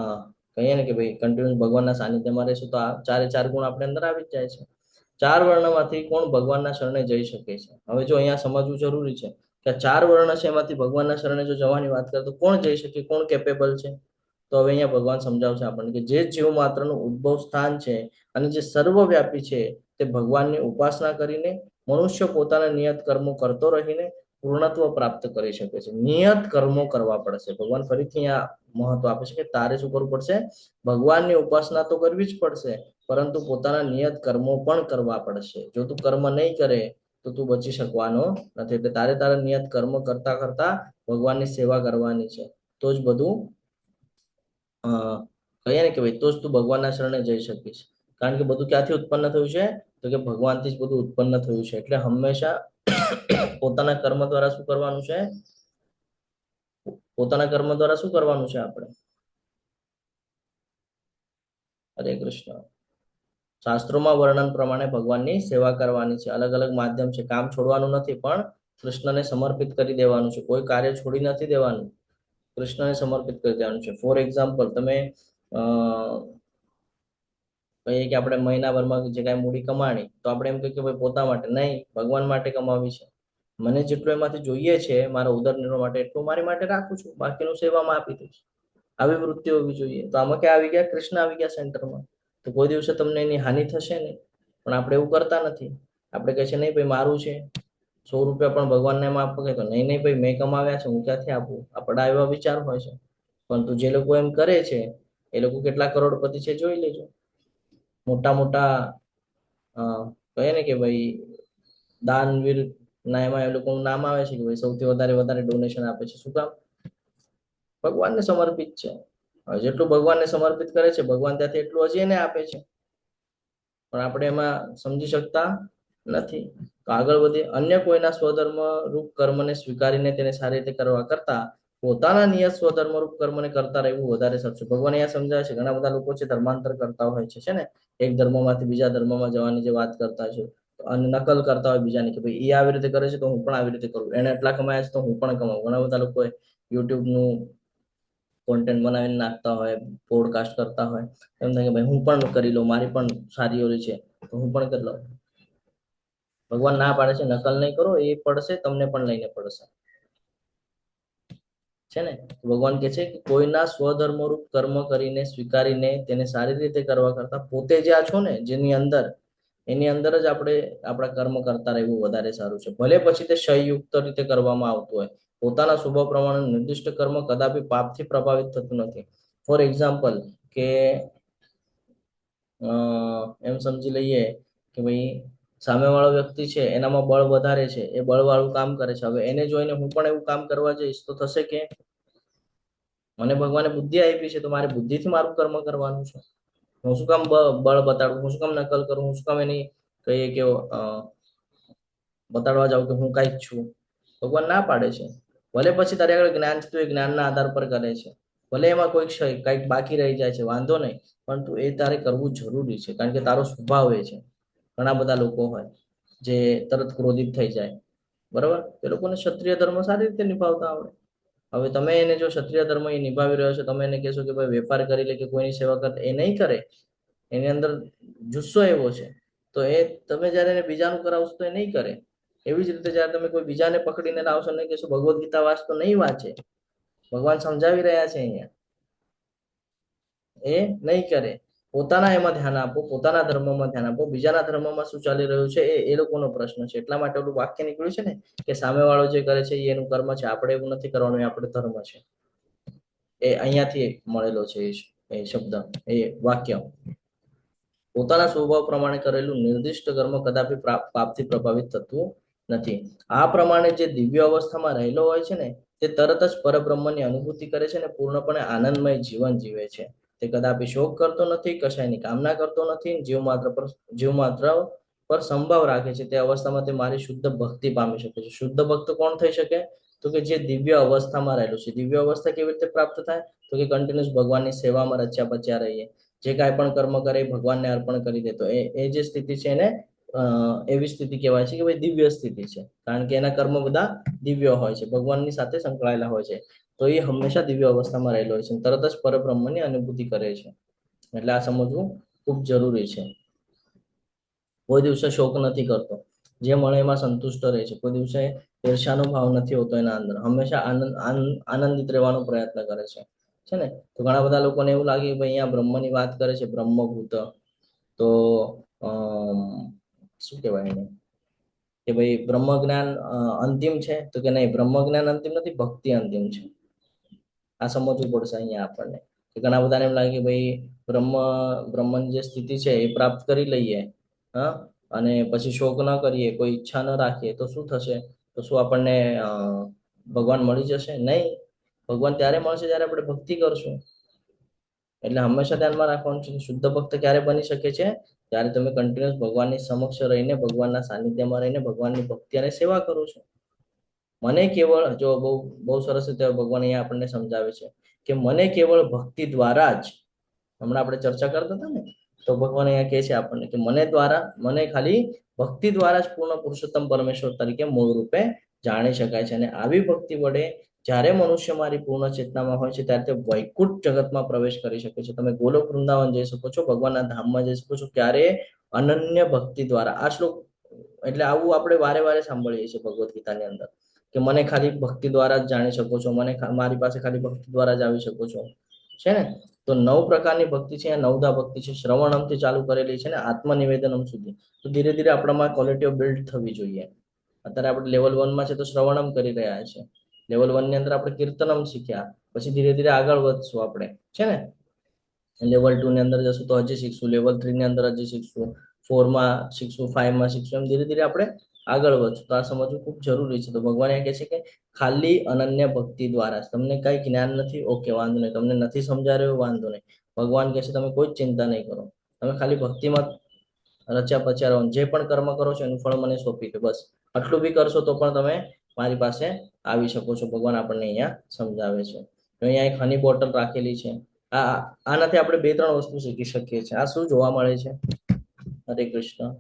કહીએ ને કે ભાઈ કન્ટિન્યુઅસ ભગવાનના સાનિધ્યમાં રહીશું તો આ ચારે ચાર ગુણ આપણે અંદર આવી જ જાય છે. ચાર વર્ણમાંથી કોણ ભગવાનના શરણે જઈ શકે છે? હવે જો અહીંયા સમજવું જરૂરી છે કે આ ચાર વર્ણ છે એમાંથી ભગવાનના શરણે જો જવાની વાત કરે તો કોણ જઈ શકે, કોણ કેપેબલ છે? તો હવે અહીંયા ભગવાન સમજાવશે આપણને કે જે જીવ માત્રનું ઉદ્ભવ સ્થાન છે અને જે સર્વવ્યાપી છે તે ભગવાનની ઉપાસના કરીને મનુષ્ય પોતાના નિયત કર્મો કરતો રહીને પૂર્ણત્વ પ્રાપ્ત કરી શકે છે. નિયત કર્મો કરવા પડશે. ભગવાન ફરીથી અહીંયા મહત્વ આપે છે કે તારે શું કરવું પડશે? ભગવાનની ઉપાસના તો કરવી જ પડશે, પરંતુ પોતાના નિયત કર્મો પણ કરવા પડશે. જો તું કર્મ નહીં કરે તો તું બચી શકવાનો નથી. એટલે તારે તારા નિયત કર્મ કરતા કરતા ભગવાનની સેવા કરવાની છે. તો જ બધું કહીએ ને કે ભાઈ તો જ તું ભગવાનના શરણે જઈ શકીશ. કારણ કે બધું ક્યાંથી ઉત્પન્ન થયું છે? તો કે ભગવાનથી જ બધું ઉત્પન્ન થયું છે. એટલે હંમેશા પોતાના કર્મ દ્વારા શું કરવાનું છે? પોતાના કર્મ દ્વારા શું કરવાનું છે આપણે? હરે કૃષ્ણ. શાસ્ત્રોમાં વર્ણન પ્રમાણે ભગવાનની સેવા કરવાની છે. અલગ અલગ માધ્યમ છે. કામ છોડવાનું નથી, પણ કૃષ્ણને સમર્પિત કરી દેવાનું છે. કોઈ કાર્ય છોડી નથી દેવાનું, કૃષ્ણને સમર્પિત કરી દેવાનું છે. ફોર એક્ઝામ્પલ, તમે કહીએ કે આપણે મહિનાભરમાં જે કાંઈ મૂડી કમાણી, તો આપણે એમ કહીએ કે ભાઈ પોતા માટે નહીં, ભગવાન માટે કમાવી છે. મને જેટલું એમાંથી જોઈએ છે મારા ઉદરનિર્વાહ માટે, એટલું મારી માટે રાખું છું, બાકીનું સેવામાં આપી દઈશ. આવી વૃત્તિ હોવી જોઈએ. તો આમાં ક્યાં આવી ગયા? કૃષ્ણ આવી ગયા સેન્ટરમાં. તો કોઈ દિવસે તમને એની હાનિ થશે નહીં. પણ આપણે એવું કરતા નથી. આપણે કહે છે નહીં ભાઈ મારું છે, 100 રૂપિયા પણ ભગવાનને એમ આપો કે તો નહીં નહીં ભાઈ મેં કમાવ્યા છે, હું ક્યાંથી આપું? આપણા એવા વિચાર હોય છે. પરંતુ જે લોકો એમ કરે છે એ લોકો કેટલા કરોડપતિ છે જોઈ લેજો. મોટા મોટા કહે ને કે ભાઈ દાનવીર ના એમાં એ લોકોનું નામ આવે છે કે ભાઈ સૌથી વધારે ડોનેશન આપે છે. શું કામ? ભગવાનને સમર્પિત છે. હવે જેટલું ભગવાનને સમર્પિત કરે છે ભગવાન ત્યાંથી એટલું હજી એને આપે છે, પણ આપણે એમાં સમજી શકતા નથી. તો આગળ વધીએ. અન્ય કોઈના સ્વધર્મ રૂપ કર્મને સ્વીકારીને તેને સારી રીતે કરવા કરતા પોતાના નિયત સ્વધર્મ રૂપ કર્મને કરતા રહેવું વધારે સાચું. ભગવાન અહીંયા સમજાવે છે. ઘણા બધા લોકો છે ધર્માંતર કરતા હોય છે ને, એક ધર્મમાંથી બીજા ધર્મમાં જવાની જે વાત કરતા છે અને નકલ કરતા હોય બીજાની કે ભાઈ એ આવી રીતે કરે છે તો હું પણ આવી રીતે કરું, એને એટલા કમાયા છે તો હું પણ કમાઉં. ઘણા બધા લોકો યુટ્યુબનું કોન્ટેન્ટ બનાવીને નાખતા હોય, પોડકાસ્ટ કરતા હોય, એમ થાય કે ભાઈ હું પણ કરી લઉં, મારી પણ સારી ઓલી છે તો હું પણ કરી લઉં. ભગવાન ના પાડે છે નકલ નહીં કરો, એ પડશે તમને પણ લઈને પડશે છે ને. ભગવાન કહે છે કે કોઈના સ્વધર્મરૂપ કર્મ કરીને સ્વીકારીને તેને સારી રીતે કરવા કરતા પોતે જ્યાં છો ને જેની અંદર, એની અંદર જ આપણે આપણા કર્મ કરતા રહેવું વધારે સારું છે. ભલે પછી તે ક્ષયયુક્ત રીતે કરવામાં આવતું હોય. પોતાના સ્વભાવ પ્રમાણે નિર્દિષ્ટ કર્મ કદાપી પાપથી પ્રભાવિત થતું નથી. ફોર એક્ઝામ્પલ કે એમ સમજી લઈએ કે ભાઈ સામેવાળો વ્યક્તિ છે એનામાં બળ વધારે છે, એ બળવાળું કામ કરે છે. હવે એને જોઈને હું પણ એવું કામ કરવા જઈશ તો થશે કે મને ભગવાને બુદ્ધિ આપી છે તો મારે બુદ્ધિથી મારું કર્મ કરવાનું છે. હું શું કામ બળ બતાડું? હું શું કામ નકલ કરું? હું શું કામ એની કહીએ કે બતાડવા જાઉં કે હું કાંઈક છું? ભગવાન ના પાડે છે. ભલે પછી તારે આગળ જ્ઞાન છે તો એ જ્ઞાનના આધાર પર કરે છે. ભલે એમાં કોઈક કંઈક બાકી રહી જાય છે, વાંધો નહીં, પરંતુ એ તારે કરવું જરૂરી છે. કારણ કે તારો સ્વભાવ એ છે. ઘણા બધા લોકો હોય જે તરત ક્રોધિત થઈ જાય, બરાબર? એ લોકોને ક્ષત્રિય ધર્મ સારી રીતે નિભાવતા આવડે. હવે તમે એને જો ક્ષત્રિય ધર્મ એ નિભાવી રહ્યો છો, તમે એને કહેશો કે ભાઈ વેપાર કરી લે કે કોઈની સેવા કર, એ નહીં કરે. એની અંદર જુસ્સો એવો છે તો એ તમે જયારે એને બીજાનું કરાવશો તો એ નહીં કરે. એવી જ રીતે જયારે તમે કોઈ બીજાને પકડીને લાવશો ને કહેશો ભગવદ્ ગીતા વાંચતો નહીં વાંચે, ભગવાન સમજાવી રહ્યા છે અહીંયા, એ નહીં કરે. પોતાના એમાં ધ્યાન આપો, પોતાના ધર્મમાં ધ્યાન આપો. બીજાના ધર્મમાં શું ચાલી રહ્યું છે એ લોકોનો પ્રશ્ન છે. એટલા માટે ઓલું વાક્ય નીકળ્યું છે ને કે સામેવાળો જે કરે છે એ એનું કર્મ છે, આપણે એવું નથી કરવાનું, એ આપણો ધર્મ છે. એ અહીંયાથી મળેલો છે એ શબ્દ, એ વાક્ય. પોતાના સ્વભાવ પ્રમાણે કરેલું નિર્દિષ્ટ કર્મ કદાપી પાપથી પ્રભાવિત થતું નથી. આ પ્રમાણે જે દિવ્ય અવસ્થામાં રહેલો હોય છે ને તે તરત જ પરબ્રહ્મની અનુભૂતિ કરે છે અને પૂર્ણપણે આનંદમય જીવન જીવે છે. તે કદાપી શોક કરતો નથી, કશાયની કામના કરતો નથી, જીવ માત્ર પર સંભાવ રાખે છે. તે અવસ્થામાં તે મારી શુદ્ધ ભક્તિ પામી શકે છે. શુદ્ધ ભક્ત કોણ થઈ શકે? તો કે જે દિવ્ય અવસ્થામાં રહેલું છે. દિવ્ય અવસ્થા કેવી રીતે પ્રાપ્ત થાય? તો કે કન્ટિન્યુઅસ ભગવાનની સેવામાં રચ્યા પચ્યા રહીએ. જે કાંઈ પણ કર્મ કરે ભગવાનને અર્પણ કરી દે તો એ જે સ્થિતિ છે એને એવી સ્થિતિ કહેવાય છે કે ભાઈ દિવ્ય સ્થિતિ છે, કારણ કે એના કર્મ બધા દિવ્ય હોય છે, ભગવાનની સાથે સંકળાયેલા હોય છે, તો એ હંમેશા દિવ્ય અવસ્થામાં રહેલો હોય છે, તરત જ પરબ્રહ્મની અનુભૂતિ કરે છે. એટલે આ સમજવું ખૂબ જરૂરી છે. કોઈ દિવસે શોક નથી કરતો, જે મળે એમાં સંતુષ્ટ રહે છે, કોઈ દિવસે ઈર્ષાનો ભાવ નથી હોતો એના અંદર, હંમેશા આનંદિત રહેવાનો પ્રયત્ન કરે છે ને. તો ઘણા બધા લોકોને એવું લાગે કે ભાઈ અહીંયા બ્રહ્મની વાત કરે છે, બ્રહ્મભૂત, તો શું કહેવાય એને કે ભાઈ બ્રહ્મ જ્ઞાન અંતિમ છે, તો કે નહીં, બ્રહ્મ જ્ઞાન અંતિમ નથી, ભક્તિ અંતિમ છે. આ સમજવું પડશે અહીંયા આપણને. કે ઘણા બધાને એમ લાગે કે ભાઈ બ્રહ્મની જે સ્થિતિ છે એ પ્રાપ્ત કરી લઈએ, હા, અને પછી શોક ન કરીએ, કોઈ ઈચ્છા ન રાખીએ તો શું થશે, તો શું આપણને ભગવાન મળી જશે? નહીં, ભગવાન ત્યારે મળશે જ્યારે આપણે ભક્તિ કરશું. એટલે હંમેશા ધ્યાનમાં રાખવાનું છે કે શુદ્ધ ભક્ત ક્યારે બની શકે છે? ત્યારે તમે કન્ટિન્યુઅસ ભગવાનની સમક્ષ રહીને, ભગવાનના સાનિધ્યમાં રહીને ભગવાનની ભક્તિ અને સેવા કરો છો. મને કેવળ, જો બહુ બહુ સરસ રીતે ભગવાન અહીંયા આપણને સમજાવે છે કે મને કેવળ ભક્તિ દ્વારા જ, હમણાં આપણે ચર્ચા કરતા હતા ને, તો ભગવાન અહીંયા કહે છે આપણને કે મને ખાલી ભક્તિ દ્વારા જ પૂર્ણ પુરુષોત્તમ પરમેશ્વર તરીકે મૂળ રૂપે જાણી શકાય છે. અને આવી ભક્તિ વડે જ્યારે મનુષ્ય મારી પૂર્ણ ચેતનામાં હોય છે ત્યારે તે વૈકુંઠ જગતમાં પ્રવેશ કરી શકે છે. તમે ગોલોક વૃંદાવન જઈ શકો છો, ભગવાનના ધામમાં જઈ શકો છો, ક્યારે? અનન્ય ભક્તિ દ્વારા. આ શ્લોક એટલે આવું આપણે વારે વારે સાંભળીએ છીએ ભગવદ્ ગીતાની અંદર કે મને ખાલી ભક્તિ દ્વારા જ જાણી શકો છો, મારી પાસે ખાલી ભક્તિ દ્વારા જ આવી શકો છો, છે ને. તો 9 પ્રકારની ભક્તિ છે, 9દા ભક્તિ છે, શ્રવણમથી ચાલુ કરેલી છે ને આત્મનિવેદનમ સુધી. તો ધીરે ધીરે આપણામાં ક્વોલિટીઓ બિલ્ડ થવી જોઈએ. અત્યારે આપણે લેવલ 1 છે તો શ્રવણમ કરી રહ્યા છે, લેવલ 1 ની અંદર આપણે કીર્તનમ શીખ્યા, પછી ધીરે ધીરે આગળ વધશું આપણે, છે ને. લેવલ 2 ની અંદર જશું તો હજી શીખશું, લેવલ 3 ની અંદર હજી શીખશું, 4 માં શીખશું, 5 માં શીખશું, એમ ધીરે ધીરે આપણે આગળ વધશું. તો આ સમજવું ખૂબ જરૂરી છે. તો ભગવાન એ કહે છે કે ખાલી અનન્ય ભક્તિ દ્વારા જ. તમને કઈ જ્ઞાન નથી, ઓકે, વાંધો નહીં, તમને નથી સમજાય રહ્યો, વાંધો નહીં. ભગવાન કહે છે તમે કોઈ ચિંતા નહીં કરો, તમે ખાલી ભક્તિમાં રચ્યા પચ્યા રહો, જે પણ કર્મ કરો છો એનું ફળ મને સોંપી દો, બસ આટલું બી કરશો તો પણ તમે મારી પાસે આવી શકો છો. ભગવાન આપણને અહીંયા સમજાવે છે. તો અહીંયા એક હની બોટલ રાખેલી છે. આનાથી આપણે 2-3 વસ્તુ શીખી શકીએ છીએ. આ શું જોવા મળે છે? હરે કૃષ્ણ.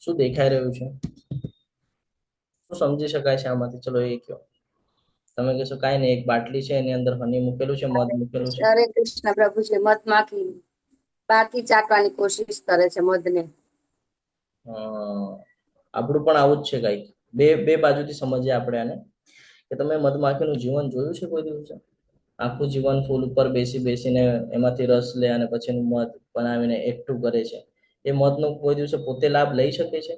શું દેખાઈ રહ્યું છે? શું સમજી શકાય છે આમાંથી? ચલો એ કયો. તમે કહેશો કાંઈ નહીં, એક બાટલી છે, એની અંદર હની મૂકેલું છે, મધ મૂકેલું છે. હરે કૃષ્ણ પ્રભુજી. મધમાખી બાકી ચાટવાની કોશિશ કરે છે મધને. આપણું પણ આવું જ છે કઈક. બે બાજુથી સમજીએ આપણે આને કે તમે મધમાખીનું જીવન જોયું છે કોઈ દિવસે? આખું જીવન ફૂલ ઉપર બેસીને એમાંથી રસ લે અને પછી એનું મધ બનાવીને એકઠું કરે છે. એ મધનો કોઈ દિવસે પોતે લાભ લઈ શકે છે?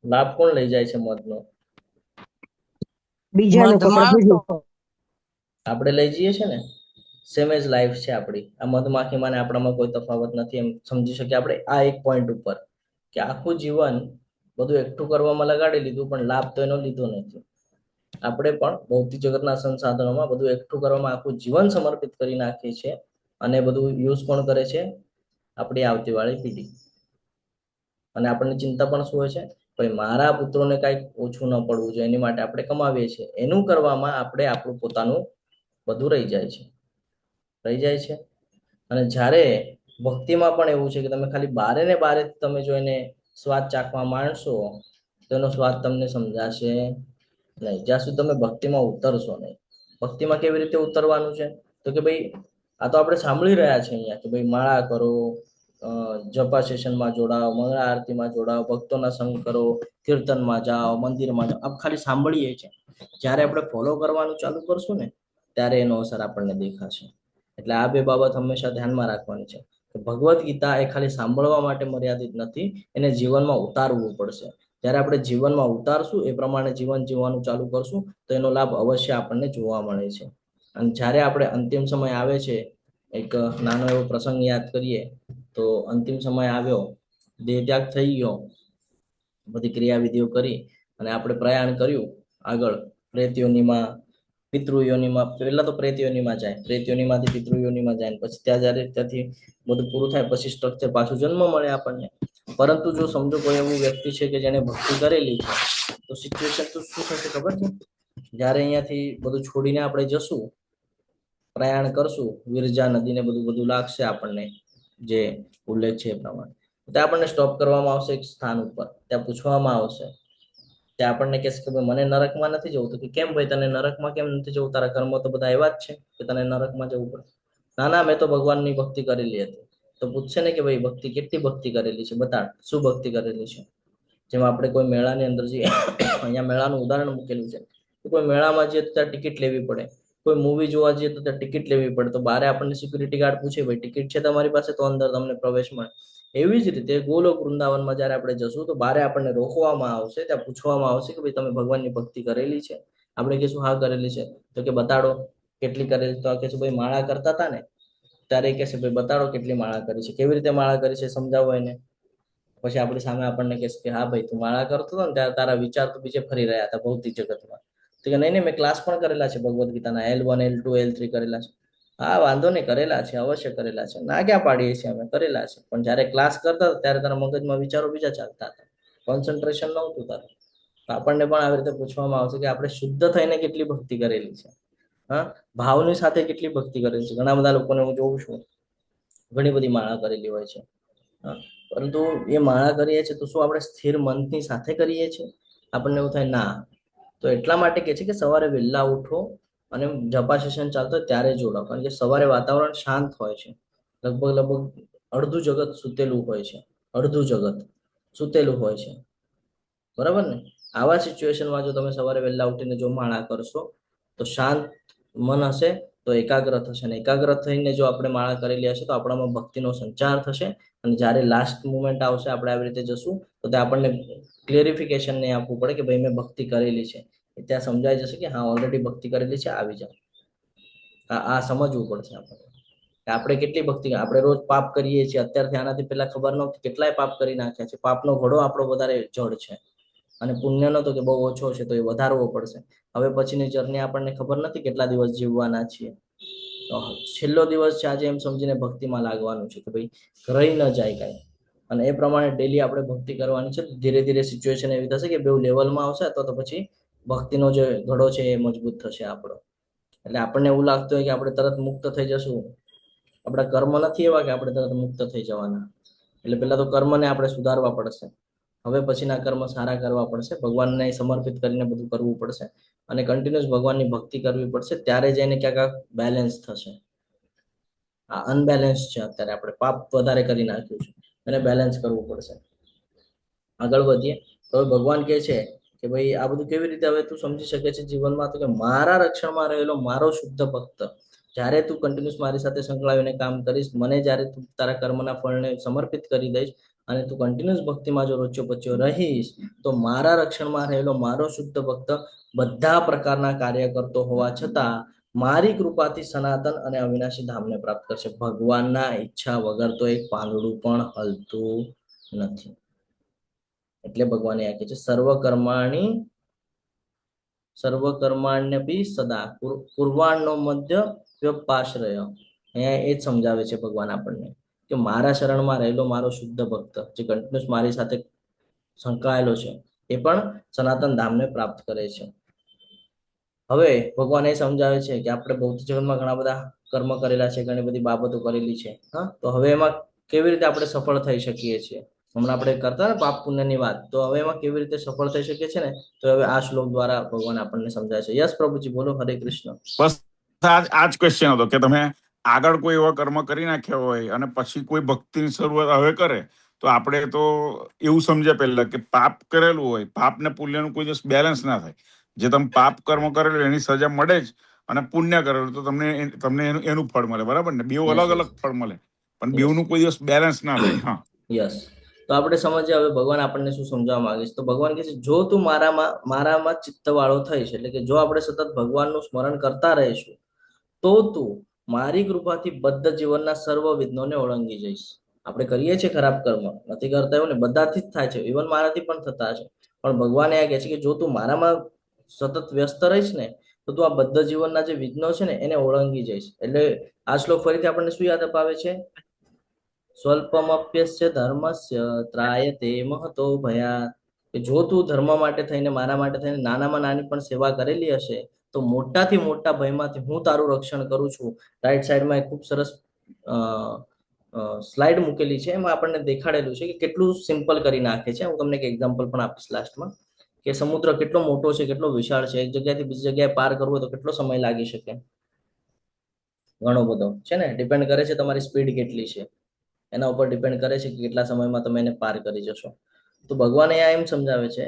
લાભ કોણ લઈ જાય છે મધનો? બીજા લોકો પ્રભુજી. આપણે લઈ જઈએ છે ને. સેમ એજ લાઈફ છે આપણી. આ મધમાખીમાં ને આપણામાં કોઈ તફાવત નથી, એમ સમજી શકીએ આપણે આ એક પોઈન્ટ ઉપર કે આખું જીવન બધું એકઠું કરવામાં લગાડી લીધું, પણ લાભ તો એનો લીધો નથી. આપણે પણ ભૌતિક જગતના સંસાધનોમાં બધું એકઠું કરવામાં આખું જીવન સમર્પિત કરી નાખીએ છીએ, અને બધું યુઝ કોણ કરે છે? આપણી આવતીવાળી પેઢી. અને આપણને ચિંતા પણ શું હોય છે? ભાઈ મારા પુત્રોને કાંઈક ઓછું ન પડવું જોઈએ, એની માટે આપણે કમાવીએ છીએ. એનું કરવામાં આપણે આપણું પોતાનું બધું રહી જાય છે. અને જ્યારે ભક્તિમાં પણ એવું છે કે તમે ખાલી બારે ને બારે તમે જો એને સ્વાદ ચાખવા માંડશો તો એનો સ્વાદ તમને સમજાશે નહીં, જ્યાં સુધી તમે ભક્તિમાં ઉતરશો નહીં. ભક્તિમાં કેવી રીતે ઉતરવાનું છે? તો કે ભાઈ આ તો આપણે સાંભળી રહ્યા છે અહીંયા કે ભાઈ માળા કરો, જપા સેશનમાં જોડાઓ, મંગળા આરતીમાં જોડાઓ, ભક્તોના સંગ કરો, કીર્તનમાં જાઓ, મંદિરમાં જાઓ. આપ ખાલી સાંભળીએ છીએ. જ્યારે આપણે ફોલો કરવાનું ચાલુ કરશું ને ત્યારે એનો અસર આપણને દેખાશે. એટલે આ 2 બાબત હંમેશા ધ્યાનમાં રાખવાની છે કે ભગવદ્ ગીતા એ ખાલી સાંભળવા માટે મર્યાદિત નથી, એને જીવનમાં ઉતારવું પડશે. જ્યારે આપણે જીવનમાં ઉતારશું, એ પ્રમાણે જીવન જીવવાનું ચાલુ કરશું તો એનો લાભ અવશ્ય આપણને જોવા મળે છે. અને જ્યારે આપણે અંતિમ સમય આવે છે, એક નાનો એવો પ્રસંગ યાદ કરીએ તો અંતિમ સમય આવ્યો, દેહ ત્યાગ થઈ ગયો, બધી ક્રિયાવિધિઓ કરી અને આપણે પ્રયાણ કર્યું આગળ પ્રેતયોનીમાં, પિતૃયોનીમાં. પહેલા તો પ્રેતયોનીમાં જાય, પ્રેતયોનીમાંથી પિતૃયોનીમાં જાય, પછી ત્યાંથી બધું પૂરું થાય પછી સ્ટ્રક્ચર પાછું જન્મ મળે આપણને. પરંતુ જો સમજો કોઈ એવું વ્યક્તિ છે કે જેને ભક્તિ કરેલી છે, તો સિચ્યુએશન તો શું થશે ખબર છે? જ્યારે અહીંયાથી બધું છોડીને આપણે જશું, પ્રયાણ કરશું, વિરજા નદીને બધું લાગશે આપણને, જે ઉલ્લેખ છે એ પ્રમાણે. ત્યાં આપણને સ્ટોપ કરવામાં આવશે એક સ્થાન ઉપર, ત્યાં પૂછવામાં આવશે, ત્યાં આપણને કહેશે કે ભાઈ મને નરકમાં નથી જવું. તો કે કેમ ભાઈ તને નરકમાં કેમ નથી જવું, તારા કર્મ તો બધા એવા જ છે કે તને નરકમાં જવું પડે? ના ના, મેં તો ભગવાનની ભક્તિ કરેલી હતી. તો પૂછશે ને કે ભાઈ ભક્તિ કેટલી ભક્તિ કરેલી છે, બતાડ શું ભક્તિ કરેલી છે. જેમ આપણે કોઈ મેળાની અંદર જઈએ, અહીંયા મેળાનું ઉદાહરણ મૂકેલું છે કે કોઈ મેળામાં જઈએ તો ત્યાં ટિકિટ લેવી પડે, કોઈ મૂવી જોવા જઈએ તો ત્યાં ટિકિટ લેવી પડે, તો બારે આપણને સિક્યુરિટી ગાર્ડ પૂછે ભાઈ ટિકિટ છે તમારી પાસે તો અંદર તમને પ્રવેશ મળે. એવી જ રીતે ગોલોક વૃંદાવનમાં જયારે આપણે જશું તો બારે આપણને રોકવામાં આવશે, ત્યાં પૂછવામાં આવશે કે ભાઈ તમે ભગવાનની ભક્તિ કરેલી છે? આપણે કહીશું હા કરેલી છે. તો કે બતાડો કેટલી કરેલી. તો કહેશું ભાઈ માળા કરતા હતા ને, ત્યારે એ કહેશે ભાઈ બતાડો કેટલી માળા કરી છે, કેવી રીતે માળા કરી છે સમજાવો એને. પછી આપણી સામે આપણને કહેશે કે હા ભાઈ તું માળા કરતો હતો ને ત્યારે તારા વિચાર તો બીજે ફરી રહ્યા હતા ભૌતિક જગતમાં. તો કે નહીં નહીં, મેં ક્લાસ પણ કરેલા છે ભગવદ્ ગીતાના, L1 L2 L3 કરેલા છે. હા વાંધો નહીં, કરેલા છે, અવશ્ય કરેલા છે, ના ક્યાં પાડીએ છીએ અમે, કરેલા છે. પણ જયારે ક્લાસ કરતા હતા ત્યારે તારા મગજમાં વિચારો બીજા ચાલતા હતા, કોન્સન્ટ્રેશન નહોતું તારું. તો આપણને પણ આવી રીતે પૂછવામાં આવશે કે આપણે શુદ્ધ થઈને કેટલી ભક્તિ કરેલી છે, હા ભાવની સાથે કેટલી ભક્તિ કરેલી છે. ઘણા બધા લોકોને હું જોઉં છું ઘણી બધી માળા કરેલી હોય છે, હા, પરંતુ એ માળા કરીએ છીએ તો શું આપણે સ્થિર મનની સાથે કરીએ છીએ? આપણને એવું થાય ના. તો એટલા માટે કે છે કે સવારે વહેલા ઉઠો અને જપા સેશન ચાલતો હોય ત્યારે જોડાઓ, કારણ કે સવારે વાતાવરણ શાંત હોય છે. લગભગ અડધું જગત સૂતેલું હોય છે, અડધું જગત સૂતેલું હોય છે, બરાબર ને? આવા સિચ્યુએશનમાં જો તમે સવારે વહેલા ઉઠીને જો માળા કરશો તો શાંત મન હશે તો એકાગ્ર થશે, ને એકાગ્ર થઈને જો આપણે માળા કરેલી હશે તો આપણામાં ભક્તિનો સંચાર થશે. અને જ્યારે લાસ્ટ મુમેન્ટ આવશે આપણે આવી રીતે જશું તો તે આપણને ક્લેરિફિકેશન નહીં આપવું પડે કે ભાઈ મેં ભક્તિ કરેલી છે. ત્યાં સમજાઈ જશે કે હા ઓલરેડી ભક્તિ કરેલી છે, આવી જાઓ. આ સમજવું પડશે આપણે કે આપણે કેટલી ભક્તિ. આપણે રોજ પાપ કરીએ છીએ, અત્યારથી આનાથી પહેલા ખબર નહોતી કેટલાય પાપ કરી નાખ્યા છે. પાપનો ઘડો આપણો વધારે જડ છે અને પુણ્યનો તો કે બહુ ઓછો છે, તો એ વધારવો પડશે. હવે પછીની જર્ની આપણને ખબર નથી કેટલા દિવસ જીવવાના છીએ, તો છેલ્લો દિવસ છે આજે એમ સમજીને ભક્તિમાં લાગવાનું છે કે ભાઈ રહી ન જાય કાંઈ. અને એ પ્રમાણે ડેલી આપણે ભક્તિ કરવાની છે. ધીરે ધીરે સિચ્યુએશન એવી થશે કે બે લેવલમાં આવશે તો પછી ભક્તિનો જે ઘડો છે એ મજબૂત થશે આપણો. એટલે આપણને એવું લાગતું હોય કે આપણે તરત મુક્ત થઈ જશું, આપણા કર્મ નથી એવા કે આપણે તરત મુક્ત થઈ જવાના. એટલે પહેલા તો કર્મને આપણે સુધારવા પડશે, હવે પછીના કર્મ સારા કરવા પડશે, ભગવાનને સમર્પિત કરીને બધું કરવું પડશે અને કન્ટિન્યુઅસ ભગવાનની ભક્તિ કરવી પડશે. ત્યારે જઈને ક્યાંક બેલેન્સ થશે. આ અનબેલેન્સ છે અત્યારે, આપણે પાપ વધારે કરી નાખ્યું છે, એને બેલેન્સ કરવું પડશે. આગળ વધીએ તો ભગવાન કહે છે કે ભાઈ આ બધું કેવી રીતે હવે તું સમજી શકે છે જીવનમાં? તો કે મારા રક્ષણમાં રહેલો મારો શુદ્ધ ભક્ત, જ્યારે તું કન્ટિન્યુઅસ મારી સાથે સંકળાવીને કામ કરીશ, મને જ્યારે તું તારા કર્મના ફળને સમર્પિત કરી દઈશ અને તું કન્ટિન્યુઅસ ભક્તિમાં જો રોચ્યો પચ્યો રહીશ, તો મારા રક્ષણમાં રહેલો મારો શુદ્ધ ભક્ત બધા પ્રકારના કાર્ય કરતો હોવા છતાં મારી કૃપાથી સનાતન અને અવિનાશી ધામને પ્રાપ્ત કરશે. ભગવાનના ઈચ્છા વગર તો એક પાંદડું પણ હલતું નથી. એટલે ભગવાને આ કહે છે સર્વકર્માણ્યપી સદા કુર્વાણનો મધ્ય વ્યપાશ્રય. અહીંયા એ જ સમજાવે છે ભગવાન આપણને કે મારા શરણમાં રહેલો મારો શુદ્ધ ભક્ત જે કન્ટિન્યુઅસ મારી સાથે સંકળાયેલો છે એ પણ સનાતન ધામને પ્રાપ્ત કરે છે. હવે ભગવાન એ સમજાવે છે કે આપણે ભૌતિક જીવનમાં ઘણા બધા કર્મ કરેલા છે, ઘણી બધી બાબતો કરેલી છે, હા, તો હવે એમાં કેવી રીતે આપણે સફળ થઈ શકીએ છીએ? હમણાં આપણે કરતા ને પાપ પુણ્યની વાત, તો હવે એમાં કેવી રીતે સફળ થઈ શકીએ છીએ ને, તો હવે આ શ્લોક દ્વારા ભગવાન આપણને સમજાય છે. યસ પ્રભુજી, બોલો. હરે કૃષ્ણ. બસ આ જ ક્વેશ્ચન હતો કે તમે આગળ કોઈ એવા કર્મ કરી નાખ્યા હોય અને પછી કોઈ ભક્તિની શરૂઆત હવે કરે તો આપણે તો એવું સમજે પહેલા કે પાપ કરેલું હોય, પાપ ને પુણ્યનું કોઈ દિવસ બેલેન્સ ના થાય. જે તમે પાપ કર્મ કરેલું એની સજા મળે જ, અને પુણ્ય કરેલું તો તમને એનું ફળ મળે, બરાબર ને? બેઉ Yes, અલગ yes. અલગ ફળ મળે, પણ Yes. બેઉનું કોઈ દિવસ બેલેન્સ ના થાય. હા, યસ. તો આપણે સમજીએ હવે ભગવાન આપણને શું સમજાવવા માંગે છે. તો ભગવાન કહે છે જો તું મારામાં ચિત્તવાળો થઈશ, એટલે કે જો આપણે સતત ભગવાનનું સ્મરણ કરતા રહીશું તો તું મારી કૃપાથી બદ્ધ જીવનના સર્વ વિઘ્નોને ઓળંગી જઈશ. આપણે કરીએ છીએ ખરાબ કર્મ, નથી કરતા એવું ને, બધાથી જ થાય છે, ઇવન મારાથી પણ થતા છે. પણ ભગવાન એ કહે છે કે જો તું મારામાં સતત વ્યસ્ત રહીશ ને તો તું આ બદ્ધ જીવનના જે વિઘ્નો છે ને એને ઓળંગી જઈશ. એટલે આ શ્લોક ફરીથી આપણને શું યાદ અપાવે છે? સ્વલ્પમપ્યસ્ય ધર્મસ્ય ત્રાયતે મહતો ભયાત. કે જો તું ધર્મ માટે થઈને, મારા માટે થઈને નાનામાં નાની પણ સેવા કરેલી હશે તો મોટાથી મોટા ભયમાંથી હું તારું રક્ષણ કરું છું. રાઈટ સાઈડમાં એક ખૂબ સરસ સ્લાઇડ મૂકેલી છે એમાં આપણને દેખાડેલું છે કે કેટલું સિમ્પલ કરી નાખે છે. હું તમને એક એક્ઝામ્પલ પણ આપીશ લાસ્ટમાં, કે સમુદ્ર કેટલો મોટો છે, કેટલો વિશાળ છે, એક જગ્યાથી બીજી જગ્યાએ પાર કરવો હોય તો કેટલો સમય લાગી શકે, ઘણો બધો છે ને. ડિપેન્ડ કરે છે તમારી સ્પીડ કેટલી છે, એના ઉપર ડિપેન્ડ કરે છે કે કેટલા સમયમાં તમે એને પાર કરી જશો. તો ભગવાન અહીંયા એમ સમજાવે છે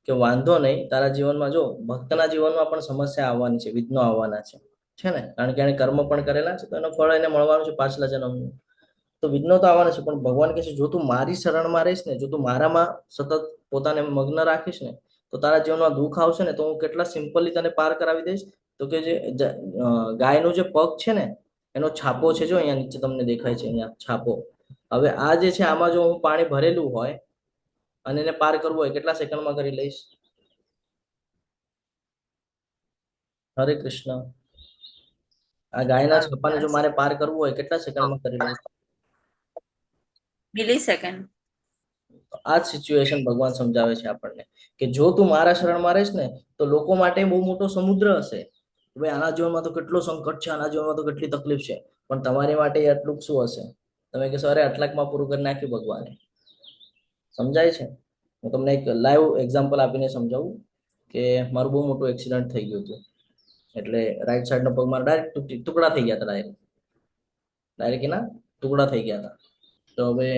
કે વાંધો નહીં, તારા જીવનમાં જો ભક્તના જીવનમાં પણ સમસ્યા આવવાની છે, વિઘ્નો આવવાના છે ને, કારણ કે એને કર્મ પણ કરેલા છે તો એનું ફળ એને મળવાનું છે પાછલા જન્મનું. તો વિઘ્નો તો આવવાના છે, પણ ભગવાન કહે છે જો તું મારી શરણમાં રહીશ ને, જો તું મારામાં સતત પોતાને મગ્ન રાખીશ ને, તો તારા જીવનમાં દુઃખ આવશે ને તો હું કેટલા સિમ્પલી તને પાર કરાવી દઈશ. તો કે જે ગાયનું જે પગ છે ને એનો છાપો છે, જો અહીંયા નીચે તમને દેખાય છે, અહીંયા છાપો. હવે આ જે છે આમાં જો હું પાણી ભરેલું હોય અને એને પાર કરવું હોય કેટલા સેકન્ડમાં કરી લઈશ? હરે કૃષ્ણ. આ ગાયના છાપાને જો મારે પાર કરવું હોય કેટલા સેકન્ડમાં કરી લઈશ? મિલિસેકન્ડ. આ જ સિચ્યુએશન ભગવાન સમજાવે છે આપણને કે જો તું મારા શરણમાં રહીશ ને તો લોકો માટે બહુ મોટો સમુદ્ર હશે. ભાઈ આના જીવનમાં તો કેટલો સંકટ છે, આના જીવનમાં તો કેટલી તકલીફ છે, પણ તમારી માટે આટલું શું હશે? તમે કહેશો અરે આટલાકમાં પૂરું કરી નાખ્યું ભગવાને. સમજાય છે? હું તમને એક લાઈવ એક્ઝામ્પલ આપીને સમજાવું કે મારું બહુ મોટું એક્સિડન્ટ થઈ ગયું હતું. એટલે રાઈટ સાઈડનો પગ મારો ડાયરેક્ટ ટુકડા થઈ ગયા હતા, ડાયરેક્ટ એના ટુકડા થઈ ગયા હતા. તો હવે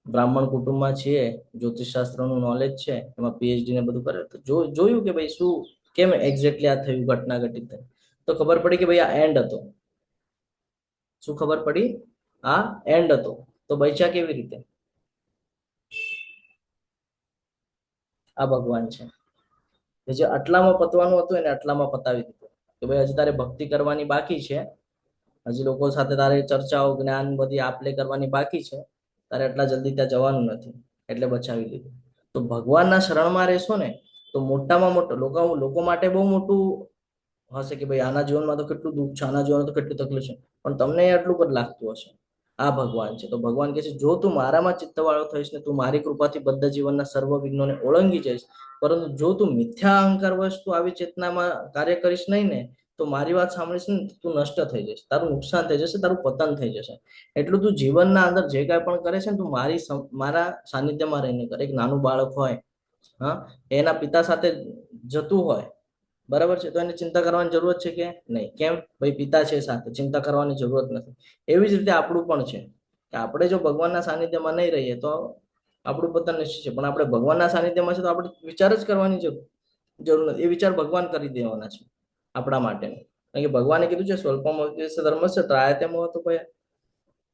બ્રાહ્મણ કુટુંબમાં છીએ, જ્યોતિષ શાસ્ત્રનું નોલેજ છે, એમાં પીએચડી ને બધું કરે, તો જોયું કે ભાઈ શું કેમ એક્ઝેક્ટલી આ થયું, ઘટના ઘટિત થઈ. તો ખબર પડી કે ભાઈ આ એન્ડ હતો. શું ખબર પડી? આ એન્ડ હતો. તો બચ્યા કેવી રીતે? આ ભગવાન છે કે જે આટલામાં પતવાનું હતું એને આટલામાં પતાવી દીધું કે ભાઈ હજી તારે ભક્તિ કરવાની બાકી છે, હજી લોકો સાથે તારે ચર્ચાઓ જ્ઞાન બધી આપલે કરવાની બાકી છે, તારે એટલા જલ્દી ત્યાં જવાનું નથી, એટલે બચાવી લીધું. તો ભગવાનના શરણમાં રહેશો ને તો મોટામાં મોટો લોકો માટે બહુ મોટું હશે કે ભાઈ આના જીવનમાં તો કેટલું દુઃખ છે, આના જીવનમાં તો કેટલી તકલીફ છે, પણ તમને આટલું જ લાગતું હશે. આ ભગવાન છે. તો ભગવાન કહે છે જો તું મારામાં ચિત્તવાળો થઈશ ને તું મારી કૃપાથી બધા જીવનના સર્વ વિઘ્નોને ઓળંગી જઈશ, પરંતુ જો તું મિથ્યા અહંકાર વસ્તુ આવી ચેતનામાં કાર્ય કરીશ નહીં ને તો મારી વાત સાંભળીશ ને તું નષ્ટ થઈ જઈશ, તારું નુકસાન થઈ જશે, તારું પતન થઈ જશે. એટલું તું જીવનના અંદર જે કાંઈ પણ કરે છે ને તું મારા સાનિધ્યમાં રહીને કરે. એક નાનું બાળક હોય, હા, એના પિતા સાથે જતું હોય, બરાબર છે, તો એને ચિંતા કરવાની જરૂરત છે કે નહીં? કેમ? ભાઈ પિતા છે સાથે, ચિંતા કરવાની જરૂરત નથી. એવી જ રીતે આપણું પણ છે કે આપણે જો ભગવાનના સાનિધ્યમાં નહીં રહીએ તો આપણું પતન નિશ્ચિત છે, પણ આપણે ભગવાનના સાનિધ્યમાં છે તો આપણે વિચાર જ કરવાની જરૂર નથી. એ વિચાર ભગવાન કરી દેવાના છે આપણા માટે. કારણ કે ભગવાને કીધું છે સ્વલ્પમાં ધર્મસ્ય ત્રાયતે મોહતો ભય.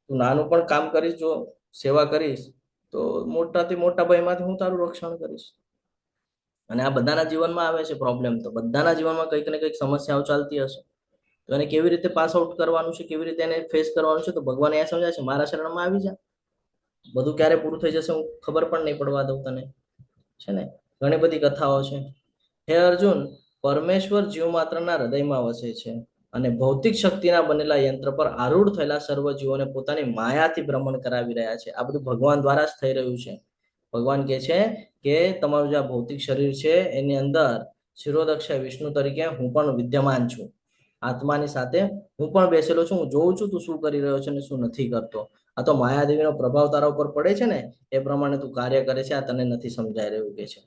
તું નાનું પણ કામ કરીશ, જો સેવા કરીશ તો મોટાથી મોટા ભયમાંથી હું તારું રક્ષણ કરીશ. અને આ બધાના જીવનમાં આવે છે પ્રોબ્લેમ, તો બધાના જીવનમાં કંઈક ને કંઈક સમસ્યાઓ ચાલતી હશે. તો એને કેવી રીતે પાસ આઉટ કરવાનું છે, કેવી રીતે એને ફેસ કરવાનું છે, તો ભગવાન અહીંયા સમજાય છે મારા શરણમાં આવી જા, બધું ક્યારે પૂરું થઈ જશે હું ખબર પણ નહીં પડવા દઉં તને, છે ને. ઘણી બધી કથાઓ છે. હે અર્જુન, પરમેશ્વર જીવ માત્રના હૃદયમાં વસે છે અને ભૌતિક શક્તિના બનેલા યંત્ર પર આરૂઢ થયેલા સર્વ જીવોને પોતાની માયાથી ભ્રમણ કરાવી રહ્યા છે. આ બધું ભગવાન દ્વારા જ થઈ રહ્યું છે. ભગવાન કહે છે કે તમારું જે આ ભૌતિક શરીર છે એની અંદર શિરોદક્ષ વિષ્ણુ તરીકે હું પણ વિદ્યમાન છું, આત્માની સાથે હું પણ બેસેલો છું, હું જોઉં છું તું શું કરી રહ્યો છે અને શું નથી કરતો. આ તો માયાદેવીનો પ્રભાવ તારા ઉપર પડે છે ને એ પ્રમાણે તું કાર્ય કરે છે, આ તને નથી સમજાઈ રહ્યું કે છે.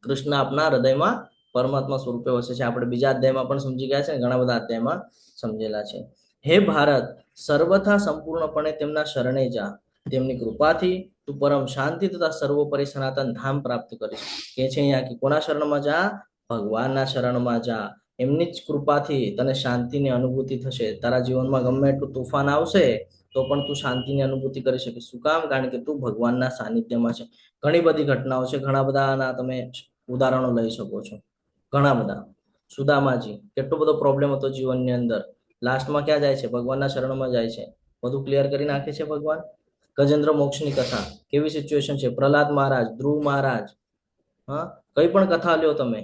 કૃષ્ણ આપના હૃદયમાં પરમાત્મા સ્વરૂપે વસે છે. આપણે બીજા અધ્યાયમાં પણ સમજી ગયા છે, ઘણા બધા અધ્યાયમાં સમજેલા છે. હે ભારત, સર્વથા સંપૂર્ણપણે તેમના શરણે જા, તેમની કૃપાથી તું પરમ શાંતિ તથા સર્વોપરી સનાતન ધામ પ્રાપ્ત કરીશ. કે છે અહીંયા કે કોના શરણમાં જા? ભગવાનના શરણમાં જા. એમની જ કૃપાથી તને શાંતિની અનુભૂતિ થશે. તારા જીવનમાં ગમે એટલું તોફાન આવશે તો પણ તું શાંતિની અનુભૂતિ કરી શકીશ. શું કામ? કારણ કે તું ભગવાનના સાનિધ્યમાં છે. ઘણી બધી ઘટનાઓ છે, ઘણા બધાના તમે ઉદાહરણો લઈ શકો છો, ઘણા બધા. સુદામાજી, કેટલો બધો પ્રોબ્લેમ હતો જીવનની અંદર, લાસ્ટમાં ક્યાં જાય છે? ભગવાનના શરણમાં જાય છે, બધું ક્લિયર કરી નાખે છે ભગવાન. ગજેન્દ્ર મોક્ષની કથા, કેવી સિચ્યુએશન છે? પ્રહલાદ મહારાજ, ધ્રુવ મહારાજ, હા, કઈ પણ કથા લ્યો તમે,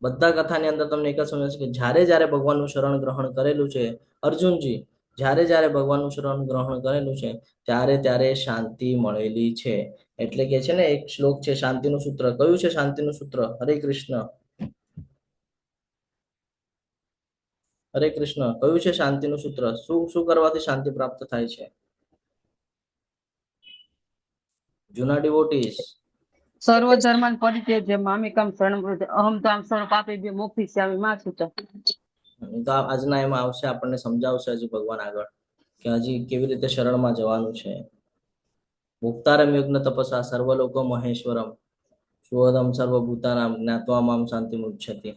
બધા કથાની અંદર તમને એક જ સમજાશે કે જ્યારે જ્યારે ભગવાનનું શરણ ગ્રહણ કરેલું છે, અર્જુનજી જ્યારે જ્યારે ભગવાનનું શરણ ગ્રહણ કરેલું છે ત્યારે ત્યારે શાંતિ મળેલી છે. એટલે કે છે ને એક શ્લોક છે શાંતિનું સૂત્ર. કયું છે શાંતિનું સૂત્ર? હરે કૃષ્ણ. હરે કૃષ્ણ. કયું છે શાંતિનું સૂત્ર? શું શું કરવાથી શાંતિ પ્રાપ્ત થાય છે? જૂના ડિવોટીસ. સર્વ ધર્માન પરિત્યજ્ય મામેકમ શરણં વ્રજ અહમ ત્વાં સર્વ પાપેભ્યો મોક્ષયિષ્યામિ મા શુચઃ. તો આજના એમાં આવશે, આપણને સમજાવશે હજી ભગવાન આગળ કે હજી કેવી રીતે શરણમાં જવાનું છે. ભોક્તારમ યજ્ઞ તપસા સર્વલોકો મહેશ્વરમ સુવદમ સર્વભૂતાનામ જ્ઞાત્વા મામ શાંતિ મુચ્છતિ.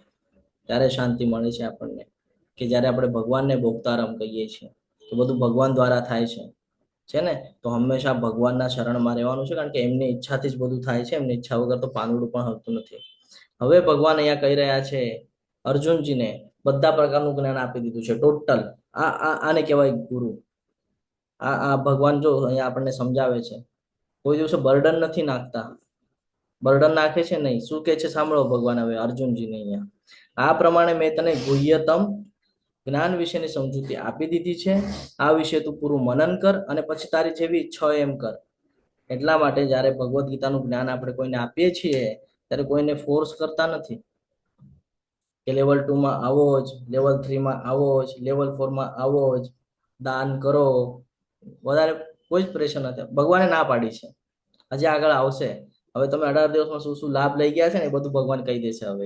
ત્યારે શાંતિ મળે છે આપણને કે જ્યારે આપણે ભગવાનને ભોક્તારમ કહીએ છીએ તો બધું ભગવાન દ્વારા થાય છે ને. તો હંમેશા ભગવાનના શરણમાં રહેવાનું છે, કારણ કે એમની ઈચ્છાથી જ બધું થાય છે. એમની ઈચ્છા વગર તો પાંદડું પણ હોતું નથી. હવે ભગવાન અહીંયા કહી રહ્યા છે અર્જુનજીને બધા પ્રકારનું જ્ઞાન આપી દીધું છે ટોટલ. આને કહેવાય ગુરુ. આ ભગવાન જો અહીંયા આપણને સમજાવે છે, કોઈ દિવસે બર્ડન નથી નાખતા. બર્ડન નાખે છે નહીં. શું કે છે સાંભળો ભગવાન હવે અર્જુનજીને અહીંયા. આ પ્રમાણે મેં તને ગુહ્યતમ જ્ઞાન વિશેની સમજૂતી આપી દીધી છે. આ વિશે તું પૂરું મનન કર અને પછી તારી જેવી ઈચ્છા હોય એમ કર. એટલા માટે જ્યારે ભગવદ્ ગીતાનું જ્ઞાન આપણે કોઈને આપીએ છીએ ત્યારે કોઈને ફોર્સ કરતા નથી કે લેવલ 2 માં આવો જ, લેવલ 3 માં આવો જ, લેવલ 4 માં આવો જ, દાન કરો. વધારે કોઈ જ પ્રેશર નથી. ભગવાને ના પાડી છે. હજી આગળ આવશે. હવે તમે 18 દિવસમાં શું શું લાભ લઈ ગયા છે ને એ બધું ભગવાન કહી દેશે હવે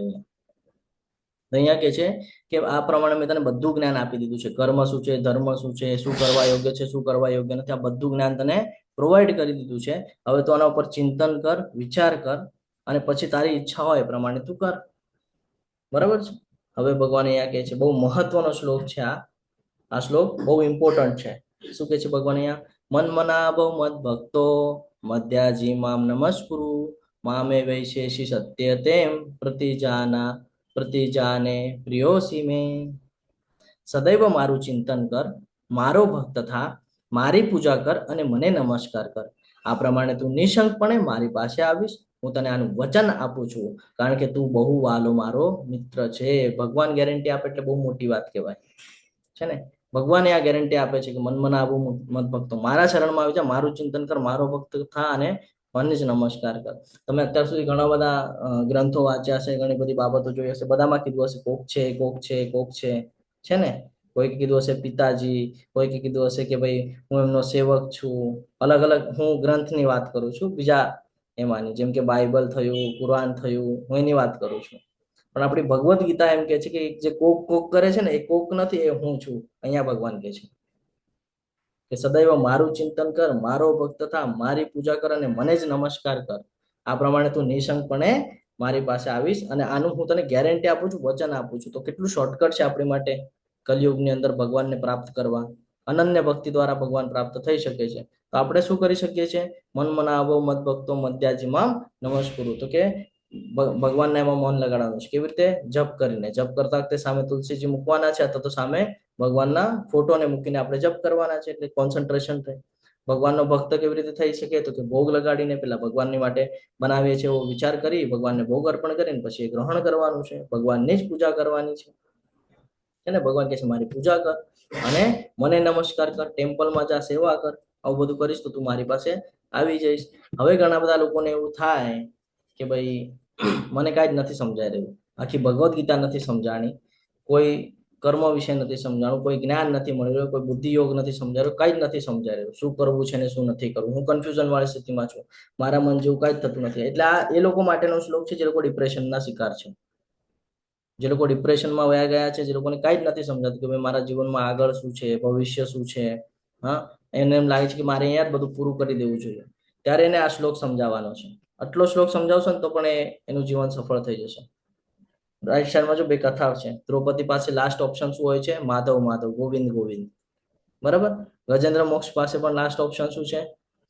અહીંયા કે છે કે આ પ્રમાણે મેં તને બધું જ્ઞાન આપી દીધું છે. કર્મ શું છે, ધર્મ શું છે, શું કરવા યોગ્ય છે, શું કરવા યોગ્ય નથી, આ બધું જ્ઞાન તને પ્રોવાઈડ કરી દીધું છે. હવે તો આના ઉપર ચિંતન કર, વિચાર કર અને પછી તારી ઈચ્છા હોય એ પ્રમાણે તું કર. બરાબર છે. હવે ભગવાન અહીંયા કહે છે, બહુ મહત્વનો શ્લોક છે આ શ્લોક બહુ ઇમ્પોર્ટન્ટ છે. શું કહે છે ભગવાન અહીંયા? મન મના બહુ મદ ભક્તો મધ્યાજી મામ નમસ્કુરુ મામે વૈશેષી સત્ય તેમ પ્રતિજાને પ્રિયોસી મે. સદૈવ મારું ચિંતન કર, મારો ભક્ત થા, મારી પૂજા કર અને મને નમસ્કાર કર. આ પ્રમાણે તું નિશંકપણે મારી પાસે આવીશ. હું તને આનું વચન આપું છું, કારણ કે તું બહુ વાલો મારો મિત્ર છે. ભગવાન ગેરંટી આપે એટલે બહુ મોટી વાત કહેવાય છે ને. ભગવાને આ ગેરંટી આપે છે કે મન મના આવું મત ભક્તો મારા શરણમાં આવી જા, મારું ચિંતન કર, મારો ભક્ત થા અને મને જ નમસ્કાર કર. તમે અત્યાર સુધી ઘણા બધા ગ્રંથો વાંચ્યા હશે, ઘણી બધી બાબતો જોઈ હશે. બધામાં કીધું હશે કોક છે, કોક છે, કોક છે ને. કોઈકે કીધું હશે પિતાજી, કોઈકે કીધું હશે કે ભાઈ હું એમનો સેવક છું. અલગ અલગ હું ગ્રંથની વાત કરું છું, બીજા એમાંની, જેમ કે બાઇબલ થયું, કુરાન થયું, હું એની વાત કરું છું. પણ આપણી ભગવદ્ ગીતા એમ કે છે કે જે કોક કોક કરે છે ને એ કોક નથી, એ હું છું. અહીંયા ભગવાન કે છે કે સદૈવ મારું ચિંતન કર, મારો ભક્ત થા, મારી પૂજા કર અને મને જ નમસ્કાર કર. આ પ્રમાણે તું નિશંકપણે મારી પાસે આવીશ અને આનું હું તને ગેરંટી આપું છું, વચન આપું છું. તો કેટલું શોર્ટકટ છે આપણી માટે કલયુગની અંદર ભગવાનને પ્રાપ્ત કરવા. અનન્ય ભક્તિ દ્વારા ભગવાન પ્રાપ્ત થઈ શકે છે. તો આપણે શું કરી શકીએ છીએ? મન મનાવો મત ભક્તો મધ્યાજીમાં નમસ્કુરુ. તો કે ભગવાનને એમાં મન લગાડવાનું છે. કેવી રીતે? જપ કરીને. જપ કરતા વખતે સામે તુલસીજી મૂકવાના છે અથવા તો સામે ભગવાનના ફોટોને મૂકીને આપણે જપ કરવાના છે. એટલે કોન્સન્ટ્રેશન થાય. ભગવાનનો ભક્ત કેવી રીતે થઈ શકે? તો કે ભોગ લગાડીને પેલા ભગવાનની માટે બનાવીએ છીએ એવો વિચાર કરી ભગવાનને ભોગ અર્પણ કરીને પછી એ ગ્રહણ કરવાનું છે. ભગવાનની જ પૂજા કરવાની છે ને. ભગવાન કહે છે મારી પૂજા કર અને મને નમસ્કાર કર, ટેમ્પલમાં જા, સેવા કર. આવું બધું કરીશ તો તું મારી પાસે આવી જઈશ. હવે ઘણા બધા લોકોને એવું થાય કે ભાઈ મને કાંઈ જ નથી સમજાઈ રહ્યું, આખી ભગવદ્ ગીતા નથી સમજાણી, કોઈ કર્મ વિશે નથી સમજાણું, કોઈ જ્ઞાન નથી મળી રહ્યું, કોઈ બુદ્ધિ યોગ નથી સમજાઈ રહ્યું, કાંઈ જ નથી સમજાઈ રહ્યું. શું કરવું છે ને શું નથી કરવું, હું કન્ફ્યુઝન વાળી સ્થિતિમાં છું, મારા મન જેવું કાંઈ જ થતું નથી. એટલે આ એ લોકો માટેનો શ્લોક છે જે લોકો ડિપ્રેશનના શિકાર છે, જે લોકો ડિપ્રેશનમાં વયા ગયા છે, જે લોકોને કાંઈ જ નથી સમજાતું કે ભાઈ મારા જીવનમાં આગળ શું છે, ભવિષ્ય શું છે. હા, એને એમ લાગે છે કે મારે અહીંયા જ બધું પૂરું કરી દેવું જોઈએ. ત્યારે એને આ શ્લોક સમજાવવાનો છે. આટલો શ્લોક સમજાવશો ને તો પણ એનું જીવન સફળ થઈ જશે. રાઈટ સાઈડમાં જો બે કથા છે. દ્રૌપદી પાસે લાસ્ટ ઓપ્શન શું હોય છે? માધવ માધવ, ગોવિંદ ગોવિંદ. બરાબર. ગજેન્દ્ર મોક્ષ પાસે પણ લાસ્ટ ઓપ્શન શું છે?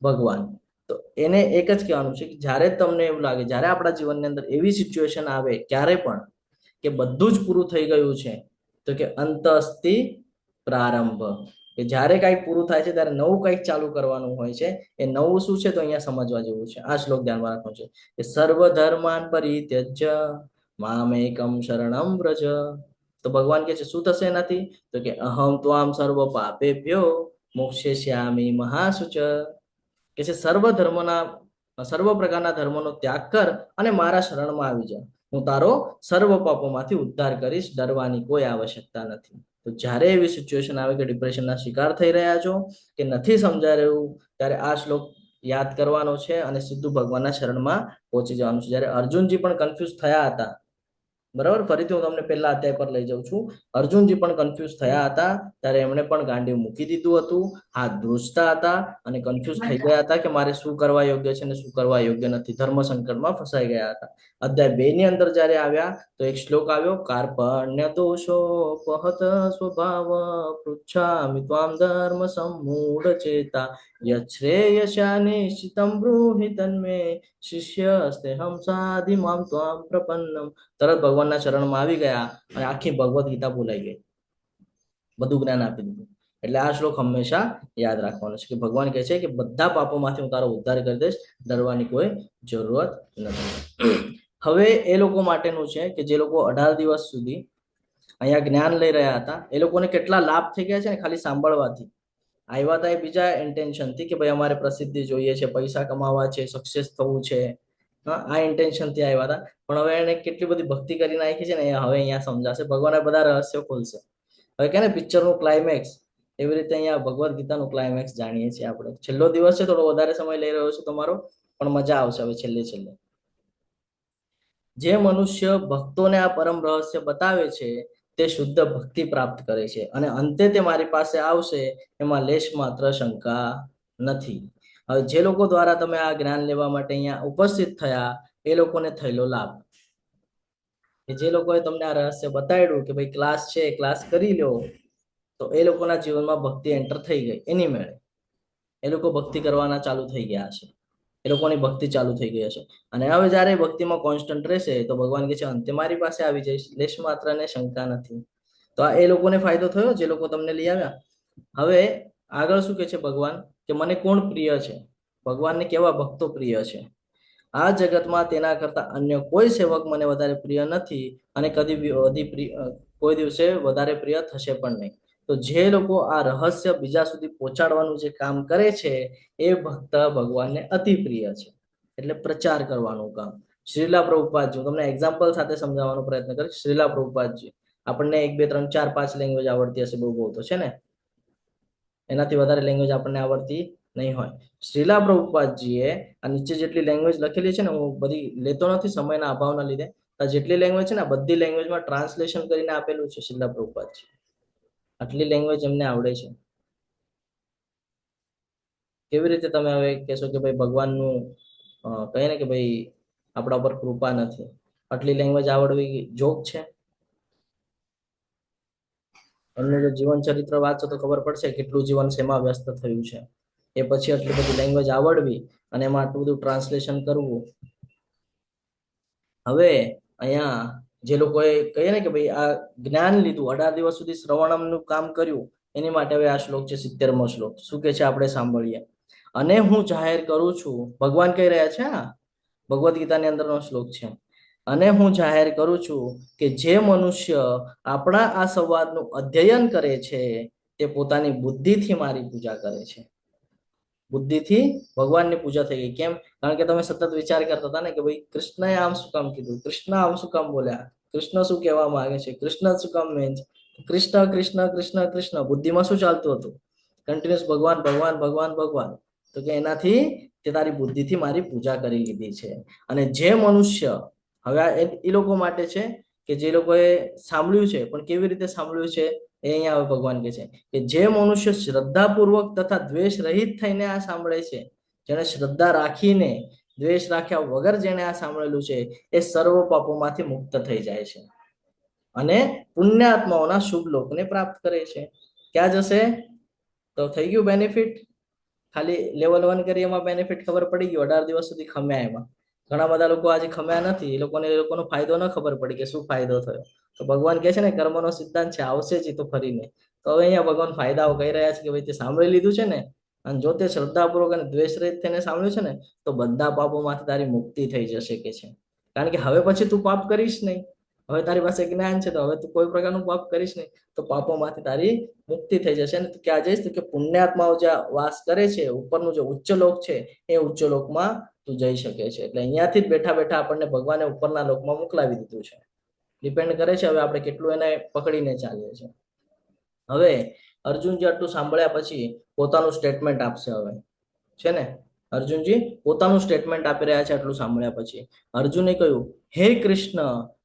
ભગવાન. તો એને એક જ કહેવાનું છે કે જ્યારે તમને એવું લાગે, જ્યારે આપણા જીવનની અંદર એવી સિચ્યુએશન આવે ક્યારે પણ કે બધું જ પૂરું થઈ ગયું છે, તો કે અંત અસ્તિ પ્રારંભ, કે જ્યારે કાંઈક પૂરું થાય છે ત્યારે નવું કંઈક ચાલુ કરવાનું હોય છે. એ નવું શું છે તો અહીંયા સમજવા જેવું છે. આ શ્લોક ધ્યાનમાં રાખવાનો છે કે સર્વ ધર્માન પરિત્યજ્ય મામેકમ શરણમ વ્રજ. તો ભગવાન કે છે શું થશે એનાથી? તો કે અહમ ત્વામ સર્વ પાપેભ્યો મોક્ષયિષ્યામિ મહાશુચ. કે છે સર્વ પ્રકારના ધર્મનો ત્યાગ કર અને મારા શરણમાં આવી જા. હું તારો સર્વ પાપોમાંથી ઉદ્ધાર કરીશ. ડરવાની કોઈ આવશ્યકતા નથી. તો જ્યારે એવી સિચ્યુએશન આવે કે ડિપ્રેશનના શિકાર થઈ રહ્યા છો કે નથી સમજાઈ રહ્યું, ત્યારે આ શ્લોક યાદ કરવાનો છે અને સીધું ભગવાનના શરણમાં પહોંચી જવાનું છે. જ્યારે અર્જુનજી પણ કન્ફ્યુઝ થયા હતા, બરાબર, ફરીથી હું તમને પહેલા અધ્યાય પર લઈ જાઉં છું. અર્જુનજી પણ કન્ફ્યુઝ થયા હતા, ત્યારે એમણે પણ ગાંડીવ મૂકી દીધું હતું, હાથ ધ્રુજતા હતા અને કન્ફ્યુઝ થઈ ગયા હતા કે મારે શું કરવા યોગ્ય છે અને શું કરવા યોગ્ય નથી. ધર્મ સંકટમાં ફસાઈ ગયા હતા. અધ્યાય 2 ની અંદર જ્યારે આવ્યા તો એક શ્લોક આવ્યો, કાર્પણ્ય દોષો પહત સ્વભાવ પૃચ્છામિ ત્વામ ધર્મ સમૂઢ ચેતા યશ્રેયસ્યા નિશ્ચિતમ બ્રૂહિ તન્મે શિષ્યસ્તેહમ સાધિ મામ ત્વામ પ્રપન્નમ. તરત ભગવાનના ચરણમાં આવી ગયા અને આખી ભગવદ્ ગીતા બોલાઈ ગઈ, બધું જ્ઞાન આપી દીધું. એટલે આ શ્લોક હંમેશા યાદ રાખવાનો છે કે ભગવાન કહે છે કે બધા પાપોમાંથી હું તારો ઉદ્ધાર કરી દઈશ, ડરવાની કોઈ જરૂરત નથી. હવે એ લોકો માટેનું છે કે જે લોકો 18 દિવસ સુધી અહીંયા જ્ઞાન લઈ રહ્યા હતા, એ લોકોને કેટલા લાભ થઈ ગયા છે ને ખાલી સાંભળવાથી. આવ્યા હતા એ બીજા ઇન્ટેન્શનથી કે ભાઈ અમારે પ્રસિદ્ધિ જોઈએ છે, પૈસા કમાવા છે, સક્સેસ થવું છે, આ ઇન્ટેન્શનથી આવ્યા હતા. પણ હવે એને કેટલી બધી ભક્તિ કરી નાખી છે ને હવે અહીંયા સમજાશે, ભગવાન બધા રહસ્યો ખોલશે. હવે કે ને પિક્ચરનું ક્લાઇમેક્સ, એવી રીતે અહીંયા ભગવદ્ ગીતાનું ક્લાઇમેક્સ જાણીએ છીએ આપણે. છેલ્લો દિવસ છે, થોડો વધારે સમય લઈ રહ્યો છું તમારો, પણ મજા આવશે હવે છેલ્લે. જે મનુષ્ય ભક્તોને આ પરમ રહસ્ય બતાવે છે તે શુદ્ધ ભક્તિ પ્રાપ્ત કરે છે અને અંતે તે મારી પાસે આવશે, એમાં લેશ માત્ર શંકા નથી. હવે જે લોકો દ્વારા તમે આ જ્ઞાન લેવા માટે અહીંયા ઉપસ્થિત થયા એ લોકોને થયેલો લાભ, કે જે લોકોએ તમને આ રહસ્ય બતાવ્યું કે ભાઈ ક્લાસ છે, ક્લાસ કરી લો, તો એ લોકોના જીવનમાં ભક્તિ એન્ટર થઈ ગઈ એની મેળે. એ લોકો ભક્તિ કરવાના ચાલુ થઈ ગયા છે, એ લોકોની ભક્તિ ચાલુ થઈ ગઈ હશે. અને હવે જ્યારે ભક્તિમાં કોન્સ્ટન્ટ રહેશે તો ભગવાન કહે છે અંતે મારી પાસે આવી જઈશ, લેશ માત્ર ને શંકા નથી. તો આ એ લોકોને ફાયદો થયો જે લોકો તમને લઈ આવ્યા. હવે આગળ શું કહે છે ભગવાન, કે મને કોણ પ્રિય છે? ભગવાનને કેવા ભક્તો પ્રિય છે? આ જગતમાં તેના કરતા અન્ય કોઈ સેવક મને વધારે પ્રિય નથી અને કદી કોઈ દિવસે વધારે પ્રિય થશે પણ નહીં. તો જે લોકો આ રહસ્ય બીજા સુધી પહોંચાડવાનું જે કામ કરે છે એ ભક્ત ભગવાનને અતિ પ્રિય છે. એટલે પ્રચાર કરવાનું કામ. શ્રીલા પ્રભુપાદજી, હું તમને એક્ઝામ્પલ સાથે સમજાવવાનો પ્રયત્ન કરીશ. શ્રીલા પ્રભુપાદજી, આપણને 1 2 3 4 5 લેંગ્વેજ આવડતી હશે, બહુ તો છે ને, એનાથી વધારે લેંગ્વેજ આપણને આવડતી નહીં હોય. શ્રીલા પ્રભુપાદજીએ આ નીચે જેટલી લેંગ્વેજ લખેલી છે ને, હું બધી લેતો નથી સમયના અભાવના લીધે, આ જેટલી લેંગ્વેજ છે ને બધી લેંગ્વેજમાં ટ્રાન્સલેશન કરીને આપેલું છે શ્રીલા પ્રભુપાદજી. આટલી લેંગ્વેજ એમને આવડે છે. કેવી રીતે તમે હવે કહેશો કે ભાઈ ભગવાનનું કહે ને કે ભાઈ આપણા ઉપર કૃપા નથી? આટલી લેંગ્વેજ આવડવી જોક છે? અને જો જીવન ચરિત્ર વાંચો તો ખબર પડશે કેટલું જીવન શેમાં વ્યસ્ત થયું છે. એ પછી આટલી બધી લેંગ્વેજ આવડવી અને એમાં આટલું બધું ટ્રાન્સલેશન કરવું. હવે અહીંયા જે લોકોએ કહીએ ને કે ભાઈ આ જ્ઞાન લીધું, 18 દિવસ સુધી શ્રવણમનું કામ કર્યું, એની માટે હવે આ શ્લોક છે 70મો શ્લોક. શું કે છે આપણે સાંભળીએ. અને હું જાહેર કરું છું, ભગવાન કહી રહ્યા છે, આ ભગવદ્ ગીતાની અંદરનો શ્લોક છે. અને હું જાહેર કરું છું કે જે મનુષ્ય આપણા આ સંવાદનું અધ્યયન કરે છે તે પોતાની બુદ્ધિથી મારી પૂજા કરે છે. બુદ્ધિથી ભગવાનની પૂજા થઈ ગઈ. કેમ? કારણ કે તમે સતત વિચાર કરતા હતા ને કે ભાઈ કૃષ્ણએ આમ શું કામ કીધું, કૃષ્ણ આમ શું કામ બોલ્યા, કૃષ્ણ શું કહેવા માંગે છે, કૃષ્ણ શું કામ મેન છે, કૃષ્ણ કૃષ્ણ કૃષ્ણ કૃષ્ણ. બુદ્ધિમાં શું ચાલતું હતું? કન્ટિન્યુઅસ ભગવાન ભગવાન ભગવાન ભગવાન. તો કે એનાથી તે તારી બુદ્ધિથી મારી પૂજા કરી લીધી છે. અને જે મનુષ્ય, હવે એ લોકો માટે છે કે જે લોકોએ સાંભળ્યું છે, પણ કેવી રીતે સાંભળ્યું છે એ અહીંયા હવે ભગવાન કહે છે કે જે મનુષ્ય શ્રદ્ધાપૂર્વક તથા દ્વેષ રહિત થઈને આ સાંભળે છે, જેને શ્રદ્ધા રાખીને દ્વેષ રાખ્યા વગર જેને આ સાંભળેલું છે, એ સર્વ પાપોમાંથી મુક્ત થઈ જાય છે અને પુણ્યાત્માઓના શુભ લોકને પ્રાપ્ત કરે છે. ક્યાં જશે? તો થઈ ગયું બેનિફિટ. ખાલી લેવલ 1 કરી એમાં બેનિફિટ ખબર પડી ગયું, 18 દિવસ સુધી ખમ્યા. એમાં ઘણા બધા લોકો આજે ખમ્યા નથી, એ લોકોનો ફાયદો ન ખબર પડી કે શું ફાયદો થયો. તો ભગવાન કહે છે ને કર્મનો સિદ્ધાંત છે, આવશે જ તો ફરીને. તો હવે અહીંયા ભગવાન ફાયદાઓ કહી રહ્યા છે કે ભાઈ તે સાંભળી લીધું છે ને, અને જો તે શ્રદ્ધાપૂર્વક અને દ્વેષ રહિત થઈને સાંભળ્યું છે ને, તો બધા પાપોમાંથી તારી મુક્તિ થઈ જશે કે છે. કારણ કે હવે પછી તું પાપ કરીશ નહીં. હવે તારી પાસે જ્ઞાન છે તો હવે તું કોઈ પ્રકારનું પાપ કરીશ નહીં, તો પાપોમાંથી તારી મુક્તિ થઈ જશે. અને તું ક્યાં જઈશ? તો કે પુણ્યાત્માઓ જ્યાં વાસ કરે છે, ઉપરનું જે ઉચ્ચ લોક છે એ ઉચ્ચ લોકમાં તું જઈ શકે છે. એટલે અહીંયાથી જ બેઠા બેઠા આપણને ભગવાને ઉપરના લોકમાં મોકલાવી દીધું છે. ડિપેન્ડ કરે છે હવે આપણે કેટલું એને પકડીને ચાલીએ છીએ. હવે અર્જુનજી આટલું સાંભળ્યા પછી પોતાનું સ્ટેટમેન્ટ આપશે. હવે છે ને, અર્જુનજી પોતાનું સ્ટેટમેન્ટ આપી રહ્યા છે આટલું સાંભળ્યા પછી. અર્જુને કહ્યું, હે કૃષ્ણ,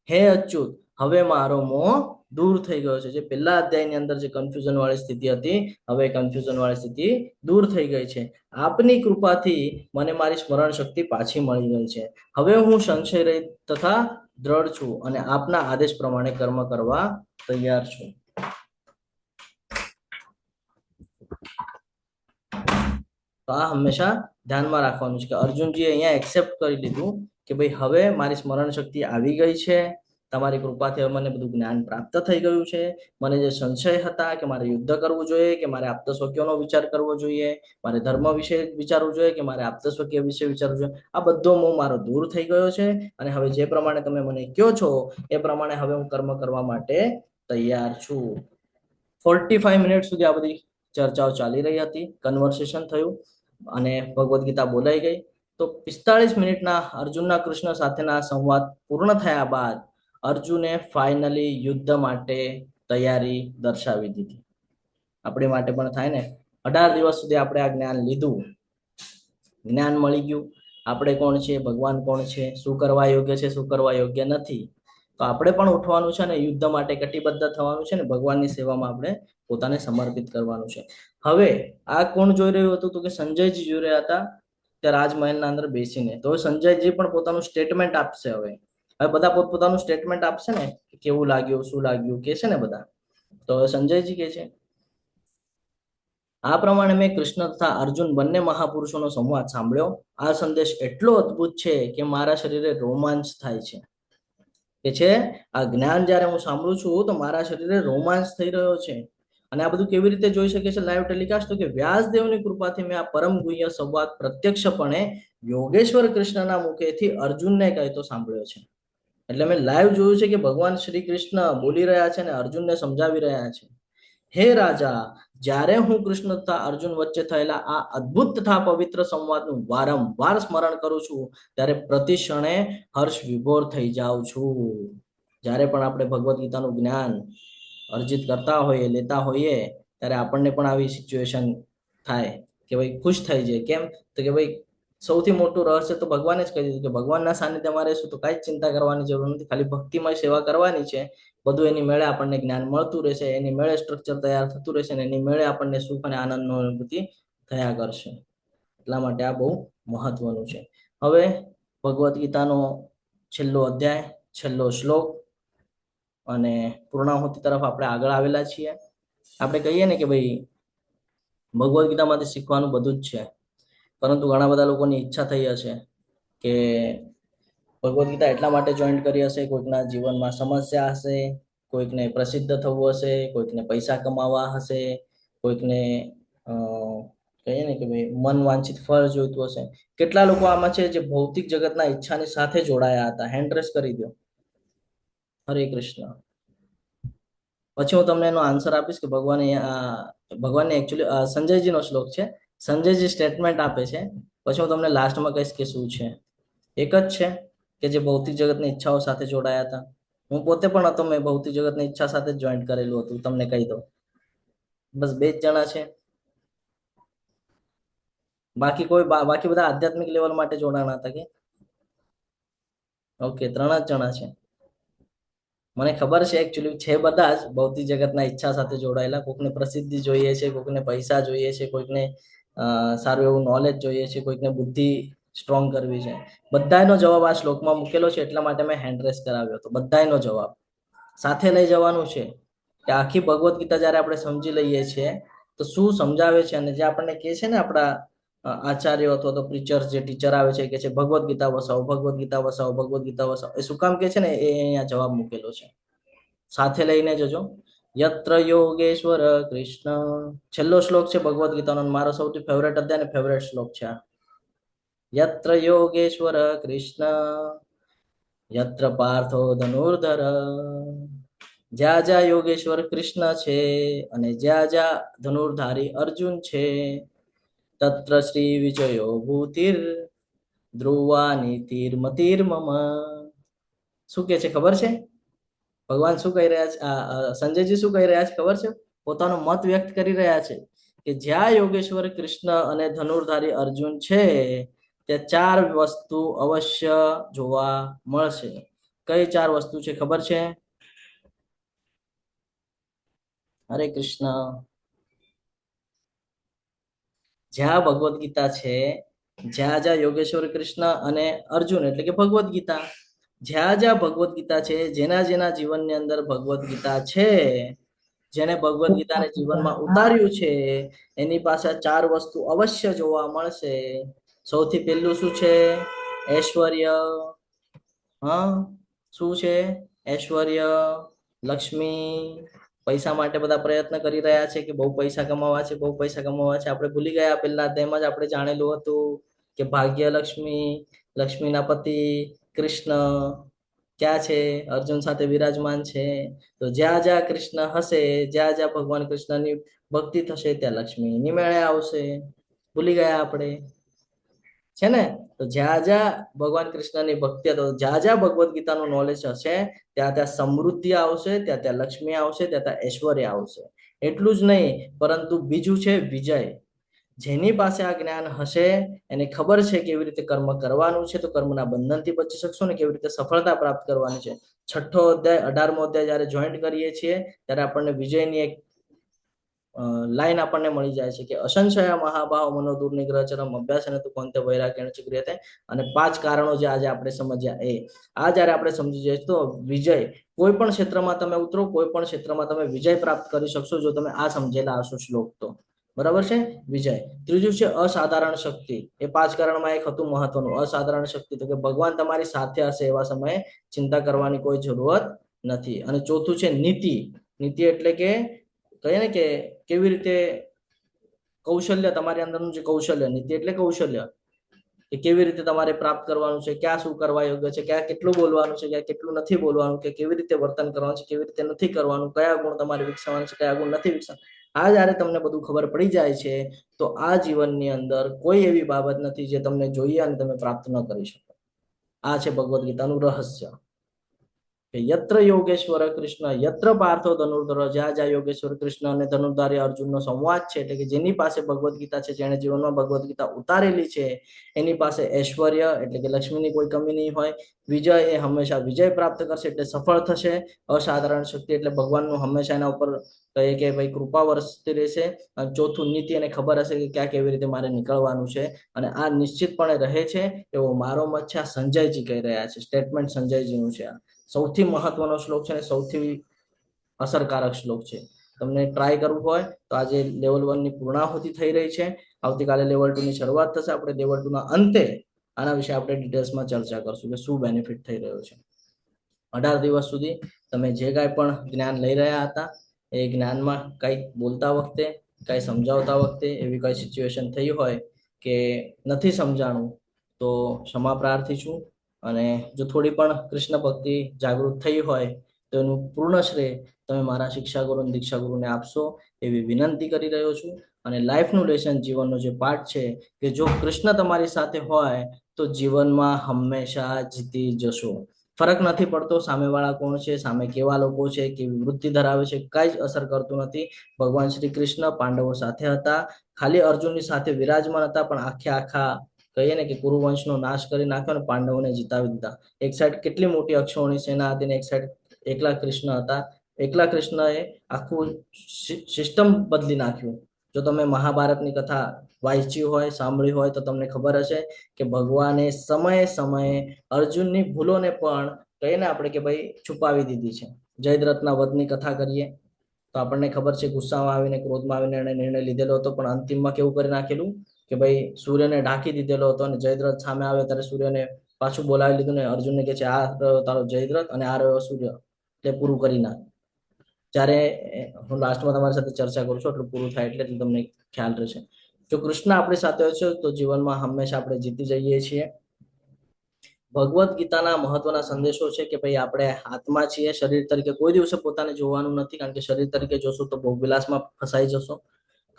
હે અચ્યુત, હવે મારો મોહ દૂર થઈ ગયો છે. જે પહેલા અધ્યાયની અંદર જે કન્ફ્યુઝન વાળી સ્થિતિ હતી, હવે કન્ફ્યુઝન વાળી સ્થિતિ દૂર થઈ ગઈ છે. આપની કૃપાથી મને મારી સ્મરણ શક્તિ પાછી મળી ગઈ છે. હવે હું સંશય રહિત તથા દ્રઢ છું અને આપના આદેશ પ્રમાણે કર્મ કરવા તૈયાર છું. તો આ હંમેશા ધ્યાનમાં રાખવાનું છે કે અર્જુનજીએ અહીંયા એક્સેપ્ટ કરી લીધું કે ભાઈ હવે મારી સ્મરણ શક્તિ આવી ગઈ છે, તમારી કૃપાથી હવે મને બધું જ્ઞાન પ્રાપ્ત થઈ ગયું છે. મને જે સંશય હતા કે મારે યુદ્ધ કરવું જોઈએ કે મારે આપ્તસ્વકીયનો વિચાર કરવો જોઈએ, મારે ધર્મ વિશે વિચારવું જોઈએ કે મારે આપ્તસ્વકીય વિશે વિચારવું જોઈએ, આ બધો મોહ મારો દૂર થઈ ગયો છે. અને હવે જે પ્રમાણે તમે મને કહો છો એ પ્રમાણે હવે હું કર્મ કરવા માટે તૈયાર છું. 45 મિનિટ સુધી આ બધી ચર્ચાઓ ચાલી રહી હતી, કન્વર્સેશન થયું અને ભગવદ્ ગીતા બોલાઈ ગઈ. તો 45 મિનિટના અર્જુનના કૃષ્ણ સાથેના સંવાદ પૂર્ણ થયા બાદ અર્જુને ફાઇનલી યુદ્ધ માટે તૈયારી દર્શાવી દીધી. આપણી માટે પણ થાય ને, 18 દિવસ સુધી આપણે આ જ્ઞાન લીધું, જ્ઞાન મળી ગયું, આપણે કોણ છે, ભગવાન કોણ છે, શું કરવા યોગ્ય છે, શું કરવા યોગ્ય નથી. તો આપણે પણ ઉઠવાનું છે ને યુદ્ધ માટે કટિબદ્ધ થવાનું છે ને ભગવાનની સેવામાં આપણે પોતાને સમર્પિત કરવાનું છે. હવે આ કોણ જોઈ રહ્યું હતું? તો કે સંજયજી જોઈ રહ્યા હતા તે રાજમહેલના અંદર બેસીને. તો સંજયજી પણ પોતાનું સ્ટેટમેન્ટ આપશે. હવે બધા પોતપોતાનું સ્ટેટમેન્ટ આપશે ને, કેવું લાગ્યું, શું લાગ્યું, કે છે ને બધા. તો સંજયજી કે છે, આ પ્રમાણે મેં કૃષ્ણ તથા અર્જુન બંને મહાપુરુષોનો સંવાદ સાંભળ્યો. આ સંદેશ એટલો અદ્ભુત છે કે મારા શરીરે રોમાંચ થાય છે. કે છે આ જ્ઞાન જ્યારે હું સાંભળું છું તો મારા શરીરે રોમાંચ થઈ રહ્યો છે. અને આ બધું કેવી રીતે જોઈ શકે છે લાઈવ ટેલિકાસ્ટ? તો કે વ્યાસદેવની કૃપાથી મેં આ પરમ ગુહ્ય સંવાદ પ્રત્યક્ષપણે યોગેશ્વર કૃષ્ણના મુખેથી અર્જુનને કહેતો સાંભળ્યો છે. એટલે મેં લાઈવ જોયું છે કે ભગવાન શ્રી કૃષ્ણ બોલી રહ્યા છે અને અર્જુનને સમજાવી રહ્યા છે. હે રાજા, જ્યારે હું કૃષ્ણ તથા અર્જુન વચ્ચે થયેલા આ અદ્ભુત તથા પવિત્ર સંવાદનું વારંવાર સ્મરણ કરું છું ત્યારે પ્રતિ ક્ષણે હર્ષ વિભોર થઈ જાઉં છું. જ્યારે પણ આપણે ભગવદ્ ગીતાનું જ્ઞાન અર્જિત કરતા હોઈએ, લેતા હોઈએ, ત્યારે આપણને પણ આવી સિચ્યુએશન થાય કે ભાઈ ખુશ થઈ જાય. કેમ? તો કે ભાઈ સૌથી મોટું રહસ્ય તો ભગવાને જ કહી દીધું કે ભગવાનના સાનિધ્યમાં રહેશું તો કાંઈ ચિંતા કરવાની જરૂર નથી, ખાલી ભક્તિમય સેવા કરવાની છે. બધું એની મેળે આપણને જ્ઞાન મળતું રહેશે, એની મેળે સ્ટ્રક્ચર તૈયાર થતું રહેશે અને એની મેળે આપણને સુખ અને આનંદનો અનુભૂતિ થયા કરશે. એટલા માટે આ બહુ મહત્વનું છે. હવે ભગવદ્ ગીતાનો છેલ્લો અધ્યાય, છેલ્લો શ્લોક અને પૂર્ણાહુતિ તરફ આપણે આગળ આવેલા છીએ. આપણે કહીએ ને કે ભાઈ ભગવદ્ ગીતામાંથી શીખવાનું બધું જ છે, પરંતુ ઘણા બધા લોકોની ઈચ્છા થઈ હશે કે ભગવદ્ ગીતા એટલા માટે જોઈન કરી હશે, કોઈકના જીવનમાં સમસ્યા હશે, કોઈકને પ્રસિદ્ધ થવું હશે, કોઈકને પૈસા કમાવા હશે, કોઈકને કહીએ ને કે ભાઈ મન વાંછિત ફળ જોઈતું હશે. કેટલા લોકો આમાં છે જે ભૌતિક જગતના ઈચ્છાની સાથે જોડાયા હતા? હેન્ડ રેસ કરી દો. હરે કૃષ્ણ. પછી હું તમને એનો આન્સર આપીશ કે ભગવાને એકચ્યુઅલી સંજયજીનો શ્લોક છે, સંજયજી સ્ટેટમેન્ટ આપે છે. પછી હું તમને લાસ્ટમાં કહીશ કે શું છે. એક જ છે કે જે ભૌતિક જગતની ઈચ્છાઓ સાથે જોડાયા હતા. હું પોતે પણ હતો, મેં ભૌતિક જગતની ઈચ્છા સાથે જ જોઈન્ટ કરેલું હતું, તમને કહી દઉં. બસ 2 જ જણા છે, બાકી બધા આધ્યાત્મિક લેવલ માટે જોડાણા હતા કે ઓકે 3 જ જણા છે. મને ખબર છે એકચ્યુઅલી છે બધા જ ભૌતિક જગતના ઈચ્છા સાથે જોડાયેલા. કોઈકને પ્રસિદ્ધિ જોઈએ છે, કોઈકને પૈસા જોઈએ છે, કોઈકને સારું એવું નોલેજ જોઈએ છે, કોઈકને બુદ્ધિ સ્ટ્રોંગ કરવી છે. બધાનો જવાબ આ શ્લોકમાં મૂકેલો છે, એટલા માટે મેં હેન્ડ રેસ કરાવ્યો હતો. બધાનો જવાબ સાથે લઈ જવાનું છે કે આખી ભગવદ્ ગીતા જ્યારે આપણે સમજી લઈએ છીએ તો શું સમજાવે છે. અને જે આપણને કહે છે ને આપણા આચાર્યો અથવા તો પ્રીચર્સ, જે ટીચર આવે છે કે છે ભગવદ્ ગીતા વસાવો, ભગવદ્ ગીતા વસાવો, ભગવદ્ ગીતા વસાવો, એ શું કામ કે છે ને એ અહીંયા જવાબ મૂકેલો છે. સાથે લઈને જજો. યત્ર યોગેશ્વર કૃષ્ણ, છેલ્લો શ્લોક છે ભગવદ્ ગીતાનો, મારો સૌથી ફેવરેટ અધ્યાય અને ફેવરેટ શ્લોક છે. યત્ર યોગેશ્વર કૃષ્ણ યત્ર પાર્થો ધનુર્ધર, જ્યાં જ્યાં યોગેશ્વર કૃષ્ણ છે અને જ્યાં જ્યાં ધનુર્ધારી અર્જુન છે, તત્ર શ્રી વિજયો ભૂતિર ધ્રુવા નીતિર્મતિર મમ. શું કે છે ખબર છે? ભગવાન શું કહી રહ્યા છે? સંજયજી શું કહી રહ્યા છે ખબર છે? પોતાનો મત વ્યક્ત કરી રહ્યા છે કે જ્યાં યોગેશ્વર કૃષ્ણ અને ધનુર્ધારી અર્જુન છે ત્યાં 4 વસ્તુ અવશ્ય જોવા મળશે. કઈ 4 વસ્તુ છે ખબર છે? હરે કૃષ્ણ. જ્યાં ભગવદ્ ગીતા છે, જ્યાં જ્યાં યોગેશ્વર કૃષ્ણ અને અર્જુન એટલે કે ભગવદ્ ગીતા, જ્યાં જ્યાં ભગવદ્ ગીતા છે, જેના જેના જીવનની અંદર ભગવદ્ ગીતા છે, જેને ભગવદ્ ગીતાને જીવનમાં ઉતાર્યું છે, એની પાસે 4 વસ્તુ અવશ્ય જોવા મળશે. સૌથી પહેલું શું છે? ઐશ્વર્ય. હા, શું છે? ઐશ્વર્ય, લક્ષ્મી. પૈસા માટે બધા પ્રયત્ન કરી રહ્યા છે કે બહુ પૈસા કમાવા છે, બહુ પૈસા કમાવા છે. આપણે ભૂલી ગયા પહેલા તેમાં જ આપણે જાણેલું હતું કે ભાગ્યલક્ષ્મી, લક્ષ્મીના પતિ કૃષ્ણ ક્યાં છે? અર્જુન સાથે વિરાજમાન છે. તો જ્યાં જ્યાં કૃષ્ણ હશે, જ્યાં જ્યાં ભગવાન કૃષ્ણની ભક્તિ થશે, ત્યાં લક્ષ્મી નિમેળે આવશે. ભૂલી ગયા આપણે, છે ને? તો જ્યાં જ્યાં ભગવાન કૃષ્ણની ભક્તિ, તો જ્યાં જ્યાં ભગવદ્ ગીતાનું નોલેજ હશે, ત્યાં ત્યાં સમૃદ્ધિ આવશે, ત્યાં ત્યાં લક્ષ્મી આવશે, ત્યાં ત્યાં ઐશ્વર્ય આવશે. એટલું જ નહીં, પરંતુ બીજું છે વિજય. જેની પાસે આ જ્ઞાન હશે, એને ખબર છે કેવી રીતે કર્મ કરવાનું છે, તો કર્મના બંધનથી બચી શકશો ને કેવી રીતે સફળતા પ્રાપ્ત કરવાની છે. 6ઠ્ઠો અધ્યાય 18મો અધ્યાય જ્યારે જોઈન્ટ કરીએ છીએ ત્યારે આપણને વિજયની એક લાઈન આપણને મળી જાય છે કે અસંશય મહાભાવ મનોદૂર નિગ્રહચરમ અભ્યાસ અને તું કોંતે વૈરાગ્યણ ચક્રિયતે. અને 5 કારણો જે આજે આપણે સમજ્યા, આ જ્યારે આપણે સમજી જઈએ તો વિજય, કોઈ પણ ક્ષેત્રમાં તમે ઉતરો, કોઈ પણ ક્ષેત્રમાં તમે વિજય પ્રાપ્ત કરી શકશો જો તમે આ સમજેલા હશો શ્લોક તો. બરાબર છે? વિજય. ત્રીજું છે અસાધારણ શક્તિ. એ 5 કારણમાં એક હતું મહત્વનું, અસાધારણ શક્તિ. તો કે ભગવાન તમારી સાથે હશે, એવા સમયે ચિંતા કરવાની કોઈ જરૂરત નથી. અને ચોથું છે નીતિ. નીતિ એટલે કે કહીએ ને કે કેવી રીતે કૌશલ્ય, તમારી અંદરનું જે કૌશલ્ય, નીતિ એટલે કૌશલ્ય, કે કેવી રીતે તમારે પ્રાપ્ત કરવાનું છે, ક્યાં શું કરવા યોગ્ય છે, ક્યાં કેટલું બોલવાનું છે, ક્યાં કેટલું નથી બોલવાનું, કે કેવી રીતે વર્તન કરવાનું છે, કેવી રીતે નથી કરવાનું, કયા ગુણ તમારે વિકસાવવાનું છે, કયા ગુણ નથી વિકસાવવાનું. આ જ્યારે તમને બધું ખબર પડી જાય છે તો આ જીવનની અંદર કોઈ એવી બાબત નથી જે તમને જોઈએ અને તમે પ્રાપ્ત ન કરી શકો. આ છે ભગવદ્ ગીતાનું રહસ્ય કે યત્ર યોગેશ્વર કૃષ્ણ યત્ર પાર્થો ધનુર્ધર. જ્યાં જ્યાં યોગેશ્વર કૃષ્ણ અને ધનુર્ધારી અર્જુનનો સંવાદ છે, એટલે કે જેની પાસે ભગવદ્ ગીતા છે, જેણે જીવનમાં ભગવદ્ ગીતા ઉતારેલી છે, એની પાસે ઐશ્વર્ય એટલે કે લક્ષ્મીની કોઈ કમી નહીં હોય. વિજય, એ હંમેશા વિજય પ્રાપ્ત કરશે એટલે સફળ થશે. અસાધારણ શક્તિ એટલે ભગવાનનું હંમેશા એના ઉપર કહીએ કે ભાઈ કૃપા વરસતી રહેશે. અને ચોથું નીતિ, એને ખબર હશે કે ક્યાં કેવી રીતે મારે નીકળવાનું છે. અને આ નિશ્ચિતપણે રહે છે એવો મારો મત છે. આ સંજયજી કહી રહ્યા છે, સ્ટેટમેન્ટ સંજયજીનું છે. આ સૌથી મહત્વનો શ્લોક છે અને સૌથી અસરકારક શ્લોક છે. તમને ટ્રાય કરવું હોય તો આજે લેવલ 1 ની પૂર્ણાહુતિ થઈ રહી છે, આવતીકાલે લેવલ 2 ની શરૂઆત થશે. આપણે લેવલ 2 ના અંતે આના વિશે આપણે ડિટેલ્સમાં ચર્ચા કરશું કે શું બેનિફિટ થઈ રહ્યો છે. 18 દિવસ સુધી તમે જે કાંઈ પણ જ્ઞાન લઈ રહ્યા હતા, એ જ્ઞાનમાં કંઈક બોલતા વખતે, કંઈ સમજાવતા વખતે એવી કઈ સિચ્યુએશન થઈ હોય કે નથી સમજાણું, તો ક્ષમા પ્રાર્થી છું. અને જો થોડી પણ કૃષ્ણ ભક્તિ જાગૃત થઈ હોય તો એનું પૂર્ણ શ્રેય તમે મારા શિક્ષા ગુરુ અને દીક્ષા ગુરુને આપશો એવી વિનંતી કરી રહ્યો છું. અને લાઈફનું લેસન, જીવનનો જે પાઠ છે કે જો કૃષ્ણ તમારી સાથે હોય તો જીવનમાં હંમેશા જીતી જશો. ફરક નથી પડતો સામેવાળા કોણ છે, સામે કેવા લોકો છે, કેવી વૃત્તિ ધરાવે છે, કઈ જ અસર કરતું નથી. ભગવાન શ્રી કૃષ્ણ પાંડવો સાથે હતા, ખાલી અર્જુનની સાથે વિરાજમાન હતા, પણ આખા કહીએ ને કે કુરુવંશનો નાશ કરી નાખ્યો અને પાંડવોને જીતાવી દીધા. એક સાઈડ કેટલી મોટી અક્ષોણી સેના હતી ને એક સાઈડ એકલા કૃષ્ણ હતા. એકલા કૃષ્ણએ આખું સિસ્ટમ બદલી નાખ્યું. જો તમે મહાભારતની કથા વાંચી હોય, સાંભળી હોય તો તમને ખબર હશે કે ભગવાને સમયે સમયે અર્જુનની ભૂલોને પણ કહીએ ને આપણે કે ભાઈ છુપાવી દીધી છે. જયદ્રથના વધની કથા કરીએ તો આપણને ખબર છે ગુસ્સામાં આવીને, ક્રોધમાં આવીને એણે નિર્ણય લીધેલો હતો, પણ અંતિમમાં કેવું કરી નાખેલું કે ભાઈ સૂર્યને ઢાંકી દીધેલો હતો. અને જયદ્રથ સામે આવે ત્યારે સૂર્યને પાછું બોલાવી લીધું ને અર્જુનને કહે છે આ રહ્યો તારો જયદ્રથ અને આ રહ્યો સૂર્ય, એટલે પૂરું કરી નાખ. જ્યારે હું લાસ્ટમાં તમારી સાથે ચર્ચા કરું છું, એટલું પૂરું થાય એટલે તમને ખ્યાલ રહેશે. જો કૃષ્ણ આપણી સાથે હશે તો જીવનમાં હંમેશા આપણે જીતી જઈએ છીએ. ભગવદ્ ગીતાના મહત્વના સંદેશો છે કે ભાઈ આપણે આત્મા છીએ, શરીર તરીકે કોઈ દિવસે પોતાને જોવાનું નથી, કારણ કે શરીર તરીકે જોશો તો ભોગવિલાસમાં ફસાઈ જશો.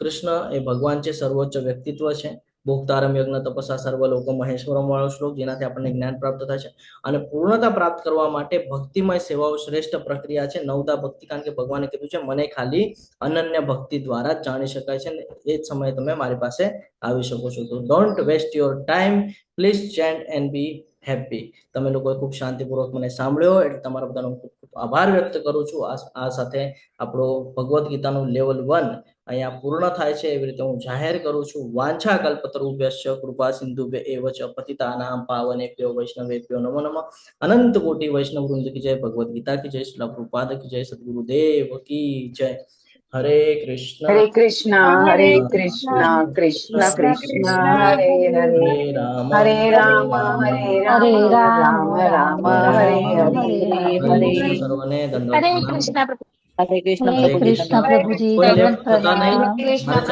કૃષ્ણ એ ભગવાન છે, સર્વોચ્ચ વ્યક્તિત્વ છે. ભોક્તારમ યજ્ઞ તપસ્યા સર્વ લોકો મહેશ્વરમ વાળો શ્લોક, જેનાથી આપણને જ્ઞાન પ્રાપ્ત થાય છે. અને પૂર્ણતા પ્રાપ્ત કરવા માટે ભક્તિમય સેવાઓ શ્રેષ્ઠ પ્રક્રિયા છે. નવદા ભક્તિ, કારણ કે ભગવાને કીધું છે મને ખાલી અનન્ય ભક્તિ દ્વારા જ જાણી શકાય છે. એ જ સમયે તમે મારી પાસે આવી શકો છો. તો don't waste your time, please chant and be happy. તમે લોકોએ ખૂબ શાંતિપૂર્વક મને સાંભળ્યો, એટલે તમારા બધાનો ખૂબ ખૂબ આભાર વ્યક્ત કરું છું. આ સાથે આપણો ભગવદ્ ગીતાનું લેવલ 1 અહીંયા પૂર્ણ થાય છે. એવી રીતે હું જાહેર કરું છું. વાંછા કલ્પતરુભ્યશ્ચ કૃપા સિંધુભ્ય એવ ચ પતિતાનાં પાવનેભ્યો વૈષ્ણવેભ્યો નમો નમઃ. અનંત કોટી વૈષ્ણવ વૃંદ કી જય, ભગવદ્ ગીતા કી જય, શ્રીલ પ્રભુપાદ કી જય, સદગુરુદેવ કી જય. હરે કૃષ્ણ હરે કૃષ્ણ હરે કૃષ્ણ કૃષ્ણ કૃષ્ણ હરે હરે હરે રામ હરે રામ હરે રામ રામ રામ હરે હરે હરે સર્વને હરે દંડવત પ્રણામ. કૃષ્ણ હરે કૃષ્ણ હરે પ્રભુજી, કૃષ્ણ પ્રભુજી કોઈ દંડવત left થતા નહીં. પ્રણામ. મારે